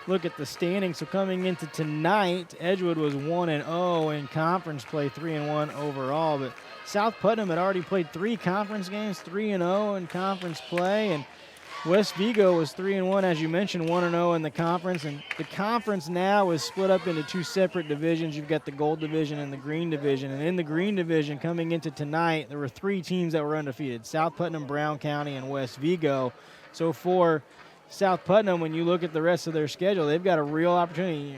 look at the standings. So coming into tonight, Edgewood was 1-0 in conference play, 3-1 overall, but South Putnam had already played 3 conference games, 3-0 in conference play, and West Vigo was 3-1, as you mentioned, 1-0 in the conference. And the conference now is split up into two separate divisions. You've got the gold division and the green division. And in the green division, coming into tonight, there were 3 teams that were undefeated: South Putnam, Brown County, and West Vigo. So for South Putnam, when you look at the rest of their schedule, they've got a real opportunity.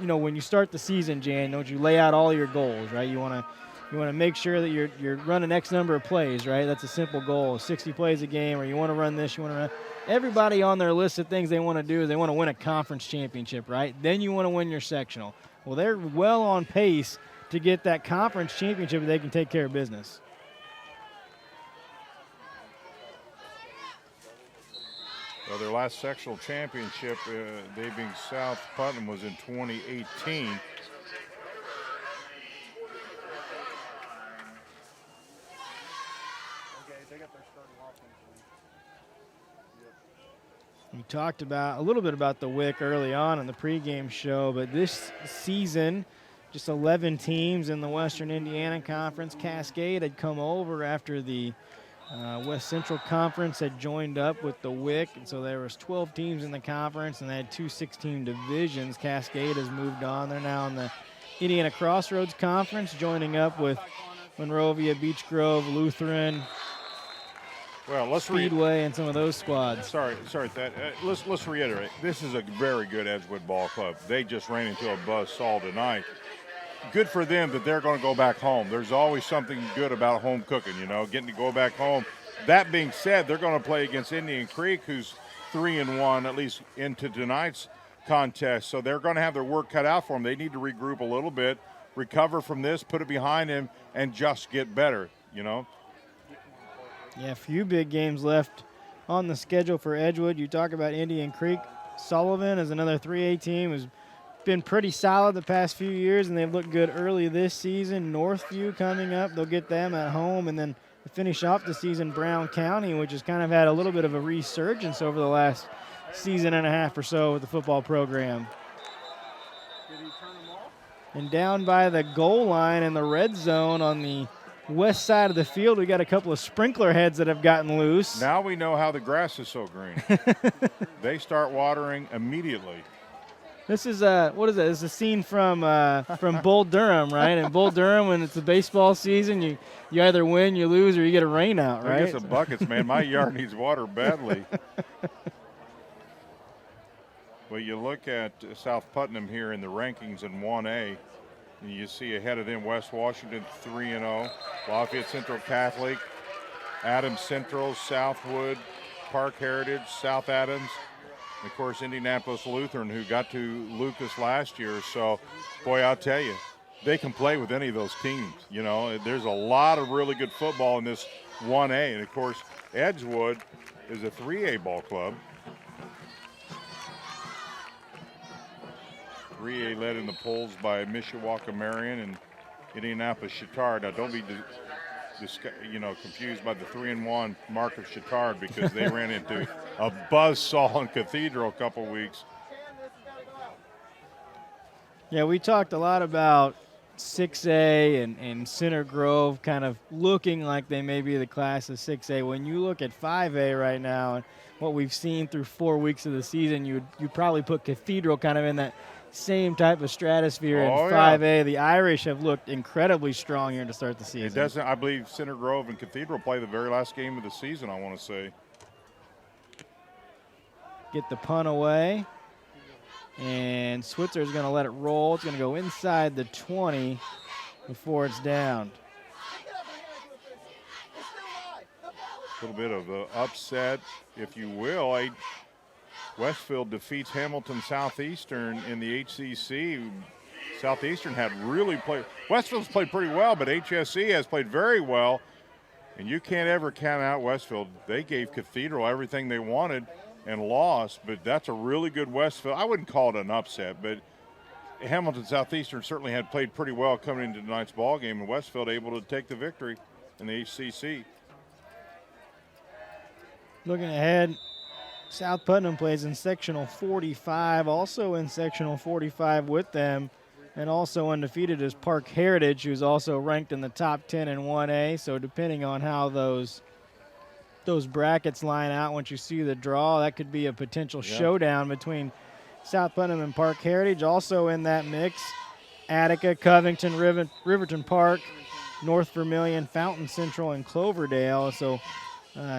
You know, when you start the season, Jan, don't you lay out all your goals, right? You want to make sure that you're running X number of plays, right? That's a simple goal, 60 plays a game, or you want to run this, you want to run. Everybody on their list of things they want to do is they want to win a conference championship, right? Then you want to win your sectional. Well, they're well on pace to get that conference championship if they can take care of business. Well, their last sectional championship, they being South Putnam, was in 2018. We talked about a little bit about the WIC early on in the pregame show, but this season, just 11 teams in the Western Indiana Conference. Cascade had come over after the West Central Conference had joined up with the WIC, and so there was 12 teams in the conference, and they had 2 6-team divisions. Cascade has moved on. They're now in the Indiana Crossroads Conference, joining up with Monrovia, Beech Grove, Lutheran, Speedway, and some of those squads. Let's reiterate. This is a very good Edgewood ball club. They just ran into a buzzsaw tonight. Good for them that they're going to go back home. There's always something good about home cooking, you know, getting to go back home. That being said, they're going to play against Indian Creek, who's 3-1, at least into tonight's contest. So they're going to have their work cut out for them. They need to regroup a little bit, recover from this, put it behind them, and just get better, you know. Yeah, a few big games left on the schedule for Edgewood. You talk about Indian Creek. Sullivan is another 3A team who's been pretty solid the past few years, and they've looked good early this season. Northview coming up. They'll get them at home. And then to finish off the season, Brown County, which has kind of had a little bit of a resurgence over the last season and a half or so with the football program. And down by the goal line in the red zone on the west side of the field, we got a couple of sprinkler heads that have gotten loose. Now we know how the grass is so green. They start watering immediately. This is what is that? It's a scene from Bull Durham, right? And Bull Durham, when it's the baseball season, you either win, you lose, or you get a rain out, right? I get some buckets, man. My yard needs water badly. Well, you look at South Putnam here in the rankings in 1A, and you see ahead of them West Washington 3-0, Lafayette Central Catholic, Adams Central, Southwood, Park Heritage, South Adams, and of course Indianapolis Lutheran, who got to Lucas last year. So, boy, I'll tell you, they can play with any of those teams. You know, there's a lot of really good football in this 1A, and of course Edgewood is a 3A ball club. 3A led in the polls by Mishawaka Marion and Indianapolis Chittard. Now, don't be confused by the 3-1 mark of Chittard, because they ran into a buzzsaw in Cathedral a couple weeks. Yeah, we talked a lot about 6A and Center Grove kind of looking like they may be the class of 6A. When you look at 5A right now and what we've seen through 4 weeks of the season, you'd probably put Cathedral kind of in that same type of stratosphere in 5A. The Irish have looked incredibly strong here to start the season. It doesn't. I believe Center Grove and Cathedral play the very last game of the season, I want to say. Get the punt away. And Switzer's going to let it roll. It's going to go inside the 20 before it's down. A little bit of an upset, if you will. Westfield defeats Hamilton Southeastern in the HCC. Southeastern had really played. Westfield's played pretty well, but HSC has played very well. And you can't ever count out Westfield. They gave Cathedral everything they wanted and lost, but that's a really good Westfield. I wouldn't call it an upset, but Hamilton Southeastern certainly had played pretty well coming into tonight's ball game, and Westfield able to take the victory in the HCC. Looking ahead, South Putnam plays in sectional 45, also in sectional 45 with them, and also undefeated is Park Heritage, who's also ranked in the top 10 in 1A. So depending on how those those brackets line out, once you see the draw, that could be a potential showdown between South Putnam and Park Heritage. Also in that mix, Attica, Covington, Riverton Park, North Vermilion, Fountain Central, and Cloverdale. So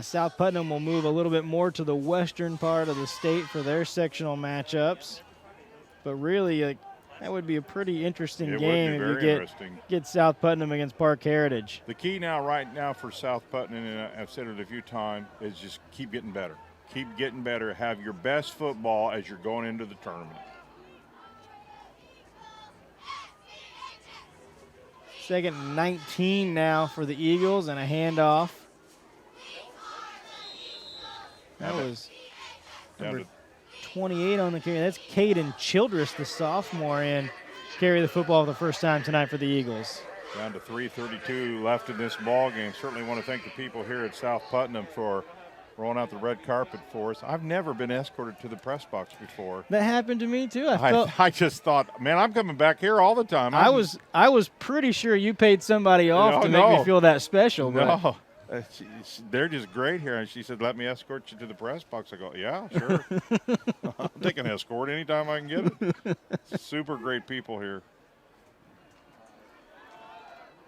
South Putnam will move a little bit more to the western part of the state for their sectional matchups. But really, that would be a pretty interesting game if you get South Putnam against Park Heritage. The key right now for South Putnam, and I've said it a few times, is just keep getting better. Keep getting better. Have your best football as you're going into the tournament. Second and 19 now for the Eagles, and a handoff. That was number 28 on the carry. That's Caden Childress, the sophomore, in carry the football for the first time tonight for the Eagles. Down to 3:32 left in this ball game. Certainly want to thank the people here at South Putnam for rolling out the red carpet for us. I've never been escorted to the press box before. That happened to me too. I just thought, man, I'm coming back here all the time. I was pretty sure you paid somebody off to make me feel that special. No. They're just great here. And she said, let me escort you to the press box. I go, yeah, sure. I'll take an escort anytime I can get it. Super great people here.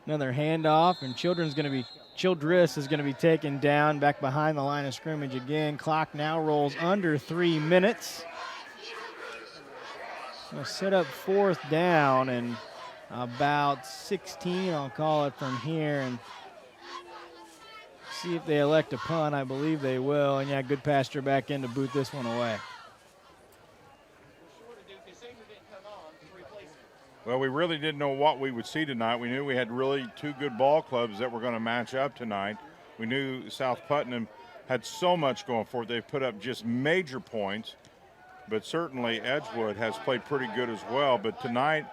Another handoff, and Childress is going to be taken down back behind the line of scrimmage again. Clock now rolls under 3 minutes. We'll set up fourth down and about 16, I'll call it from here, and see if they elect a punt. I believe they will. And yeah, good pasture back in to boot this one away. Well, we really didn't know what we would see tonight. We knew we had really two good ball clubs that were going to match up tonight. We knew South Putnam had so much going for it. They've put up just major points, but certainly Edgewood has played pretty good as well. But tonight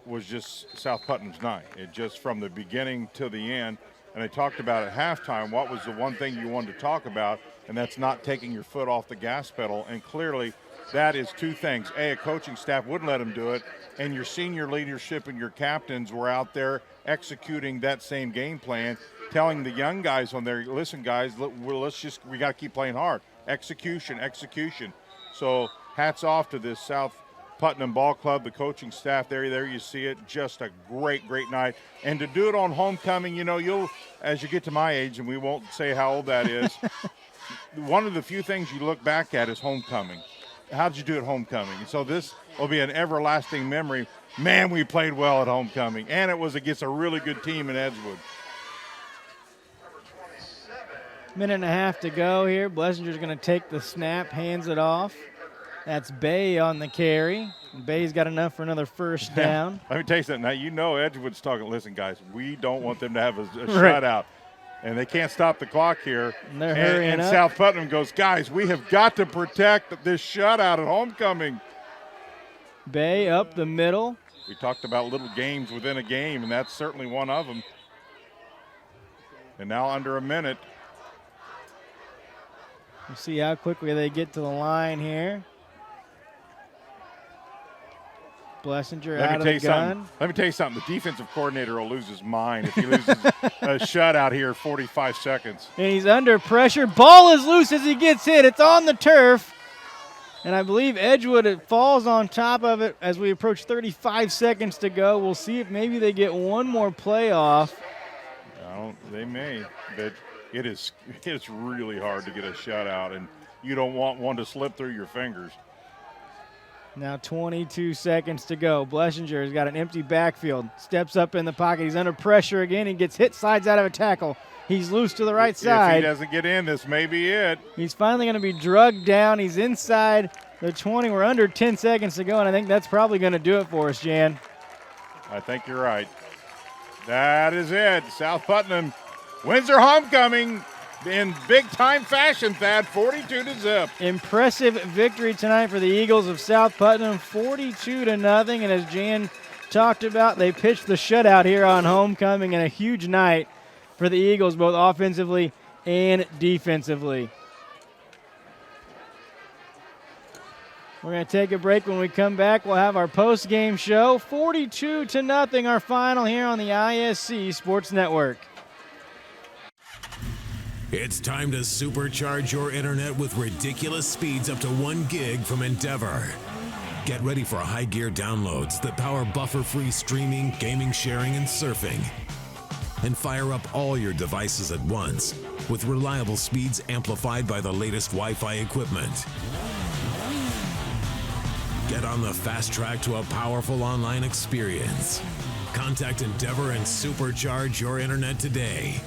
was just South Putnam's night. It just from the beginning to the end. And they talked about at halftime what was the one thing you wanted to talk about, and that's not taking your foot off the gas pedal. And clearly that is two things. A coaching staff wouldn't let them do it, and your senior leadership and your captains were out there executing that same game plan, telling the young guys on there, listen, guys, we got to keep playing hard. Execution. So hats off to this South Putnam Ball Club, the coaching staff there you see it, just a great night. And to do it on homecoming, you'll, as you get to my age, and we won't say how old that is, one of the few things you look back at is homecoming. How did you do at homecoming? And so this will be an everlasting memory. Man, we played well at homecoming, and it was against a really good team in Edgewood. Minute and a half to go here. Blessinger's going to take the snap, hands it off. That's Bay on the carry. Bay's got enough for another first down. Let me tell you something. Now, Edgewood's talking, listen, guys, we don't want them to have a shutout. And they can't stop the clock here. And they're hurrying up. And South Putnam goes, guys, we have got to protect this shutout at homecoming. Bay up the middle. We talked about little games within a game, and that's certainly one of them. And now under a minute. We'll see how quickly they get to the line here. Blessinger out of the gun. Let me tell you something. The defensive coordinator will lose his mind if he loses a shutout here 45 seconds. And he's under pressure. Ball is loose as he gets hit. It's on the turf. And I believe Edgewood falls on top of it as we approach 35 seconds to go. We'll see if maybe they get one more play off. They may, but it's really hard to get a shutout, and you don't want one to slip through your fingers. Now 22 seconds to go. Blessinger has got an empty backfield. Steps up in the pocket. He's under pressure again. He gets hit, slides out of a tackle. He's loose to the right side. If he doesn't get in, this may be it. He's finally going to be drugged down. He's inside the 20. We're under 10 seconds to go, and I think that's probably going to do it for us, Jan. I think you're right. That is it. South Putnam wins their homecoming in big-time fashion, Thad, 42-0. Impressive victory tonight for the Eagles of South Putnam, 42-0. And as Jan talked about, they pitched the shutout here on homecoming, and a huge night for the Eagles, both offensively and defensively. We're going to take a break. When we come back, we'll have our post-game show. 42-0, our final here on the ISC Sports Network. It's time to supercharge your internet with ridiculous speeds up to 1 gig from Endeavor. Get ready for high gear downloads that power buffer-free streaming, gaming, sharing, and surfing. And fire up all your devices at once with reliable speeds amplified by the latest Wi-Fi equipment. Get on the fast track to a powerful online experience. Contact Endeavor and supercharge your internet today.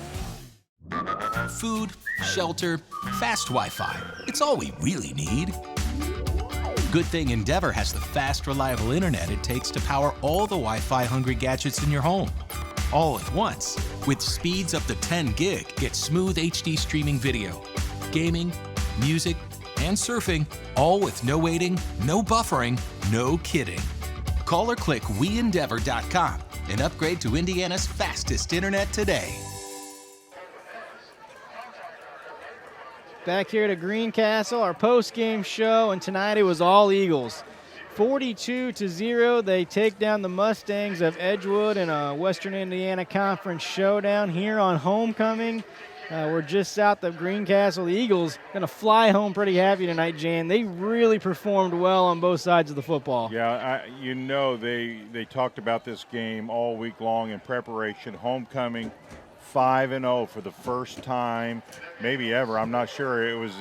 Food, shelter, fast Wi-Fi. It's all we really need. Good thing Endeavor has the fast, reliable internet it takes to power all the Wi-Fi hungry gadgets in your home. All at once. With speeds up to 10 gig, get smooth HD streaming video, gaming, music, and surfing, all with no waiting, no buffering, no kidding. Call or click WeEndeavor.com and upgrade to Indiana's fastest internet today. Back here to Greencastle, our post-game show, and tonight it was all Eagles. 42-0, they take down the Mustangs of Edgewood in a Western Indiana Conference showdown here on homecoming. We're just south of Greencastle. The Eagles going to fly home pretty happy tonight, Jan. They really performed well on both sides of the football. Yeah, they talked about this game all week long in preparation. Homecoming, 5-0 for the first time, maybe ever. I'm not sure. It was.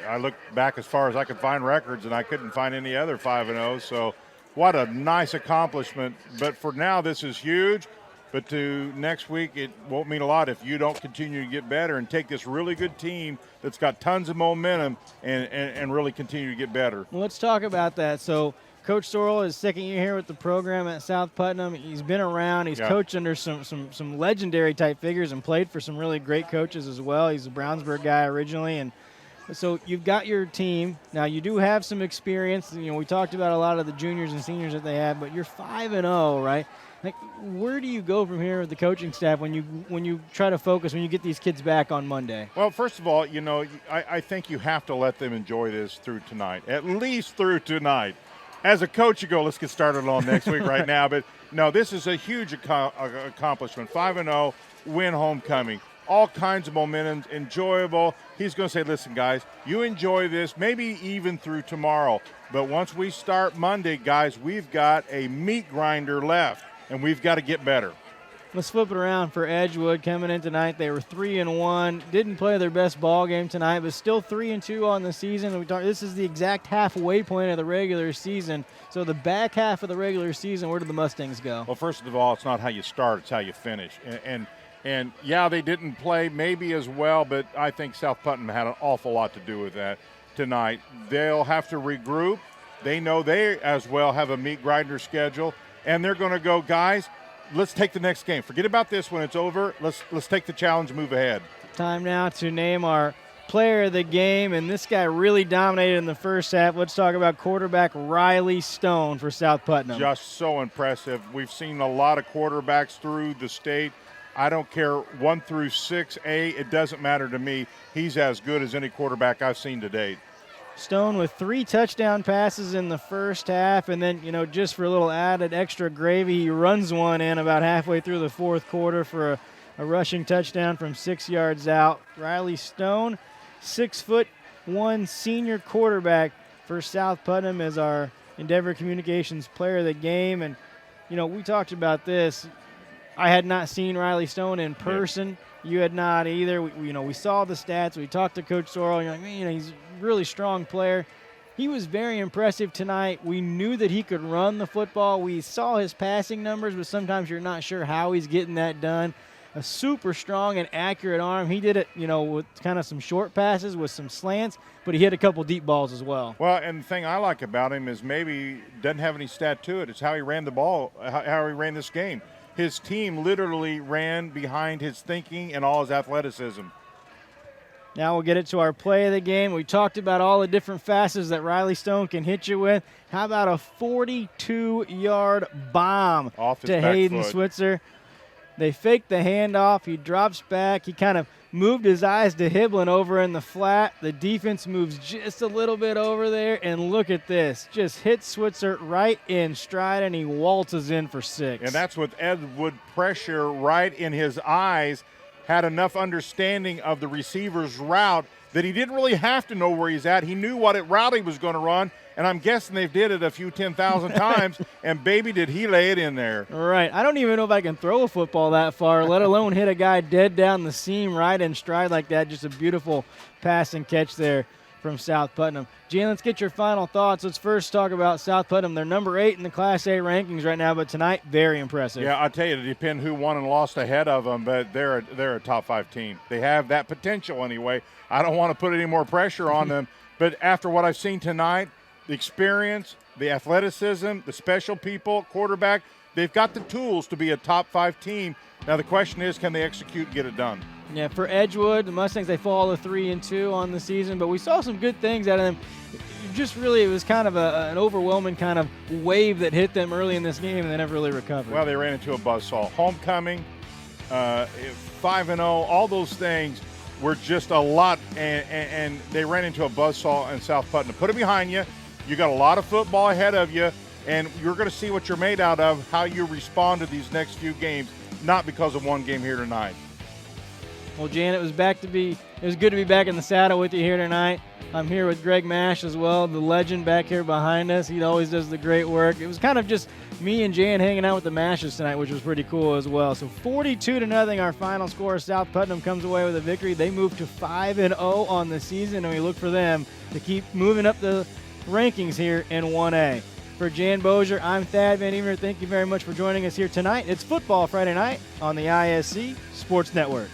I looked back as far as I could find records, and I couldn't find any other 5-0. So, what a nice accomplishment. But for now, this is huge. But to next week, it won't mean a lot if you don't continue to get better and take this really good team that's got tons of momentum and really continue to get better. Well, let's talk about that. So, Coach Sorrell is second year here with the program at South Putnam. He's been around. He's coached under some legendary type figures and played for some really great coaches as well. He's a Brownsburg guy originally, and so you've got your team. Now you do have some experience. You know, we talked about a lot of the juniors and seniors that they have, but you're 5-0, right? Like, where do you go from here with the coaching staff when you try to focus when you get these kids back on Monday? Well, first of all, I think you have to let them enjoy this through tonight, at least through tonight. As a coach, you go, let's get started on next week right now. But, no, this is a huge accomplishment. 5-0, win homecoming. All kinds of momentum, enjoyable. He's going to say, listen, guys, you enjoy this, maybe even through tomorrow. But once we start Monday, guys, we've got a meat grinder left, and we've got to get better. Let's flip it around for Edgewood coming in tonight. They were 3-1. Didn't play their best ball game tonight, but still 3-2 on the season. This is the exact halfway point of the regular season. So the back half of the regular season, where did the Mustangs go? Well, first of all, it's not how you start; it's how you finish. And yeah, they didn't play maybe as well, but I think South Putnam had an awful lot to do with that tonight. They'll have to regroup. They know they as well have a meat grinder schedule, and they're going to go, guys, let's take the next game. Forget about this when it's over. Let's take the challenge and move ahead. Time now to name our player of the game, and this guy really dominated in the first half. Let's talk about quarterback Riley Stone for South Putnam. Just so impressive. We've seen a lot of quarterbacks through the state. I don't care 1 through 6A. It doesn't matter to me. He's as good as any quarterback I've seen to date. Stone with 3 touchdown passes in the first half, and then, just for a little added extra gravy, he runs one in about halfway through the fourth quarter for a rushing touchdown from 6 yards out. Riley Stone, 6'1" senior quarterback for South Putnam, is our Endeavor Communications player of the game. And, we talked about this. I had not seen Riley Stone in person. Yeah. You had not either. We saw the stats. We talked to Coach Sorrell. You're like, man, he's a really strong player. He was very impressive tonight. We knew that he could run the football. We saw his passing numbers, but sometimes you're not sure how he's getting that done. A super strong and accurate arm. He did it, with kind of some short passes with some slants, but he hit a couple deep balls as well. Well, and the thing I like about him is maybe doesn't have any stat to it. It's how he ran the ball, how he ran this game. His team literally ran behind his thinking and all his athleticism. Now we'll get it to our play of the game. We talked about all the different facets that Riley Stone can hit you with. How about a 42-yard bomb to Hayden Switzer? They faked the handoff. He drops back. He kind of moved his eyes to Hiblin over in the flat. The defense moves just a little bit over there, and look at this. Just hits Switzer right in stride, and he waltzes in for 6. And that's with Edgewood pressure right in his eyes. had enough understanding of the receiver's route that he didn't really have to know where he's at. He knew what route he was going to run, and I'm guessing they've did it a few 10,000 times, and baby, did he lay it in there. Right. I don't even know if I can throw a football that far, let alone hit a guy dead down the seam right in stride like that. Just a beautiful pass and catch there from South Putnam. Jan, let's get your final thoughts. Let's first talk about South Putnam. They're number 8 in the Class A rankings right now, but tonight, very impressive. Yeah, I'll tell you, it depends who won and lost ahead of them, but they're a top 5 team. They have that potential anyway. I don't want to put any more pressure on them, but after what I've seen tonight, the experience, the athleticism, the special people, quarterback, they've got the tools to be a top 5 team. Now the question is, can they execute and get it done? Yeah, for Edgewood, the Mustangs, they fall to 3-2 on the season, but we saw some good things out of them. Just really, it was kind of an overwhelming kind of wave that hit them early in this game, and they never really recovered. Well, they ran into a buzzsaw. Homecoming, 5-0, all those things were just a lot, and they ran into a buzzsaw in South Putnam. Put it behind you. You got a lot of football ahead of you, and you're going to see what you're made out of, how you respond to these next few games, not because of one game here tonight. Well, Jan, it was good to be back in the saddle with you here tonight. I'm here with Greg Mash as well, the legend back here behind us. He always does the great work. It was kind of just me and Jan hanging out with the Mashes tonight, which was pretty cool as well. So 42-0, our final score. South Putnam comes away with a victory. They move to 5-0 on the season, and we look for them to keep moving up the rankings here in 1A. For Jan Bozier, I'm Thad Van Emer. Thank you very much for joining us here tonight. It's Football Friday night on the ISC Sports Network.